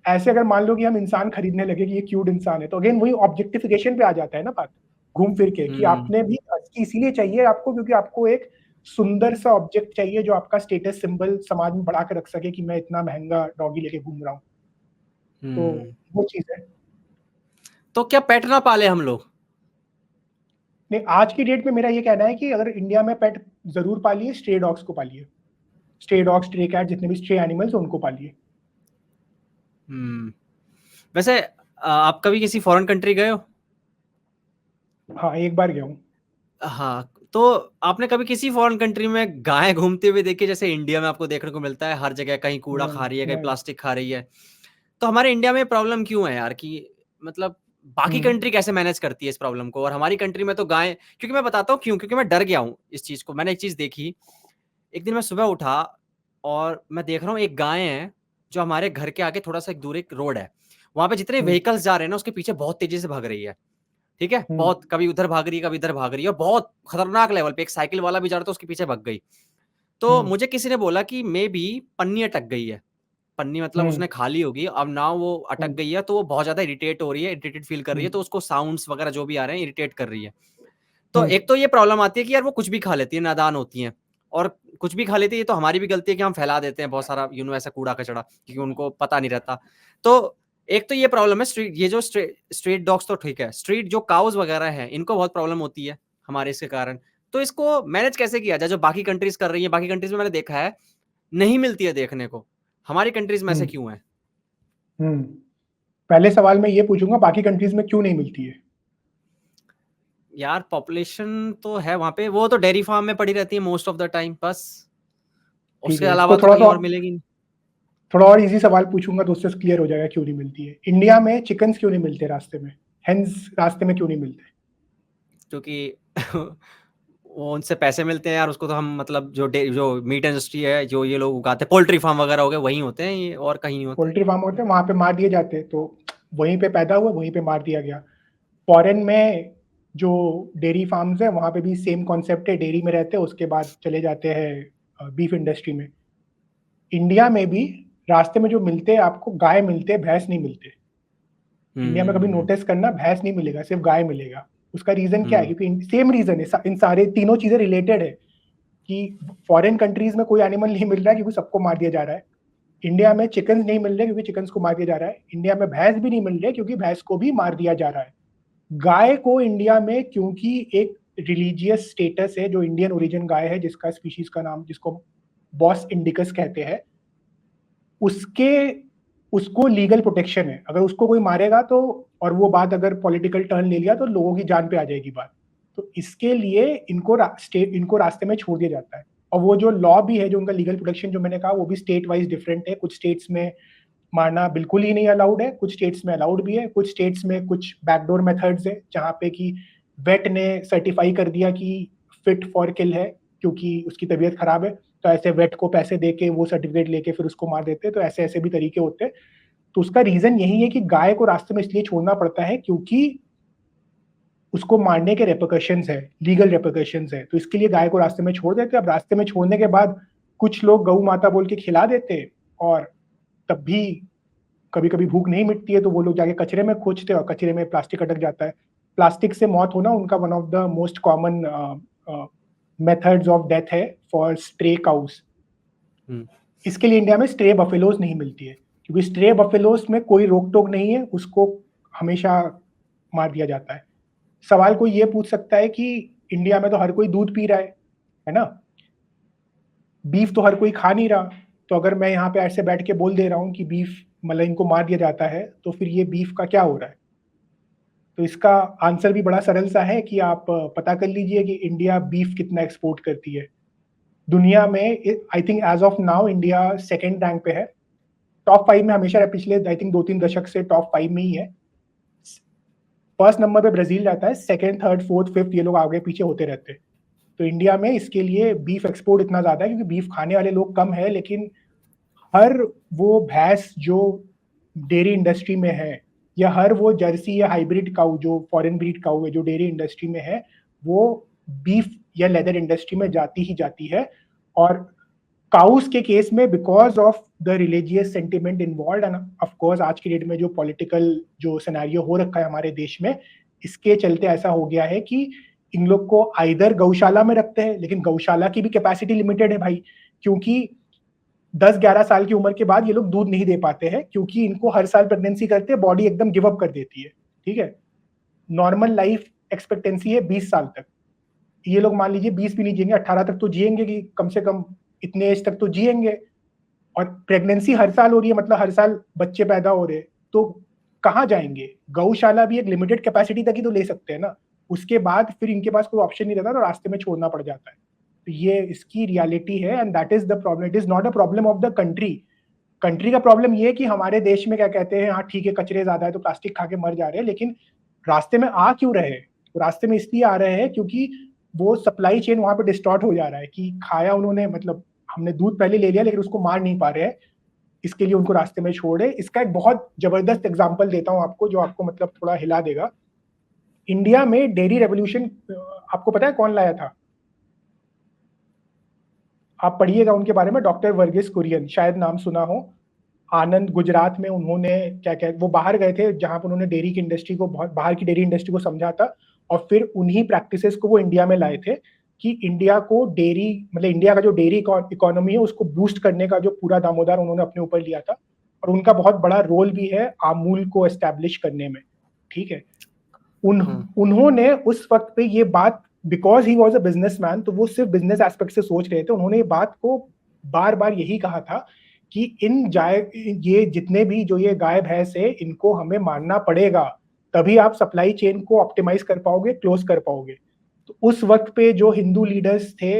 ऐसे अगर मान लो कि हम इंसान खरीदने लगे कि ये क्यूट इंसान है, तो अगेन वही ऑब्जेक्टिफिकेशन पे आ जाता है ना बात, घूम फिर के, कि आपने भी हस्की इसीलिए चाहिए आपको क्योंकि आपको एक सुंदर सा ऑब्जेक्ट चाहिए जो आपका स्टेटस सिंबल समाज में बढ़ा के रख सके कि मैं इतना महंगा डॉगी लेके घूम रहा हूँ। तो वो चीज है। तो क्या पेट ना पाले हम लोग? नहीं, आज की डेट में मेरा ये कहना है कि अगर इंडिया में पेट जरूर पालिए, स्ट्रे डॉग्स को पालिए। स्ट्रे डॉग, स्ट्रे कैट, जितने भी स्ट्रे एनिमल्स उनको पालिए। वैसे आप कभी किसी फॉरेन कंट्री गए हो? हाँ, एक बार गया हूँ। हाँ, तो आपने कभी किसी फॉरेन कंट्री में गाय घूमते हुए देखी, जैसे इंडिया में आपको देखने को मिलता है हर जगह, कहीं कूड़ा खा रही है, कहीं प्लास्टिक खा रही है। तो हमारे इंडिया में प्रॉब्लम क्यों है यार, कि मतलब बाकी कंट्री कैसे मैनेज करती है इस प्रॉब्लम को, और हमारी कंट्री में तो गाय, क्योंकि मैं बताता हूँ क्यों, क्योंकि मैं डर गया हूँ इस चीज को। मैंने एक चीज देखी, एक दिन मैं सुबह उठा और मैं देख रहा हूँ एक गाय है जो हमारे घर के आगे थोड़ा सा एक दूर एक रोड है, वहां पे जितने व्हीकल्स जा रहे हैं ना उसके पीछे बहुत तेजी से भाग रही है। ठीक है, बहुत, कभी उधर भाग रही है, कभी इधर भाग रही है, और बहुत खतरनाक लेवल पे। एक साइकिल वाला भी जा रहा था, उसके पीछे भाग गई। तो मुझे किसी ने बोला कि मे बी पन्नी अटक गई है। पन्नी मतलब उसने खा ली होगी, अब ना वो अटक गई है, तो वो बहुत ज्यादा इरिटेट हो रही है, इरिटेटेड फील कर रही है, तो उसको साउंड्स वगैरह जो भी आ रहे हैं इरिटेट कर रही है। तो एक तो ये प्रॉब्लम आती है कि यार वो कुछ भी खा लेती है, नादान होती है, और कुछ भी खा लेती है। ये तो हमारी भी गलती है कि हम फैला देते हैं बहुत सारा ऐसा कूड़ा कचड़ा, क्योंकि उनको पता नहीं रहता। तो एक तो ये प्रॉब्लम है स्ट्रीट, ये जो स्ट्रीट डॉग्स तो ठीक है, स्ट्रीट जो काउज वगैरह है इनको बहुत प्रॉब्लम होती है हमारे इसके कारण। तो इसको मैनेज कैसे किया जाए, जो बाकी कंट्रीज कर रही है? बाकी कंट्रीज में मैंने देखा है नहीं मिलती है देखने को, हमारी कंट्रीज में ऐसे क्यों है? पहले सवाल मैं ये पूछूंगा, बाकी कंट्रीज में क्यों नहीं मिलती है? यार पॉपुलेशन तो है वहां पे, वो तो डेयरी फार्म में पड़ी रहती है मोस्ट ऑफ द टाइम, बस ठीक उसके है, अलावा इसको तो कहीं और मिलेगी नहीं। थोड़ा और इजी सवाल पूछूंगा तो उससे क्लियर हो जाएगा क्यों नहीं मिलती है। इंडिया में चिकन्स क्यों नहीं मिलते रास्ते में? हेंस रास्ते में क्यों नहीं मिलते? क्योंकि वो उनसे पैसे मिलते हैं यार, उसको तो हम मतलब जो मीट इंडस्ट्री है, जो ये लोग उगाते हैं, पोल्ट्री फार्म वगैरह हो गए, वहीं होते हैं ये, और कहीं नहीं होते। पोल्ट्री फार्म होते हैं वहां पे मार दिए जाते हैं, तो वहीं पे पैदा हुआ वहीं पे मार दिया गया। फॉरेन में जो डेयरी फार्म्स है वहां पे भी सेम कॉन्सेप्ट है, डेयरी में रहते हैं उसके बाद चले जाते हैं बीफ इंडस्ट्री में। इंडिया में भी रास्ते में जो मिलते हैं आपको, गाय मिलते हैं, भैंस नहीं मिलते। इंडिया में कभी नोटिस करना, भैंस नहीं मिलेगा, सिर्फ गाय मिलेगा। उसका रीजन क्या है? क्योंकि सेम रीजन है, इन सारे तीनों चीजें रिलेटेड है कि फॉरेन कंट्रीज में कोई एनिमल नहीं मिल रहा है क्योंकि सबको मार दिया जा रहा है। इंडिया में चिकन नहीं मिल रहे क्योंकि चिकन को मार दिया जा रहा है। इंडिया में भैंस भी नहीं मिल रहे क्योंकि भैंस को भी मार दिया जा रहा है। गाय को इंडिया में क्योंकि एक रिलीजियस स्टेटस है, जो इंडियन ओरिजिन गाय है जिसका स्पीशीज का नाम, जिसको बॉस इंडिकस कहते हैं, उसके उसको लीगल प्रोटेक्शन है। अगर उसको कोई मारेगा तो, और वो बात अगर पॉलिटिकल टर्न ले लिया तो लोगों की जान पे आ जाएगी बात। तो इसके लिए इनको रास्ते में छोड़ दिया जाता है। और वो जो लॉ भी है, जो उनका लीगल प्रोटेक्शन जो मैंने कहा, वो भी स्टेट वाइज डिफरेंट है। कुछ स्टेट्स में मारना बिल्कुल ही नहीं अलाउड है, कुछ स्टेट्स में अलाउड भी है, कुछ स्टेट्स में कुछ बैकडोर मेथड्स है जहाँ पे कि वेट ने सर्टिफाई कर दिया कि फिट फॉर किल है क्योंकि उसकी तबीयत खराब है, तो ऐसे वेट को पैसे दे के वो सर्टिफिकेट लेके फिर उसको मार देते हैं। तो ऐसे ऐसे भी तरीके होते हैं। तो उसका रीजन यही है कि गाय को रास्ते में इसलिए छोड़ना पड़ता है क्योंकि उसको मारने के रेपरकशंस है, लीगल रेपरकशंस है, तो इसके लिए गाय को रास्ते में छोड़ देते हैं। अब रास्ते में छोड़ने के बाद कुछ लोग गौ माता बोल के खिला देते, और तब भी कभी कभी भूख नहीं मिटती है तो वो लोग जाके कचरे में खोजते हैं और कचरे में प्लास्टिक अटक जाता है। प्लास्टिक से मौत होना उनका one of the most common methods of death है फॉर स्ट्रे काउस। इसके लिए इंडिया में स्ट्रे बफेलोज नहीं मिलती है क्योंकि स्ट्रे बफेलोज में कोई रोक टोक नहीं है, उसको हमेशा मार दिया जाता है। सवाल कोई ये पूछ सकता है कि इंडिया में तो हर कोई दूध पी रहा है ना, बीफ तो हर कोई खा नहीं रहा, तो अगर मैं यहाँ पे ऐसे बैठ के बोल दे रहा हूँ कि बीफ मतलब इनको मार दिया जाता है तो फिर ये बीफ का क्या हो रहा है? तो इसका आंसर भी बड़ा सरल सा है कि आप पता कर लीजिए कि इंडिया बीफ कितना एक्सपोर्ट करती है दुनिया में। I think as of now India second rank पे है, टॉप 5 में हमेशा पिछले आई थिंक 2-3 दशक से टॉप 5 में ही है। फर्स्ट नंबर पे ब्राजील रहता है, सेकेंड, थर्ड, फोर्थ, फिफ्थ ये लोग आगे पीछे होते रहते हैं। तो इंडिया में इसके लिए बीफ एक्सपोर्ट इतना ज्यादा है क्योंकि बीफ खाने वाले लोग कम है, लेकिन हर वो भैंस जो डेयरी इंडस्ट्री में है, या हर वो जर्सी या हाइब्रिड काऊ जो फॉरेन ब्रीड काऊ है जो डेयरी इंडस्ट्री में है, वो बीफ या लेदर इंडस्ट्री में जाती ही जाती है। और काउस के केस में because of the religious sentiment involve end of course आज की डेट में जो पॉलिटिकल जो सिनेरियो हो रखा है हमारे देश में, इसके चलते ऐसा हो गया है कि इन लोग को आइदर गौशाला में रखते हैं, लेकिन गौशाला की भी कैपेसिटी लिमिटेड है भाई, क्योंकि 10-11 साल की उम्र के बाद ये लोग दूध नहीं दे पाते हैं क्योंकि इनको हर साल प्रेगनेंसी करते हैं, बॉडी एकदम गिव अप कर देती है। ठीक है, नॉर्मल लाइफ एक्सपेक्टेंसी है 20 साल तक, ये लोग मान लीजिए 20 भी नहीं जिएंगे, 18 तक तो जिएंगे, कि कम से कम इतने एज तक तो जिएंगे। और प्रेगनेंसी हर साल हो रही है, मतलब हर साल बच्चे पैदा हो रहे हैं, तो कहाँ जाएंगे? गौशाला भी एक लिमिटेड कैपेसिटी तक ही तो ले सकते हैं ना, उसके बाद फिर इनके पास कोई ऑप्शन नहीं रहता तो रास्ते में छोड़ना पड़ जाता है। तो ये इसकी रियलिटी है and that is the problem. It is not a problem of the country. Country का प्रॉब्लम ये है कि हमारे देश में क्या कहते हैं, हाँ ठीक है कचरे ज्यादा है तो प्लास्टिक खा के मर जा रहे हैं, लेकिन रास्ते में आ क्यों रहे हैं? रास्ते में इसलिए आ रहे हैं क्योंकि वो सप्लाई चेन वहां पे डिस्टॉर्ट हो जा रहा है कि खाया उन्होंने, मतलब हमने दूध पहले ले लिया लेकिन उसको मार नहीं पा रहे हैं, इसके लिए उनको रास्ते में छोड़े। इसका एक बहुत जबरदस्त एग्जांपल देता हूं आपको जो आपको मतलब थोड़ा हिला देगा। इंडिया में डेयरी रेवोल्यूशन आपको पता है कौन लाया था? आप पढ़िएगा उनके बारे में, डॉक्टर वर्गीस कुरियन, शायद नाम सुना हो। आनंद गुजरात में उन्होंने क्या क्या वो बाहर गए थे जहां पर उन्होंने डेयरी की इंडस्ट्री को, बहुत बाहर की डेयरी इंडस्ट्री को समझा था, और फिर उन्हीं प्रैक्टिसेस को वो इंडिया में लाए थे कि इंडिया को डेयरी, मतलब इंडिया का जो डेयरी इकोनॉमी है उसको बूस्ट करने का जो पूरा दामोदार उन्होंने अपने ऊपर लिया था। और उनका बहुत बड़ा रोल भी है अमूल को एस्टैब्लिश करने में। ठीक है, उन्होंने उस वक्त पे ये बात, because he was a businessman, तो वो सिर्फ बिजनेस एस्पेक्ट से सोच रहे थे, उन्होंने ये बात को बार बार यही कहा था कि ये जितने भी जो ये गाय भैंस है इनको हमें मारना पड़ेगा, तभी आप सप्लाई चेन को ऑप्टिमाइज कर पाओगे, क्लोज कर पाओगे। तो उस वक्त पे जो हिंदू लीडर्स थे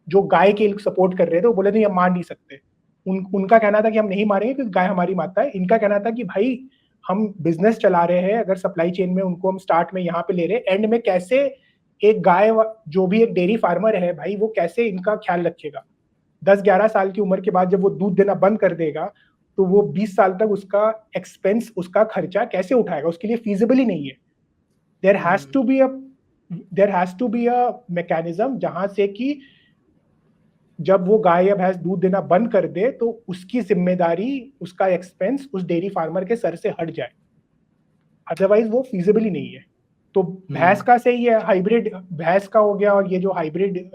जो गाय के सपोर्ट कर रहे थे, वो बोले नहीं हम मार नहीं सकते। उनका कहना था कि हम नहीं मारेंगे क्योंकि गाय हमारी माता है। इनका कहना था कि भाई हम बिजनेस चला रहे हैं, अगर सप्लाई चेन में उनको हम स्टार्ट में यहाँ पे ले रहे हैं, एंड में कैसे एक गाय, जो भी एक डेयरी फार्मर है भाई, वो कैसे इनका ख्याल रखेगा? 10-11 साल की उम्र के बाद जब वो दूध देना बंद कर देगा तो वो 20 साल तक उसका एक्सपेंस, उसका खर्चा कैसे उठाएगा? उसके लिए फीजिबल ही नहीं है। There has to be a mechanism जहां से कि जब वो गाय या भैंस दूध देना बंद कर दे तो उसकी जिम्मेदारी, उसका एक्सपेंस उस डेयरी फार्मर के सर से हट जाए, अदरवाइज वो फीजिबल ही नहीं है। तो भैंस का सही है, हाइब्रिड भैंस का हो गया, और ये जो हाइब्रिड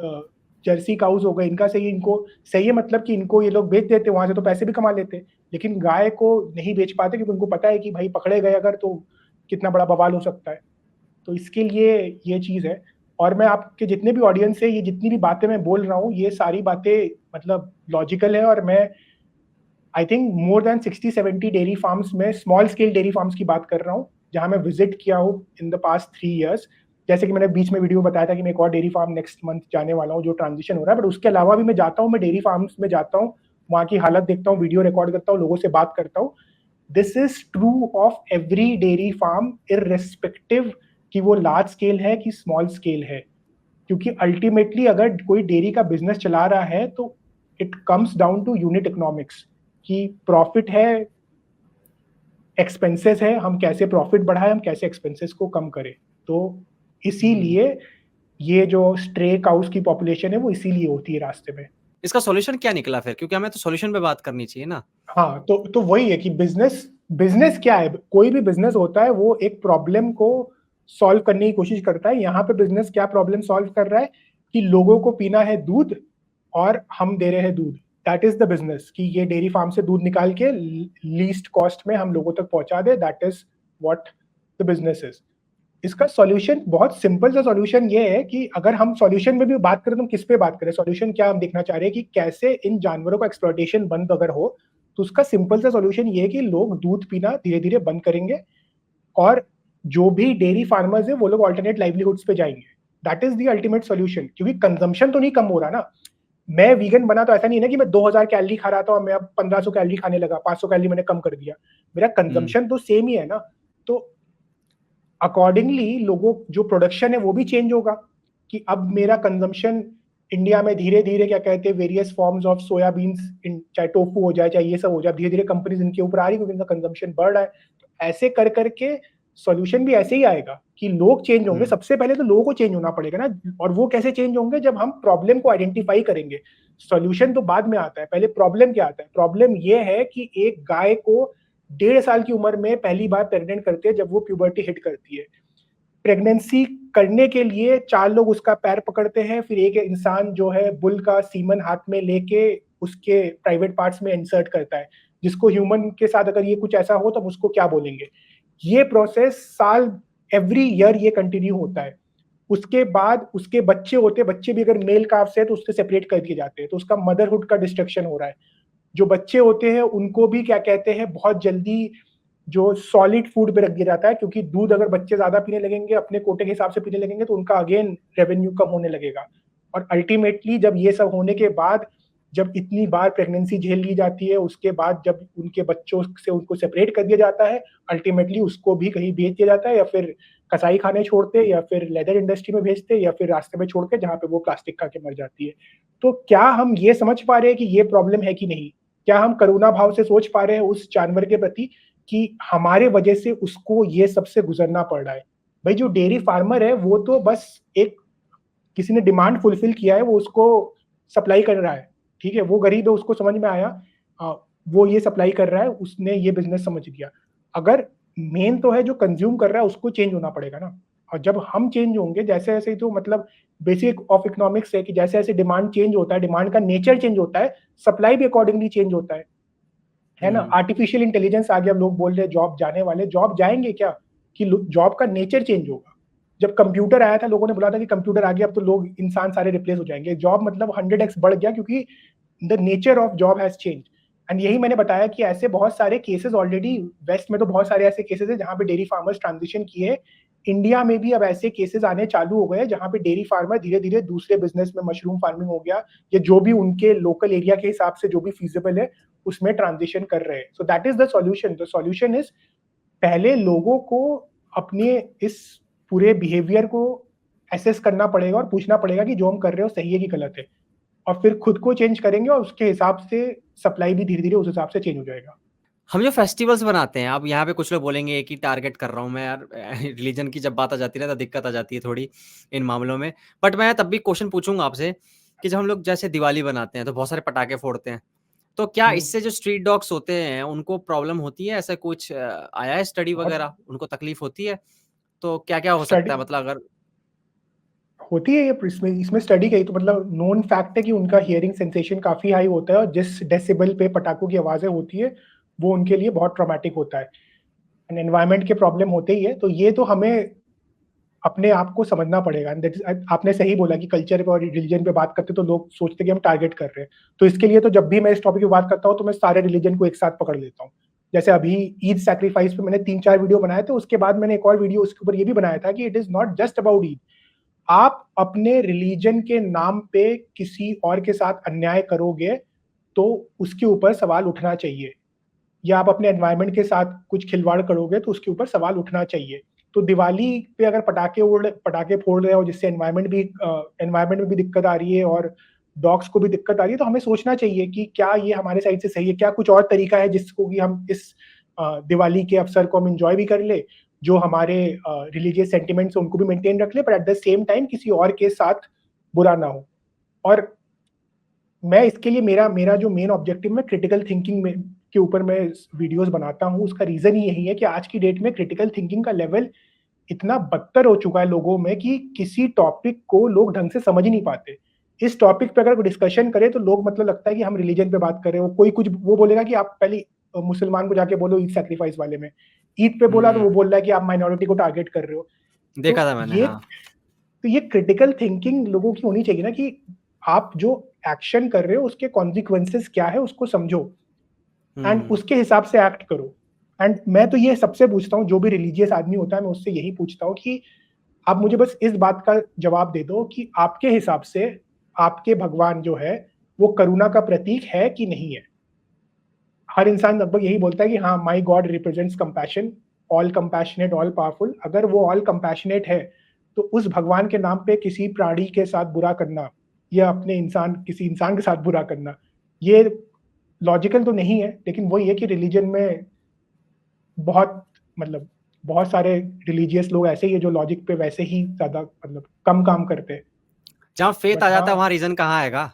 जर्सी काउज हो गए इनका सही, इनको सही है, मतलब कि इनको ये लोग बेच देते, वहां से तो पैसे भी कमा लेते, लेकिन गाय को नहीं बेच पाते क्योंकि उनको पता है कि भाई पकड़े गए अगर तो कितना बड़ा बवाल हो सकता है। तो इसके लिए ये चीज है। और मैं आपके जितने भी ऑडियंस है, ये जितनी भी बातें मैं बोल रहा हूँ, ये सारी बातें मतलब लॉजिकल है, और मैं I think more than 60-70 dairy farms में, स्मॉल स्केल डेयरी फार्म्स की बात कर रहा हूँ जहां मैं विजिट किया हूँ इन द पास्ट 3 years। जैसे कि मैंने बीच में वीडियो बताया था कि मैं एक और डेयरी फार्म नेक्स्ट मंथ जाने वाला हूँ जो ट्रांजिशन हो रहा है, बट उसके अलावा भी मैं जाता हूँ, मैं डेयरी फार्म्स में जाता हूँ, वहाँ की हालत देखता हूँ, वीडियो रिकॉर्ड करता हूँ, लोगों से बात करता हूँ। This is true of every dairy farm, irrespective कि वो लार्ज स्केल है कि स्मॉल स्केल है, क्योंकि अल्टीमेटली अगर कोई डेयरी का बिजनेस चला रहा है तो it comes down to unit economics, कि प्रॉफिट है, एक्सपेंसेस है, हम कैसे प्रॉफिट बढ़ाएं, हम कैसे एक्सपेंसेस को कम करें। तो इसीलिए ये जो स्ट्रे काउस की पॉपुलेशन है वो इसीलिए होती है रास्ते में। इसका सॉल्यूशन क्या निकला फिर, क्योंकि हमें तो सॉल्यूशन पे बात करनी चाहिए ना। हाँ, तो वही है कि बिजनेस क्या है, कोई भी बिजनेस होता है वो एक प्रॉब्लम को सॉल्व करने की कोशिश करता है। यहाँ पे बिजनेस क्या प्रॉब्लम सॉल्व कर रहा है कि लोगों को पीना है दूध और हम दे रहे हैं दूध, दैट इज द बिजनेस, कि ये डेयरी फार्म से दूध निकाल के लीस्ट कॉस्ट में हम लोगों तक पहुंचा दे, that is what the business is. इसका सॉल्यूशन बहुत सिंपल सा सॉल्यूशन ये है कि अगर हम सॉल्यूशन में भी बात करें तो किस पे बात करें, सॉल्यूशन क्या हम देखना चाह रहे हैं कि कैसे इन जानवरों का एक्सप्लॉयटेशन बंद अगर हो, तो उसका सिंपल सा सॉल्यूशन ये है कि लोग दूध पीना धीरे धीरे बंद करेंगे और जो भी डेयरी फार्मर्स है वो लोग ऑल्टरनेट लाइवलीहुड्स पे जाएंगे। That is the ultimate solution, क्योंकि कंजम्पशन तो नहीं कम हो रहा ना। मैं वीगन बना तो ऐसा नहीं है ना कि मैं 2000 कैलोरी खा रहा था और मैं अब 1500 कैलोरी खाने लगा, 500 कैलोरी मैंने कम कर दिया, मेरा कंजम्पशन तो सेम ही है ना। तो अकॉर्डिंगली लोगों जो प्रोडक्शन है वो भी चेंज होगा, कि अब मेरा कंजम्पशन इंडिया में धीरे धीरे क्या कहते हैं वेरियस फॉर्म्स ऑफ सोयाबीन्स, चाहे टोफू हो जाए चाहे ये सब हो जाए, धीरे धीरे कंपनीज इनके ऊपर आ रही है क्योंकि इनका कंजम्पशन बढ़ रहा है। तो ऐसे कर करके सॉल्यूशन भी ऐसे ही आएगा कि लोग चेंज होंगे। सबसे पहले तो लोगों को चेंज होना पड़ेगा ना, और वो कैसे चेंज होंगे, जब हम प्रॉब्लम को आइडेंटिफाई करेंगे। सॉल्यूशन तो बाद में आता है, पहले प्रॉब्लम क्या आता है। प्रॉब्लम ये है कि एक गाय को 1.5 साल की उम्र में पहली बार प्रेग्नेंट करते हैं जब वो प्यूबर्टी हिट करती है। प्रेगनेंसी करने के लिए 4 लोग उसका पैर पकड़ते हैं, फिर एक इंसान जो है बुल का सीमन हाथ में लेके उसके प्राइवेट पार्ट्स में इंसर्ट करता है, जिसको ह्यूमन के साथ अगर ये कुछ ऐसा हो तो उसको क्या बोलेंगे। ये प्रोसेस साल एवरी ईयर ये कंटिन्यू होता है। उसके बाद उसके बच्चे होते हैं, बच्चे भी अगर मेल काफ से है तो उससे सेपरेट कर दिए जाते हैं, तो उसका मदरहुड का डिस्ट्रक्शन हो रहा है। जो बच्चे होते हैं उनको भी क्या कहते हैं बहुत जल्दी जो सॉलिड फूड पे रख दिया जाता है, क्योंकि दूध अगर बच्चे ज्यादा पीने लगेंगे, अपने कोटे के हिसाब से पीने लगेंगे, तो उनका अगेन रेवेन्यू कम होने लगेगा। और अल्टीमेटली जब ये सब होने के बाद, जब इतनी बार प्रेगनेंसी झेल ली जाती है, उसके बाद जब उनके बच्चों से उनको सेपरेट कर दिया जाता है, अल्टीमेटली उसको भी कहीं भेज दिया जाता है, या फिर कसाई खाने छोड़ते, या फिर लेदर इंडस्ट्री में भेजते, या फिर रास्ते में छोड़ के जहाँ पे वो प्लास्टिक खा के मर जाती है। तो क्या हम ये समझ पा रहे हैं कि ये प्रॉब्लम है कि नहीं? क्या हम करुणा भाव से सोच पा रहे हैं उस जानवर के प्रति कि हमारे वजह से उसको ये सबसे गुजरना पड़ रहा है? भाई जो डेयरी फार्मर है वो तो बस एक, किसी ने डिमांड फुलफिल किया है, वो उसको सप्लाई कर रहा है, ठीक है, वो गरीब है, उसको समझ में आया, वो ये सप्लाई कर रहा है, उसने ये बिजनेस समझ लिया। अगर मेन तो है जो कंज्यूम कर रहा है उसको चेंज होना पड़ेगा ना। और जब हम चेंज होंगे, जैसे जैसे ही, तो मतलब बेसिक ऑफ इकोनॉमिक्स है कि जैसे जैसे डिमांड चेंज होता है, डिमांड का नेचर चेंज होता है, सप्लाई भी अकॉर्डिंगली चेंज होता है ना। आर्टिफिशियल इंटेलिजेंस आ गया, लोग बोल रहे हैं जॉब जाने वाले, जॉब जाएंगे क्या, कि जॉब का नेचर चेंज होगा। जब कंप्यूटर आया था लोगों ने बोला था कि कंप्यूटर आ गया अब तो लोग इंसान सारे रिप्लेस हो जाएंगे, जॉब मतलब 100x बढ़ गया, क्योंकि the nature of job has change. And यही मैंने बताया कि ऐसे बहुत सारे केसेस ऑलरेडी वेस्ट में, तो बहुत सारे ऐसे केसेस है जहां पे डेयरी फार्मर्स ट्रांजिशन किए। इंडिया में भी अब ऐसे केसेस आने चालू हो गए जहां पे डेयरी फार्मर धीरे धीरे दूसरे बिजनेस में, मशरूम फार्मिंग हो गया, या जो भी उनके लोकल एरिया के हिसाब से जो भी फीजिबल है उसमें ट्रांजिशन कर रहे हैं। So that is the solution. The solution is पहले लोगों को अपने इस पूरे बिहेवियर को एसेस करना पड़ेगा और पूछना पड़ेगा कि जो हम कर रहे हो सही है कि गलत है, और फिर खुद को चेंज करेंगे और उसके हिसाब से सप्लाई भी धीरे धीरे उस हिसाब से चेंज हो जाएगा। हम जो फेस्टिवल्स बनाते हैं, अब यहाँ पे कुछ लोग बोलेंगे कि टारगेट कर रहा हूँ मैं यार, रिलीजन की जब बात आ जाती है ना तो दिक्कत आ जाती है थोड़ी इन मामलों में। बट मैं तब भी क्वेश्चन पूछूंगा आपसे कि जब हम लोग जैसे दिवाली बनाते हैं तो बहुत सारे पटाखे फोड़ते हैं, तो क्या इससे जो स्ट्रीट डॉग्स होते हैं उनको प्रॉब्लम होती है? ऐसा कुछ आया है स्टडी वगैरह, उनको तकलीफ होती है? तो क्या क्या हो सकता है, मतलब अगर होती है ये, इसमें स्टडी कही तो मतलब नोन फैक्ट है कि उनका हियरिंग सेंसेशन काफी हाई होता है, और जिस डेसिबल पे पटाखों की आवाजें होती है वो उनके लिए बहुत ट्रॉमेटिक होता है। एंड एनवायरनमेंट के प्रॉब्लम होते ही है, तो ये तो हमें अपने आप को समझना पड़ेगा। आपने सही बोला कि कल्चर पे और रिलीजन पे बात करते तो लोग सोचते कि हम टारगेट कर रहे हैं, तो इसके लिए तो जब भी मैं इस टॉपिक पे बात करता हूँ तो मैं सारे रिलीजन को एक साथ पकड़ लेता हूँ। जैसे अभी ईद सैक्रिफाइस पे मैंने 3-4 वीडियो बनाए थे, उसके बाद मैंने एक और वीडियो उसके ऊपर ये भी बनाया था कि it is not just about Eid. आप अपने रिलीजन के नाम पे किसी और के साथ अन्याय करोगे तो उसके ऊपर सवाल उठना चाहिए, या आप अपने एनवायरनमेंट के साथ कुछ खिलवाड़ करोगे तो उसके ऊपर सवाल उठना चाहिए। तो दिवाली पे अगर पटाखे फोड़ रहे हो जिससे एनवायरनमेंट में भी दिक्कत आ रही है और डॉग्स को भी दिक्कत आ रही है, तो हमें सोचना चाहिए कि क्या ये हमारे साइड से सही है, क्या कुछ और तरीका है जिसको कि हम इस दिवाली के अवसर को हम इंजॉय भी कर ले, जो हमारे रिलीजियस सेंटिमेंट्स उनको भी मेंटेन रख ले, पर एट द सेम टाइम किसी और के साथ बुरा ना हो। और मैं इसके लिए मेरा मेरा जो मेन ऑब्जेक्टिव में क्रिटिकल थिंकिंग में के ऊपर मैं वीडियोस बनाता हूँ, उसका रीजन ही यही है कि आज की डेट में क्रिटिकल थिंकिंग का लेवल इतना बदतर हो चुका है लोगों में कि किसी टॉपिक को लोग ढंग से समझ ही नहीं पाते। इस टॉपिक पे अगर डिस्कशन करें तो लोग मतलब लगता है कि हम रिलीजन पे बात कर रहे हो, कोई कुछ वो बोलेगा कि आप पहले मुसलमान को जाके बोलो ईद सैक्रिफाइस वाले में, ईद पे बोला तो वो बोल रहा है कि आप माइनॉरिटी को टारगेट कर रहे हो। देखा तो था मैंने, ये हाँ। तो ये क्रिटिकल थिंकिंग लोगों की होनी चाहिए ना, कि आप जो एक्शन कर रहे हो उसके कॉन्सिक्वेंसेस क्या है उसको समझो एंड उसके हिसाब से एक्ट करो। एंड मैं तो ये सबसे पूछता हूँ, जो भी रिलीजियस आदमी होता है मैं उससे यही पूछता हूँ कि आप मुझे बस इस बात का जवाब दे दो कि आपके हिसाब से आपके भगवान जो है वो करुणा का प्रतीक है कि नहीं है। हर इंसान लगभग यही बोलता है कि हाँ, my god represents compassion, all compassionate all powerful. अगर वो ऑल कंपैशनेट है तो उस भगवान के नाम पे किसी प्राणी के साथ बुरा करना या किसी इंसान के साथ बुरा करना, ये लॉजिकल तो नहीं है। लेकिन वही है कि रिलीजन में बहुत मतलब बहुत सारे रिलीजियस लोग ऐसे ही है जो लॉजिक पे वैसे ही ज्यादा मतलब कम काम करते हैं। जहाँ फेथ बट आ जाता है हाँ वहाँ रीजन कहाँ आएगा?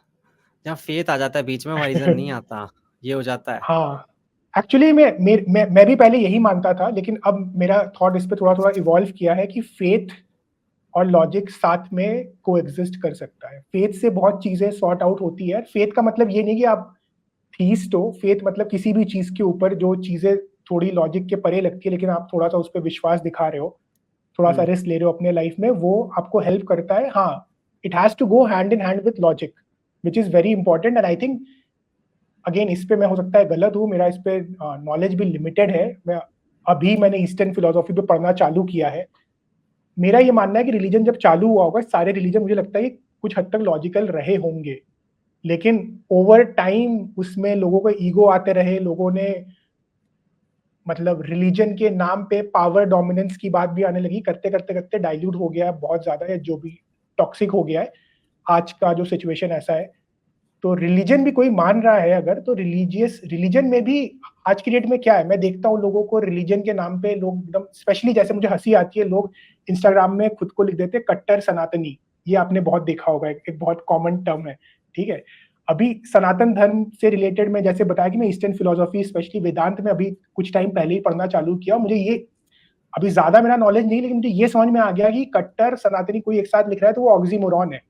जहाँ फेथ आ जाता है बीच में वहाँ रीजन नहीं आता, ये हो जाता है। हाँ, एक्चुअली मैं भी पहले यही मानता था, लेकिन अब मेरा थॉट इस पे थोड़ा थोड़ा इवॉल्व किया है कि फेथ और लॉजिक साथ में को एग्जिस्ट कर सकता है। फेथ से बहुत चीजें सॉर्ट आउट होती है। फेथ का मतलब ये नहीं कि आप थीस्ट हो, फेथ मतलब किसी भी चीज के ऊपर जो चीजें थोड़ी लॉजिक के परे लगती है लेकिन आप थोड़ा सा उस पर विश्वास दिखा रहे हो, थोड़ा सा रिस्क ले रहे हो अपने लाइफ में, वो आपको हेल्प करता है। हाँ, it has to go hand in hand with logic, which is very important. And I think again इस पे मैं हो सकता है गलत हूँ, मेरा इस पे नॉलेज भी लिमिटेड है। मैंने ईस्टर्न फिलोसॉफी पे पढ़ना चालू किया है। मेरा ये मानना है कि रिलीजन जब चालू हुआ होगा, सारे रिलीजन मुझे लगता है कि कुछ हद तक लॉजिकल रहे होंगे, लेकिन ओवर टाइम उसमें लोगों को ईगो आते रहे, लोगों ने मतलब रिलीजन के नाम पे पावर डोमिनेंस की बात भी आने लगी, करते करते करते डाइल्यूट हो गया है बहुत ज्यादा, या जो भी टॉक्सिक हो गया है आज का जो सिचुएशन ऐसा है। तो रिलीजन भी कोई मान रहा है अगर, तो रिलीजन में भी आज की डेट में क्या है, मैं देखता हूँ लोगों को रिलीजन के नाम पे लोग एकदम, स्पेशली जैसे मुझे हंसी आती है, लोग इंस्टाग्राम में खुद को लिख देते हैं कट्टर सनातनी। ये आपने बहुत देखा होगा, एक बहुत कॉमन टर्म है, ठीक है। अभी सनातन धर्म से रिलेटेड में जैसे बताया कि मैं ईस्टर्न फिलोसॉफी स्पेशली वेदांत में अभी कुछ टाइम पहले ही पढ़ना चालू किया। मुझे ये अभी ज्यादा मेरा नॉलेज नहीं, लेकिन मुझे ये समझ में आ गया कि कट्टर सनातनी कोई एक साथ लिख रहा है तो वो ऑक्सीमोरॉन है।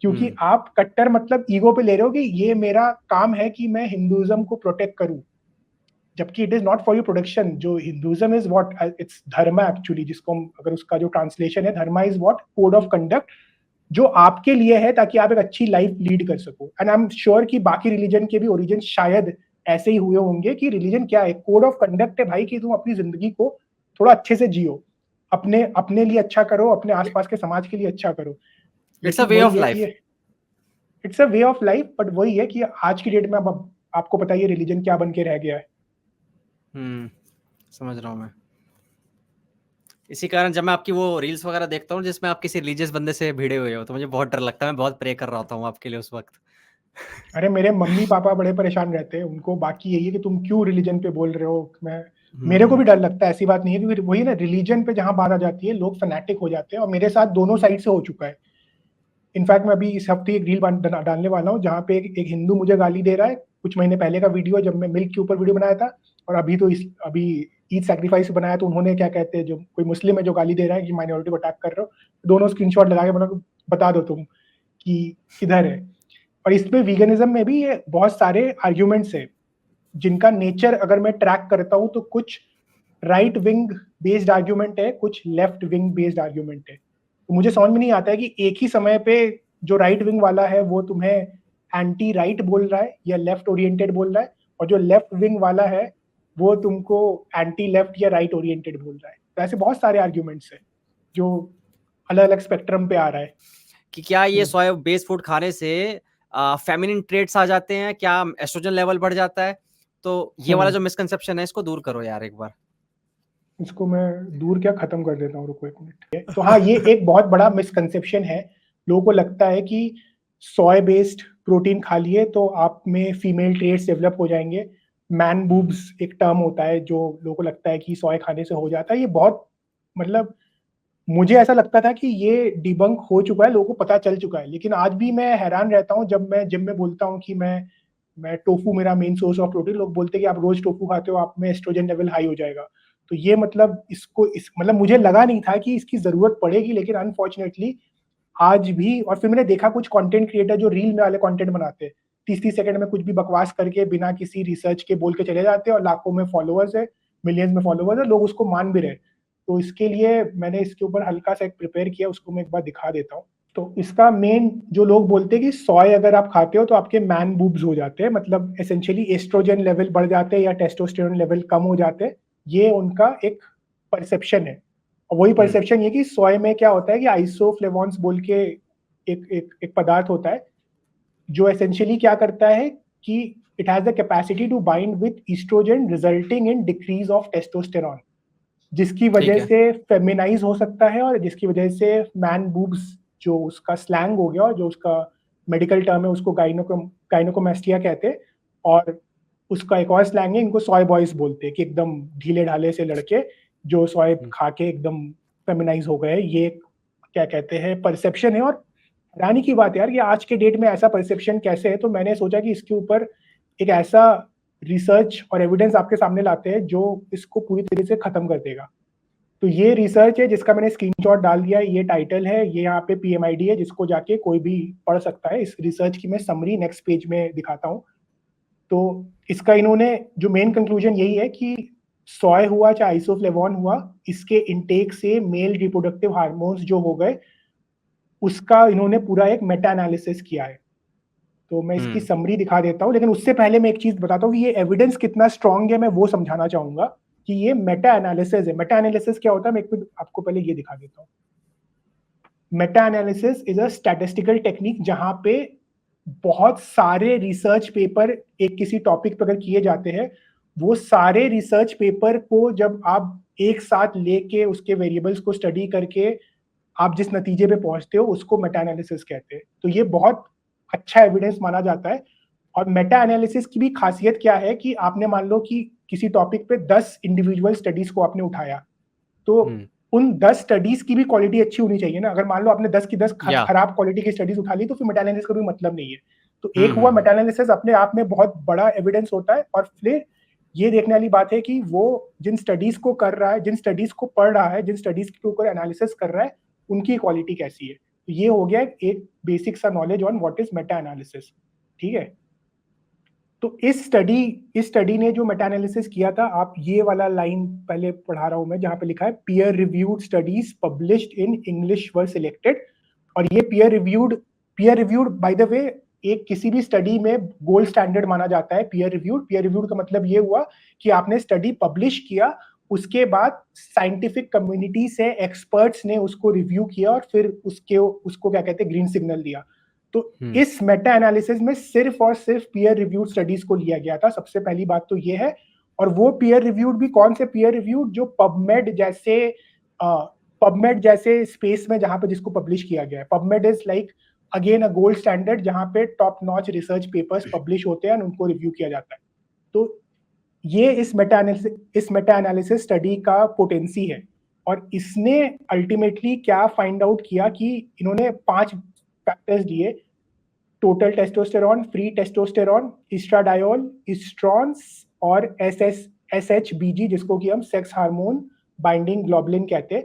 क्योंकि आप कट्टर मतलब ईगो पे ले रहे हो कि ये मेरा काम है कि मैं हिंदुइज्म को प्रोटेक्ट करूं, जबकि it is not for your protection. जो Hinduism is what, it's dharma actually, जिसको हम अगर उसका जो ट्रांसलेशन है, dharma is what, code of conduct, जो आपके लिए है ताकि आप एक अच्छी लाइफ लीड कर सको। एंड आई एम श्योर कि बाकी रिलीजन के भी ओरिजिन शायद ऐसे ही हुए होंगे कि रिलीजन क्या है, कोड ऑफ कंडक्ट है भाई, कि तुम अपनी जिंदगी को थोड़ा अच्छे से जियो, अपने अपने लिए अच्छा करो, अपने आसपास के समाज के लिए अच्छा करो। इट्स अ लेकिन वे ऑफ वही है लाइफ। कि it's a way of life, but वही है कि आज की डेट में अब आपको पता है रिलीजन क्या बन के रह गया है। समझ रहा हूँ मैं। इसी कारण जब मैं आपकी वो रील्स वगैरह देखता हूँ जिसमें आप किसी रिलीजियस बंदे से भिड़े हुए हो, तो मुझे बहुत डर लगता है। मैं बहुत प्रे कर रहा होता हूँ आपके लिए उस वक्त। अरे मेरे मम्मी पापा बड़े परेशान रहते हैं, उनको बाकी यही है कि तुम क्यों रिलीजन पे बोल रहे हो। मेरे को भी डर लगता है, ऐसी बात नहीं है, क्योंकि वही ना, रिलीजन पे जहां बात आ जाती है लोग फैनेटिक हो जाते हैं, और मेरे साथ दोनों साइड से हो चुका है। इनफैक्ट मैं अभी इस हफ्ते एक रील डालने वाला हूँ जहाँ पे एक हिंदू मुझे गाली दे रहा है। कुछ महीने पहले का वीडियो जब मैं मिल्क के ऊपर वीडियो बनाया था, और अभी ईद सैक्रिफाइस बनाया तो उन्होंने क्या कहते हैं, जो कोई मुस्लिम है जो गाली दे रहा है कि माइनॉरिटी को अटैक कर रहे हो, दोनों स्क्रीनशॉट लगा के बता दो तुम कि किधर है। और इसमें वीगनिज्म में भी ये बहुत सारे आर्ग्यूमेंट्स है जिनका नेचर अगर मैं ट्रैक करता हूँ तो कुछ राइट विंग बेस्ड आर्ग्यूमेंट है, कुछ लेफ्ट विंग बेस्ड आर्ग्यूमेंट है। तो मुझे समझ में नहीं आता है कि एक ही समय पे जो राइट विंग वाला है वो तुम्हें एंटी राइट बोल रहा है या लेफ्ट ओरिएंटेड बोल रहा है, और जो लेफ्ट विंग वाला है वो तुमको एंटी लेफ्ट या राइट ओरिएंटेड बोल रहा है। तो ऐसे बहुत सारे आर्ग्यूमेंट्स हैं जो अलग अलग स्पेक्ट्रम पे आ रहा है कि क्या ये सोया बेस्ड फूड खाने से फेमिनिन ट्रेट्स आ जाते हैं, क्या एस्ट्रोजन लेवल बढ़ जाता है? तो ये वाला जो मिसकंसेप्शन है इसको दूर करो यार एक बार। इसको मैं दूर क्या खत्म कर देता हूँ, रुको एक मिनट। तो हाँ, ये एक बहुत बड़ा मिसकंसेप्शन है। लोगों को लगता है कि सोय बेस्ड प्रोटीन खा लिए तो आप में फीमेल ट्रेट्स डेवलप हो जाएंगे। मैन बूब्स एक टर्म होता है जो लोगों को लगता है कि सोय खाने से हो जाता है। ये बहुत मतलब मुझे ऐसा लगता था कि ये डिबंक हो चुका है, लोगों को पता चल चुका है, लेकिन आज भी मैं हैरान रहता हूँ जब मैं जिम में बोलता हूँ कि मैं टोफू मेरा मेन सोर्स ऑफ प्रोटीन। लोग बोलते हैं कि आप रोज टोफू खाते हो, आप में एस्ट्रोजन लेवल हाई हो जाएगा। तो ये मतलब मतलब मुझे लगा नहीं था कि इसकी जरूरत पड़ेगी, लेकिन अनफॉर्चुनेटली आज भी। और फिर मैंने देखा कुछ कंटेंट क्रिएटर जो रील में वाले कंटेंट बनाते हैं, 30-30 सेकंड में कुछ भी बकवास करके बिना किसी रिसर्च के बोल के चले जाते हैं, और लाखों में फॉलोअर्स है, मिलियंस में फॉलोअर्स है, लोग उसको मान भी रहे। तो इसके लिए मैंने इसके ऊपर हल्का सा एक प्रिपेयर किया, उसको मैं एक बार दिखा देता हूँ। तो इसका मेन जो लोग बोलते हैं कि सोय अगर आप खाते हो तो आपके मैन बूब्स हो जाते हैं, मतलब एसेंशियली एस्ट्रोजन लेवल बढ़ जाते हैं या टेस्टोस्टेरोन लेवल कम हो जाते हैं। ये उनका एक परसेप्शन है। और वही परसेप्शन ये कि सोय में क्या होता है कि आइसोफ्लेवोन्स बोल के एक पदार्थ होता है जो एसेंशियली क्या करता है कि it has the capacity to bind with estrogen resulting in decrease of testosterone, जिसकी वजह से फेमिनाइज हो सकता है और जिसकी वजह से मैन बूब्स, जो उसका स्लैंग हो गया और जो उसका मेडिकल टर्म है उसको गाइनोकोमेस्टिया कहते हैं। और उसका एक और स्लैंग है, इनको सोय बॉयज बोलते हैं कि एकदम ढीले ढाले से लड़के जो सोय खा के एकदम फेमिनाइज हो गए। ये क्या कहते हैं परसेप्शन है। और हैरानी की बात है यार कि आज के डेट में ऐसा परसेप्शन कैसे है। तो मैंने सोचा कि इसके ऊपर एक ऐसा रिसर्च और एविडेंस आपके सामने लाते हैं जो इसको पूरी तरीके से खत्म कर देगा। तो ये रिसर्च है जिसका मैंने स्क्रीनशॉट डाल दिया, ये टाइटल है, ये यहाँ पे PMID है, जिसको जाके कोई भी पढ़ सकता है। इस रिसर्च की मैं समरी नेक्स्ट पेज में दिखाता हूँ। तो इसका इन्होंने जो मेन कंक्लूजन यही है कि सोय हुआ चाहे आइसोफ्लेवोन हुआ, इसके इंटेक से मेल रिप्रोडक्टिव हार्मोन्स जो हो गए उसका इन्होंने पूरा एक मेटा एनालिसिस किया है। तो मैं इसकी समरी दिखा देता हूँ, लेकिन उससे पहले मैं एक चीज बताता हूँ कि ये एविडेंस कितना स्ट्रांग है, मैं वो समझाना चाहूंगा कि ये मेटा एनालिसिस है। मेटा एनालिसिस क्या होता है, मैं आपको पहले ये दिखा देता हूँ। Meta analysis is a statistical technique जहां पे बहुत सारे रिसर्च पेपर एक किसी टॉपिक पर अगर किए जाते हैं, वो सारे रिसर्च पेपर को जब आप एक साथ लेके उसके वेरिएबल्स को स्टडी करके आप जिस नतीजे पे पहुंचते हो उसको मेटा एनालिसिस कहते हैं। तो ये बहुत अच्छा एविडेंस माना जाता है। और मेटा एनालिसिस की भी खासियत क्या है कि आपने मान लो कि किसी टॉपिक पे 10 इंडिविजुअल स्टडीज को आपने उठाया, तो उन 10 स्टडीज की भी क्वालिटी अच्छी होनी चाहिए ना। अगर मान लो आपने 10 की 10 खराब क्वालिटी की स्टडीज उठा ली तो फिर मेटा एनालिसिस का भी मतलब नहीं है। तो एक हुआ मेटा एनालिसिस अपने आप में बहुत बड़ा एविडेंस होता है, और फिर ये देखने वाली बात है कि वो जिन स्टडीज को कर रहा है, जिन स्टडीज को पढ़ रहा है, जिन स्टडीज के ऊपर एनालिसिस कर रहा है, उनकी क्वालिटी कैसी है। तो ये हो गया एक बेसिक सा knowledge on what is Meta analysis. ठीक है। तो इस स्टडी ने जो मेटा एनालिसिस किया था, आप ये वाला लाइन पहले पढ़ा रहा हूं मैं, जहां पे लिखा है peer reviewed studies published in English were selected. और ये peer reviewed by the way एक किसी भी स्टडी में गोल्ड स्टैंडर्ड माना जाता है। पीयर रिव्यूड का मतलब ये हुआ कि आपने स्टडी पब्लिश किया, उसके बाद साइंटिफिक कम्युनिटी से एक्सपर्ट्स ने उसको रिव्यू किया और फिर उसको क्या कहते हैं ग्रीन सिग्नल दिया। तो इस मेटा एनालिसिस में सिर्फ और सिर्फ पीयर रिव्यूड स्टडीज को लिया गया था। सबसे पहली बात तो ये है। और वो पीयर रिव्यूड भी कौन से पीयर रिव्यूड, जो पबमेड जैसे स्पेस में जहां पे जिसको पब्लिश किया गया है। PubMed is like again a gold standard जहां पे top notch research papers publish होते हैं और उनको रिव्यू किया जाता है। तो ये इस मेटा एनालिसिस स्टडी का पोटेंसी है। और इसने अल्टीमेटली क्या फाइंड आउट किया कि इन्होंने 5 फैक्टर्स दिए: total testosterone, free testosterone, estradiol, estrones और SHBG, जिसको कि हम सेक्स हार्मोन बाइंडिंग ग्लोबुलिन कहते हैं।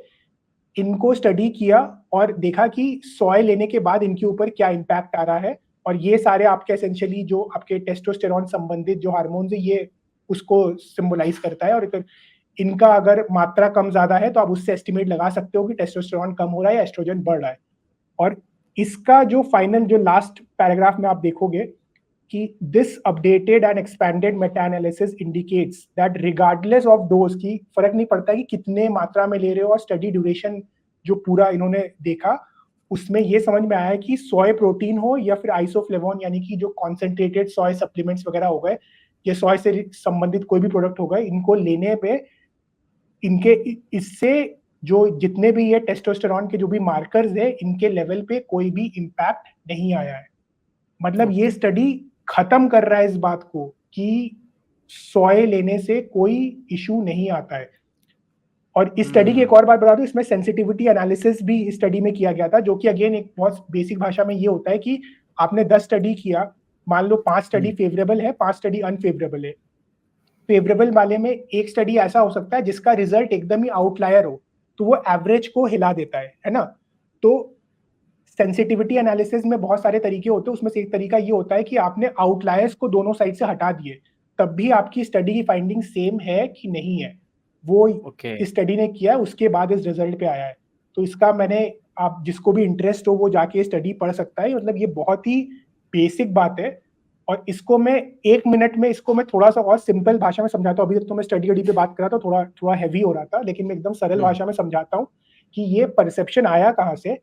इनको स्टडी किया और देखा कि सॉय लेने के बाद इनके ऊपर क्या इम्पैक्ट आ रहा है। और ये सारे आपके एसेंशियली जो आपके टेस्टोस्टेरॉन संबंधित जो हार्मोन्स है, ये उसको सिंबलाइज करता है। और इनका अगर मात्रा कम ज्यादा है तो आप उससे एस्टिमेट लगा सकते हो कि टेस्टोस्टेरॉन कम हो रहा है या एस्ट्रोजन बढ़ रहा है। और इसका जो फाइनल जो लास्ट पैराग्राफ में आप देखोगे, कि this updated and expanded Meta analysis indicates that regardless of dose की फर्क नहीं पड़ता कि कितने मात्रा में ले रहे हो, और स्टडी ड्यूरेशन जो पूरा इन्होंने देखा उसमें ये समझ में आया कि सोय प्रोटीन हो या फिर आइसोफ्लेवोन यानी कि जो कॉन्सेंट्रेटेड सोय सप्लीमेंट्स वगैरह हो गए, ये सोय से संबंधित कोई भी प्रोडक्ट हो गए, इनको लेने पे इनके इससे जो जितने भी ये टेस्टोस्टेरॉन के जो भी मार्कर्स है इनके लेवल पे कोई भी इम्पैक्ट नहीं आया है। मतलब ये स्टडी खत्म कर रहा है इस बात को कि सोय लेने से कोई इशू नहीं आता है। और इस स्टडी की एक और बात बता दूं, इसमें सेंसिटिविटी एनालिसिस भी इस स्टडी में किया गया था, जो कि अगेन एक बहुत बेसिक भाषा में ये होता है कि आपने 10 स्टडी किया, मान लो 5 स्टडी फेवरेबल है, 5 स्टडी अनफेवरेबल है। फेवरेबल वाले में एक स्टडी ऐसा हो सकता है जिसका रिजल्ट एकदम ही आउटलायर हो, तो वो एवरेज को हिला देता है ना। तो सेंसिटिविटी एनालिसिस में बहुत सारे तरीके होते हैं, उसमें से एक तरीका ये होता है कि आपने आउटलायर्स को दोनों साइड से हटा दिए, तब भी आपकी स्टडी की फाइंडिंग सेम है कि नहीं है, वो इस स्टडी ने किया है, उसके बाद इस रिजल्ट पे आया है। तो इसका मैंने, आप जिसको भी इंटरेस्ट हो वो जाके स्टडी पढ़ सकता है। मतलब ये बहुत ही बेसिक बात है, और इसको मैं 1 मिनट में इसको मैं थोड़ा सा और सिंपल भाषा में समझाता हूँ। अभी तक तो मैं स्टडी पे बात कर रहा था, थोड़ा थोड़ा हैवी हो रहा था, लेकिन मैं एकदम सरल भाषा में समझाता हूँ कि ये परसेप्शन आया कहाँ से,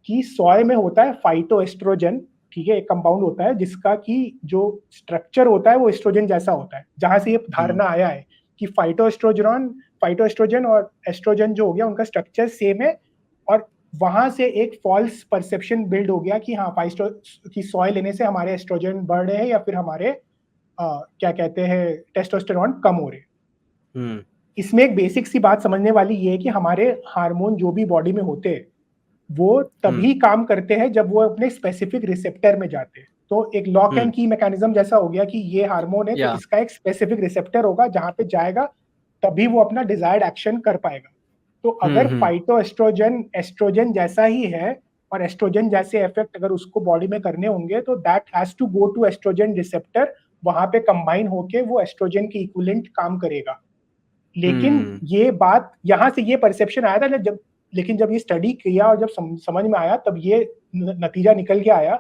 कि सोय में होता है फाइटोएस्ट्रोजन, ठीक है, एक कंपाउंड होता है जिसका कि जो स्ट्रक्चर होता है वो एस्ट्रोजन जैसा होता है, जहां से ये धारणा आया है कि फाइटोएस्ट्रोजन और एस्ट्रोजन जो हो गया उनका स्ट्रक्चर सेम है, और वहां से एक फॉल्स परसेप्शन बिल्ड हो गया कि हाँ की सोय लेने से हमारे एस्ट्रोजन बढ़ रहे हैं या फिर हमारे क्या कहते हैं टेस्टोस्टेरॉन कम हो रहे। इसमें एक बेसिक सी बात समझने वाली ये है कि हमारे हार्मोन जो भी बॉडी में होते हैं वो तभी काम करते हैं जब वो अपने स्पेसिफिक रिसेप्टर में जाते हैं। तो एक लॉक एंड की मैकेनिज्म जैसा हो गया कि ये हार्मोन है तो इसका एक स्पेसिफिक रिसेप्टर होगा जहां पे जाएगा, तभी वो अपना डिजायर्ड एक्शन कर पाएगा। तो अगर फाइटोएस्ट्रोजन एस्ट्रोजन जैसा ही है और एस्ट्रोजन जैसे इफेक्ट अगर उसको बॉडी में करने होंगे तो that has to go to estrogen receptor, वहां पे कंबाइन होके वो एस्ट्रोजन के इक्विवेलेंट काम करेगा। लेकिन ये बात यहाँ से ये परसेप्शन आया था जब, लेकिन जब ये स्टडी किया और जब समझ में आया तब ये नतीजा निकल के आया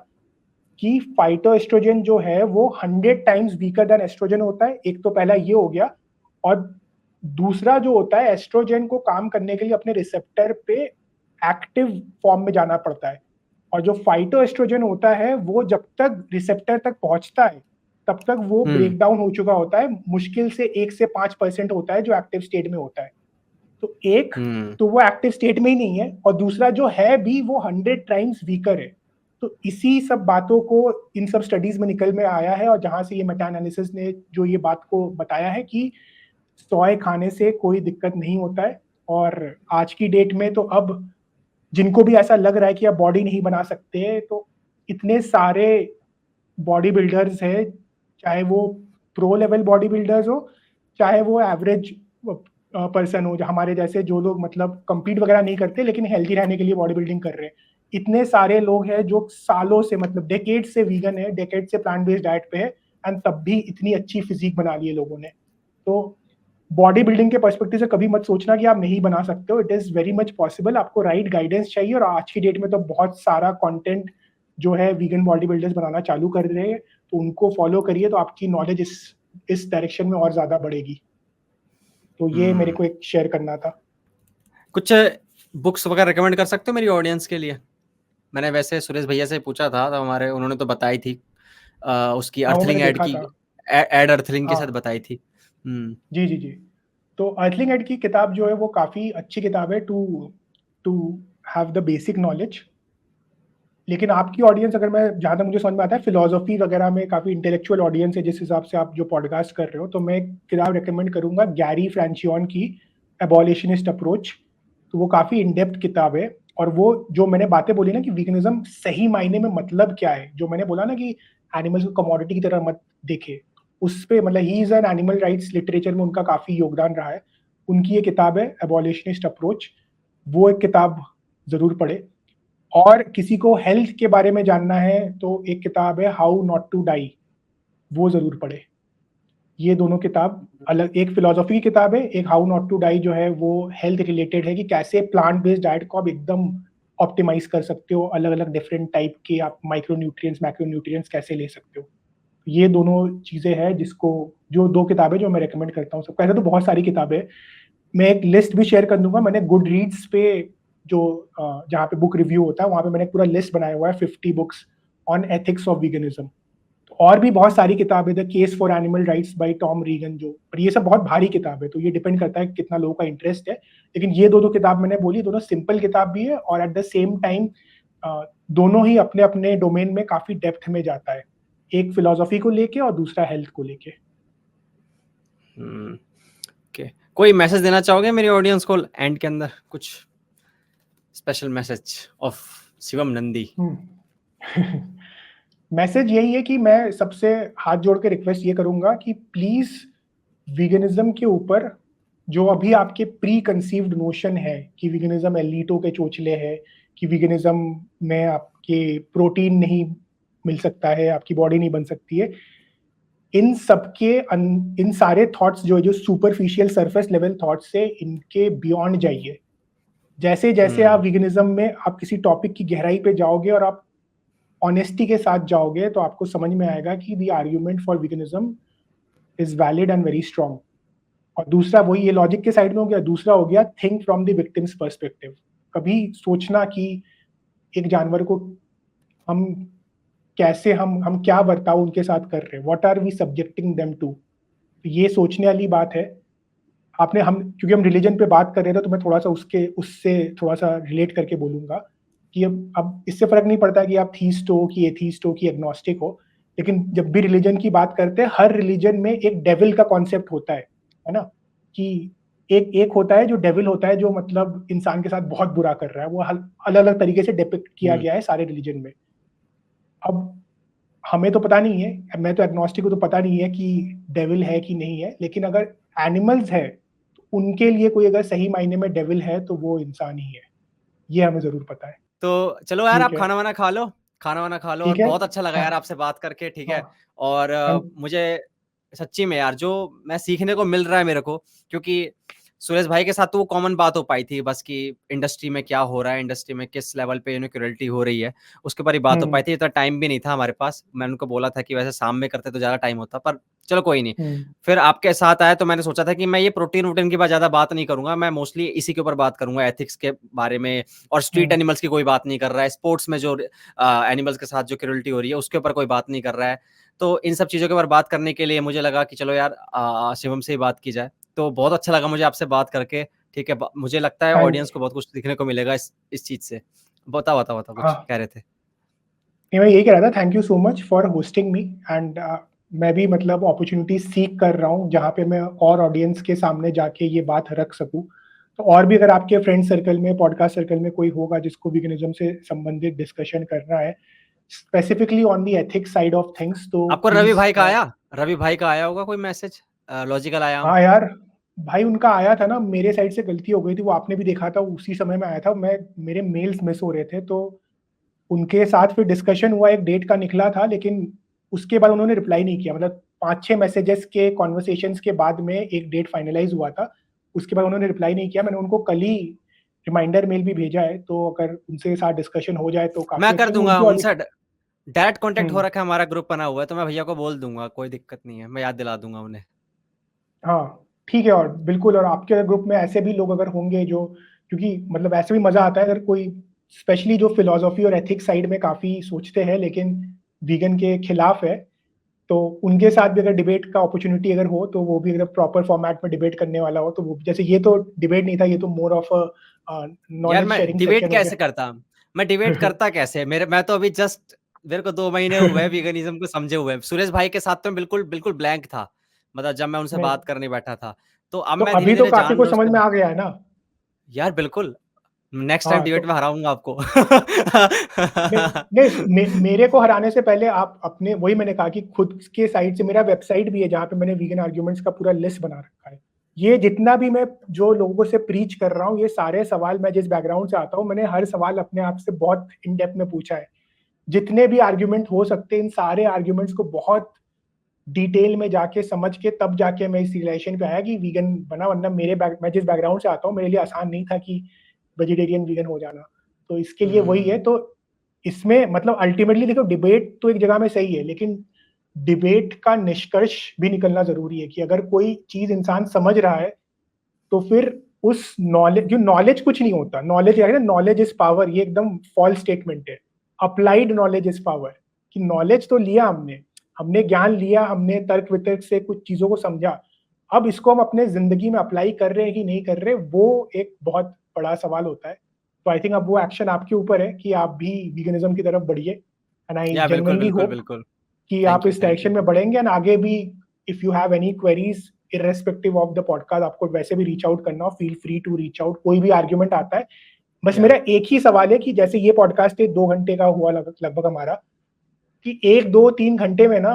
कि फाइटोएस्ट्रोजन जो है वो 100 टाइम्स वीकर देन एस्ट्रोजन होता है। एक तो पहला ये हो गया, और दूसरा जो होता है एस्ट्रोजन को काम करने के लिए अपने रिसेप्टर पे एक्टिव फॉर्म में जाना पड़ता है, और जो फाइटोएस्ट्रोजन होता है वो जब तक रिसेप्टर तक पहुंचता है तब तक वो ब्रेक डाउन हो चुका होता है, मुश्किल से 1 से 5% होता है जो एक्टिव स्टेट में होता है। तो एक तो वो एक्टिव स्टेट में ही नहीं है, और दूसरा जो है भी वो 100 टाइम्स वीकर है। तो इसी सब बातों को इन सब स्टडीज में निकल में आया है, और जहां से ये मेटा एनालिसिस ने जो ये बात को बताया है कि सोय खाने से कोई दिक्कत नहीं होता है। और आज की डेट में तो अब जिनको भी ऐसा लग रहा है कि आप बॉडी नहीं बना सकते, तो इतने सारे बॉडी बिल्डर्स है, चाहे वो प्रो लेवल बॉडी बिल्डर्स हो चाहे वो एवरेज पर्सन हो, हमारे जैसे जो लोग मतलब compete वगैरह नहीं करते लेकिन हेल्दी रहने के लिए बॉडी बिल्डिंग कर रहे हैं। इतने सारे लोग हैं जो सालों से मतलब डेकेड से वीगन है, डेकेड से प्लांट बेस्ड डाइट पे है, एंड तब भी इतनी अच्छी फिजिक बना ली है लोगों ने। तो बॉडी बिल्डिंग के पर्सपेक्टिव से कभी मत सोचना कि आप नहीं बना सकते हो, it is very much possible. आपको राइट गाइडेंस चाहिए, और आज की डेट में तो बहुत सारा कंटेंट जो है वीगन बॉडी बिल्डर्स बनाना चालू कर रहे हैं, तो उनको फॉलो करिए तो आपकी नॉलेज इस डायरेक्शन में और ज्यादा बढ़ेगी। तो ये मेरे को एक शेयर करना था। कुछ बुक्स वगैरह रिकमेंड कर सकते हो मेरी ऑडियंस के लिए? मैंने वैसे सुरेश भैया से पूछा था तो उन्होंने तो बताई थी उसकी अर्थलिंग एड की एड अर्थलिंग के साथ बताई थी। जी जी जी। तो अर्थलिंग एड की किताब जो है वो काफी अच्छी किताब है to have the basic knowledge. लेकिन आपकी ऑडियंस, अगर मैं जहाँ तक मुझे समझ में आता है, फिलोसफी वगैरह में काफी इंटेलेक्चुअल ऑडियंस है जिस हिसाब से आप जो पॉडकास्ट कर रहे हो, तो मैं किताब रिकमेंड करूंगा गैरी फ्रैंचियन की एबॉलिशनिस्ट अप्रोच। तो वो काफी इन डेप्थ किताब है, और वो जो मैंने बातें बोली ना कि वीगनिज्म सही मायने में मतलब क्या है, जो मैंने बोला ना कि एनिमल्स को कमोडिटी की तरह मत देखे, उस पे मतलब he is an animal rights literature में उनका काफी योगदान रहा है। उनकी ये किताब है एबॉलिशनिस्ट अप्रोच, वो एक किताब जरूर पढ़े। और किसी को हेल्थ के बारे में जानना है तो एक किताब है हाउ नॉट टू डाई, वो जरूर पढ़े। ये दोनों किताब अलग, एक फिलोसफी की किताब है, एक हाउ नॉट टू डाई जो है वो हेल्थ रिलेटेड है कि कैसे प्लांट बेस्ड डाइट को आप एकदम ऑप्टिमाइज कर सकते हो, अलग अलग डिफरेंट टाइप के आप माइक्रो न्यूट्रिएंट्स मैक्रो न्यूट्रिएंट्स कैसे ले सकते हो। ये दोनों चीज़ें हैं जिसको जो 2 किताबें जो मैं रिकमेंड करता हूँ सबको। ऐसे तो बहुत सारी किताबें हैं। मैं एक लिस्ट भी शेयर कर दूँगा। मैंने गुड रीड्स पे जो जहाँ पे बुक रिव्यू होता है वहाँ पे मैंने पूरा लिस्ट बनाया हुआ है 50 books on ethics of veganism. और भी बहुत सारी किताबें, the case for animal rights by Tom Regan, जो पर ये सब बहुत भारी किताब है, तो ये डिपेंड करता है कितना लोगों का इंटरेस्ट है। लेकिन ये दो किताब मैंने बोली, दोनों सिंपल किताब भी है और एट द सेम टाइम दोनों ही अपने अपने डोमेन में काफी डेप्थ में जाता है, एक फिलोसफी को लेके और दूसरा हेल्थ को लेके। ओके, कोई मैसेज देना चाहोगे मेरी ऑडियंस को एंड के अंदर, कुछ special message of Shivam Nandi? Message यही है कि मैं सबसे हाथ जोड़ के रिक्वेस्ट ये करूंगा कि प्लीज वीगनिज्म के ऊपर जो अभी आपके प्री कंसीव्ड नोशन है कि वीगनिज्म एलीटों के चोचले है, कि वीगनिज्म में आपके प्रोटीन नहीं मिल सकता है, आपकी बॉडी नहीं बन सकती है, इन सारे थॉट्स जो सुपरफिशियल सरफेस लेवल थॉट्स से इनके बियॉन्ड जाइए। जैसे जैसे आप वीगनिज्म में आप किसी टॉपिक की गहराई पे जाओगे और आप ऑनेस्टी के साथ जाओगे तो आपको समझ में आएगा कि the argument for veganism is valid and very strong. और दूसरा वही, ये लॉजिक के साइड में हो गया। दूसरा हो गया think from the victim's perspective. कभी सोचना कि एक जानवर को हम कैसे हम क्या बर्ताव उनके साथ कर रहे हैं, what are we subjecting them to. ये सोचने वाली बात है। आपने हम क्योंकि हम रिलीजन पे बात कर रहे थे तो मैं थोड़ा सा उससे थोड़ा सा रिलेट करके बोलूंगा कि अब इससे फर्क नहीं पड़ता कि आप थीस्ट हो कि एथीस्ट हो कि एग्नोस्टिक हो, लेकिन जब भी रिलीजन की बात करते हैं हर रिलीजन में एक डेविल का कॉन्सेप्ट होता है ना, कि एक होता है जो डेविल होता है, जो मतलब इंसान के साथ बहुत बुरा कर रहा है। वो अलग अलग तरीके से डिपिक्ट किया गया है सारे रिलीजन में। अब हमें तो पता नहीं है, मैं तो एग्नोस्टिक हूँ, तो पता नहीं है कि डेविल है कि नहीं है, लेकिन अगर एनिमल्स है तो उनके लिए कोई अगर सही मायने में डेविल है तो वो इंसान ही है, ये हमें जरूर पता है। तो चलो यार, ठीक आप है, खाना वाना खा लो, खाना वाना खा लो, और ठीक है। बहुत अच्छा लगा हाँ, यार आपसे बात करके, ठीक हाँ, है। और मुझे सच्ची में यार जो मैं सीखने को मिल रहा है मेरे को, क्योंकि सुरेश भाई के साथ तो वो कॉमन बात हो पाई थी बस कि इंडस्ट्री में क्या हो रहा है, इंडस्ट्री में किस लेवल पे इनइक्वालिटी हो रही है, उसके ऊपर ही बात हो पाई थी। इतना टाइम भी नहीं था हमारे पास। मैंने उनको बोला था कि वैसे शाम में करते तो ज्यादा टाइम होता, पर चलो कोई नहीं। फिर आपके साथ आया तो मैंने सोचा था कि मैं ये प्रोटीन वोटीन की बात ज्यादा बात नहीं करूंगा, मैं मोस्टली इसी के ऊपर बात करूंगा, एथिक्स के बारे में। और स्ट्रीट एनिमल्स की कोई बात नहीं कर रहा है, स्पोर्ट्स में जो एनिमल्स के साथ जो क्रूरल्टी हो रही है उसके ऊपर कोई बात नहीं कर रहा है। तो इन सब चीजों के ऊपर बात करने के लिए मुझे लगा कि चलो यार शिवम से ही बात की जाए। तो बहुत अच्छा लगा मुझे आपसे बात करके, ठीक है। मुझे लगता है ऑडियंस को बहुत कुछ सीखने को मिलेगा इस चीज से। बताओ बताओ बताओ, कुछ हाँ, कह रहे थे? मैं यही कह रहा था, thank you so much for hosting me. And मैं भी मतलब अपॉर्चुनिटी सीख कर रहा हूँ जहाँ पे मैं और ऑडियंस के सामने जाके ये बात रख सकूँ। तो और भी अगर आपके फ्रेंड सर्कल में, पॉडकास्ट सर्कल में कोई होगा जिसको वीगनिज्म से संबंधित डिस्कशन करना है, specifically on the ethics side of things, तो आपको रवि प्लीज। भाई का आया? रवि भाई का आया होगा कोई मैसेज, लॉजिकल आयाम? हाँ यार, भाई उनका आया था ना, मेरे साइड से गलती हो गई थी, वो आपने भी देखा था, उसी समय में आया था मैं, मेरे मेल्स मिस हो रहे थे, तो उनके साथ फिर डिस्कशन हुआ, एक डेट का निकला था, लेकिन उसके बाद उन्होंने रिप्लाई नहीं किया। मतलब 5-6 मैसेजेस के कॉन्वर्सेशंस के बाद में एक डेट फाइनलाइज हुआ था, उसके बाद उन्होंने रिप्लाई नहीं किया। मैंने उनको कल ही रिमाइंडर मेल भी भेजा है, तो अगर उनसे साथ डिस्कशन हो जाए तो काफी मैं अच्छा। कर मैं दूंगा उनकी उनसे, डायरेक्ट कांटेक्ट हो हम्म, रखा है, हमारा ग्रुप बना हुआ है, तो मैं भैया को बोल दूंगा, कोई दिक्कत नहीं है, मैं याद दिला दूंगा उन्हें। हाँ ठीक है, और बिल्कुल, और आपके ग्रुप में ऐसे भी लोग अगर होंगे जो, क्योंकि मतलब ऐसे भी मजा आता है अगर कोई, स्पेशली जो फिलोसफी और एथिक्स साइड में काफी सोचते हैं लेकिन वीगन के खिलाफ है, तो उनके साथ भी अगर डिबेट का अपॉर्चुनिटी अगर हो, तो वो भी अगर प्रॉपर फॉर्मेट में डिबेट करने वाला हो, तो वो जैसे, ये तो डिबेट नहीं था, ये तो मोर ऑफ यार नॉलेज मैं शेयरिंग डिबेट सेशन हो कैसे गया। करता, मैं डिबेट करता कैसे? मैं तो अभी जस्ट, मेरे को 2 महीने हुए हैं वीगनिज्म को समझे हुए। सुरेश भाई के साथ तो मैं बिल्कुल बिल्कुल ब्लैंक था, मतलब जब मैं उनसे नहीं, बात करने बैठा था। तो अब तो मैं धीरे अभी तो धीरे काफी जान कुछ रहा हूँ समझ उसके में बारे। आ गया है ना। यार बिल्कुल, नेक्स्ट टाइम हाँ डिबेट तो में हराऊंगा आपको। नहीं, नहीं, मेरे को हराने से पहले आप अपने, वही मैंने कहा कि खुद के साइड से, मेरा वेबसाइट भी है जहाँ पे मैंने वीगन आर्ग्यूमेंट्स का पूरा लिस्ट बना रखा है। ये जितना भी मैं जो लोगों से प्रीच कर रहा हूँ, ये सारे सवाल, मैं जिस बैकग्राउंड से आता हूँ, मैंने हर सवाल अपने आप से बहुत इन डेप्थ में पूछा है। जितने भी आर्ग्यूमेंट हो सकते हैं, इन सारे आर्ग्यूमेंट्स को बहुत डिटेल में जाके समझ के तब जाके मैं इस रियलाइजेशन पे आया कि वीगन बना। वरना मैं जिस बैकग्राउंड से आता हूँ, मेरे लिए आसान नहीं था कि वेजिटेरियन वीगन हो जाना। तो इसके लिए वही है। तो इसमें मतलब अल्टीमेटली देखो, डिबेट तो एक जगह में सही है, लेकिन डिबेट का निष्कर्ष भी निकलना ज़रूरी है कि अगर कोई चीज़ इंसान समझ रहा है, तो फिर उस नॉलेज कुछ नहीं होता। नॉलेज क्या है ना, नॉलेज इज़ पावर, ये एकदम फ़ॉल्स स्टेटमेंट है। अप्लाइड नॉलेज इज़ पावर, कि नॉलेज तो लिया हमने ज्ञान लिया, हमने तर्क-वितर्क से कुछ चीज़ों को समझा। अब इसको हम अपने ज़िंदगी में अप्लाई कर रहे हैं कि नहीं कर रहे, वो एक बहुत बड़ा सवाल होता है। तो आई थिंक अब वो एक्शन आपके ऊपर है कि आप भी वीगनिज़्म की तरफ बढ़िए, एंड आई या बिल्कुल, जेन्युइनली बिल्कुल, होप बिल्कुल। कि आप इस थैंक डायरेक्शन यू। में बढ़ेंगे, एंड आगे भी if you have any queries irrespective of the podcast, आपको वैसे भी रीच आउट करना हो, feel free to reach out. कोई भी आर्ग्यूमेंट आता है, बस या मेरा एक ही सवाल है कि जैसे ये पॉडकास्ट 2 घंटे का हुआ लगभग हमारा, कि 1, 2, 3 घंटे में ना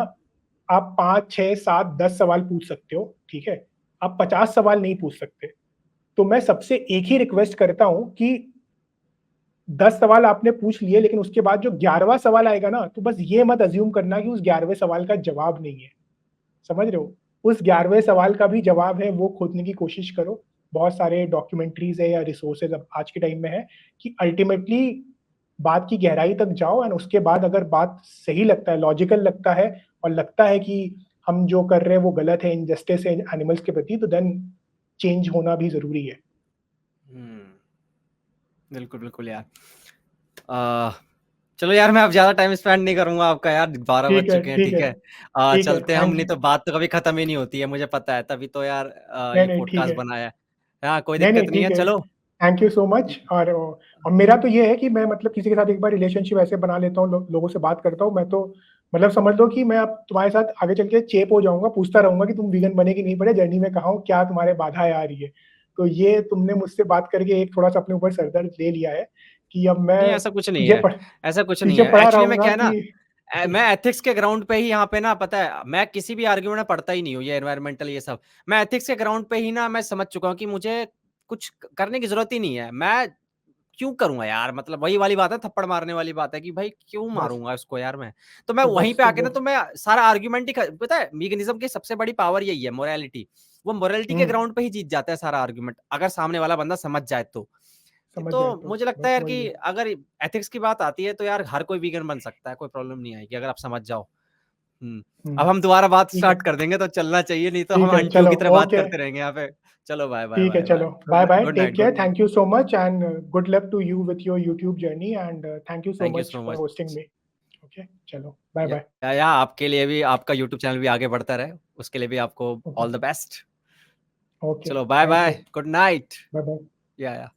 आप 5, 6, 7, 10 सवाल पूछ सकते हो, ठीक है, आप 50 सवाल नहीं पूछ सकते। तो मैं सबसे एक ही रिक्वेस्ट करता हूं कि 10 सवाल आपने पूछ लिए, लेकिन उसके बाद जो 11वां सवाल आएगा ना, तो बस ये मत अज्यूम करना कि उस 11वें सवाल का जवाब नहीं है। समझ रहे हो? उस 11वें सवाल का भी जवाब है, वो खोजने की कोशिश करो। बहुत सारे डॉक्यूमेंट्रीज़ है या रिसोर्सेज़ अब आज के टाइम में है कि अल्टीमेटली बात की गहराई तक जाओ, एंड उसके बाद अगर बात सही लगता है, लॉजिकल लगता है, और लगता है कि हम जो कर रहे हैं वो गलत है, इनजस्टिस है एनिमल्स के प्रति, तो देन चेंज होना भी ज़रूरी है। बिल्कुल, बिल्कुल यार। अ, चलो यार, मैं अब ज़्यादा टाइम स्पेंड नहीं करूँगा आपका यार, 12 बज ठीक है, चुके हैं, ठीक ठीक है, है? ठीक है, चलते हैं हम, थैंक नहीं यू। तो बात तो कभी खत्म ही नहीं होती है, मुझे पता है, तभी तो यार नहीं, ये नहीं, ठीक पॉडकास्ट है। बनाया है। हाँ, कोई नहीं, नहीं, दिक्कत नहीं है, ठीक है। चलो। Thank you so much. और मेरा तो ये है कि मैं मतलब किसी के साथ एक बार रिलेशनशिप ऐसे बना लेता हूँ, लोगों से बात करता हूँ, मैं तो मतलब समझ लो कि मैं अब तुम्हारे साथ आगे चल के चेप हो जाऊँगा, पूछता रहूँगा कि तुम वीगन बने कि नहीं बने, जर्नी में कहाँ हो, क्या तुम्हारे बाधाएँ आ रही है। तो ये तुमने मुझसे बात करके एक थोड़ा-सा अपने ऊपर सरदर्द ले लिया है कि अब नहीं, मैं ऐसा कुछ नहीं चीज़ें है, पढ़ ऐसा कुछ नहीं चीज़ें है। पढ़ा एक्चुअली में रहूँगा क्या है ना, कि मैं एथिक्स के ग्राउंड पे ही यहाँ पे ना, पता है, मैं किसी भी आर्गुमेंट में पढ़ता ही नहीं हूँ, ये एनवायरमेंटल ये सब। मैं एथिक्स के ग्राउंड पे ही ना मैं समझ चुका हूँ कि मुझे कुछ करने की ज़रूरत ही नहीं है। मैं क्यों करूँगा यार? मतलब वही वाली बात है, थप्पड़ मारने वाली बात है कि भाई क्यों बस मारूँगा इसको यार मैं? तो मैं तो वहीं बस पे तो आके ना, बस तो मैं सारा आर्गुमेंट ही ख पता है, वीगनिज़्म की सबसे बड़ी पावर यही है, मोरालिटी। वो मोरालिटी के हुँ, ग्राउंड पे ही जीत जाता है सारा आर्गुमेंट, अगर सामने वाला बंदा समझ जाए तो। समझ तो जाए तो मुझे लगता है बस यार वही कि है। अगर एथिक्स की बात आती है तो यार हर कोई वीगन बन सकता है, कोई प्रॉब्लम नहीं आएगी अगर आप समझ जाओ। हुँ। हुँ, अब हम दोबारा बात ठीक है, स्टार्ट कर देंगे तो चलना चाहिए, नहीं तो हम ठीक है, आंटियों चलो की तरह बात ओके। करते रहेंगे यहाँ पे। चलो बाय, बाय, ठीक है, बाय, बाय। चलो bye bye, good take night, care, good night. Thank you so much, and good luck to you with your YouTube journey, and thank you so thank you much so for much. Hosting me. Okay, चलो बाय-बाय। या आपके लिए भी, आपका यूट्यूब चैनल भी आगे बढ़ता रहे, उसके लिए भी आपको okay, all the best. Okay, चलो thank bye bye, you, good night. Bye bye. या।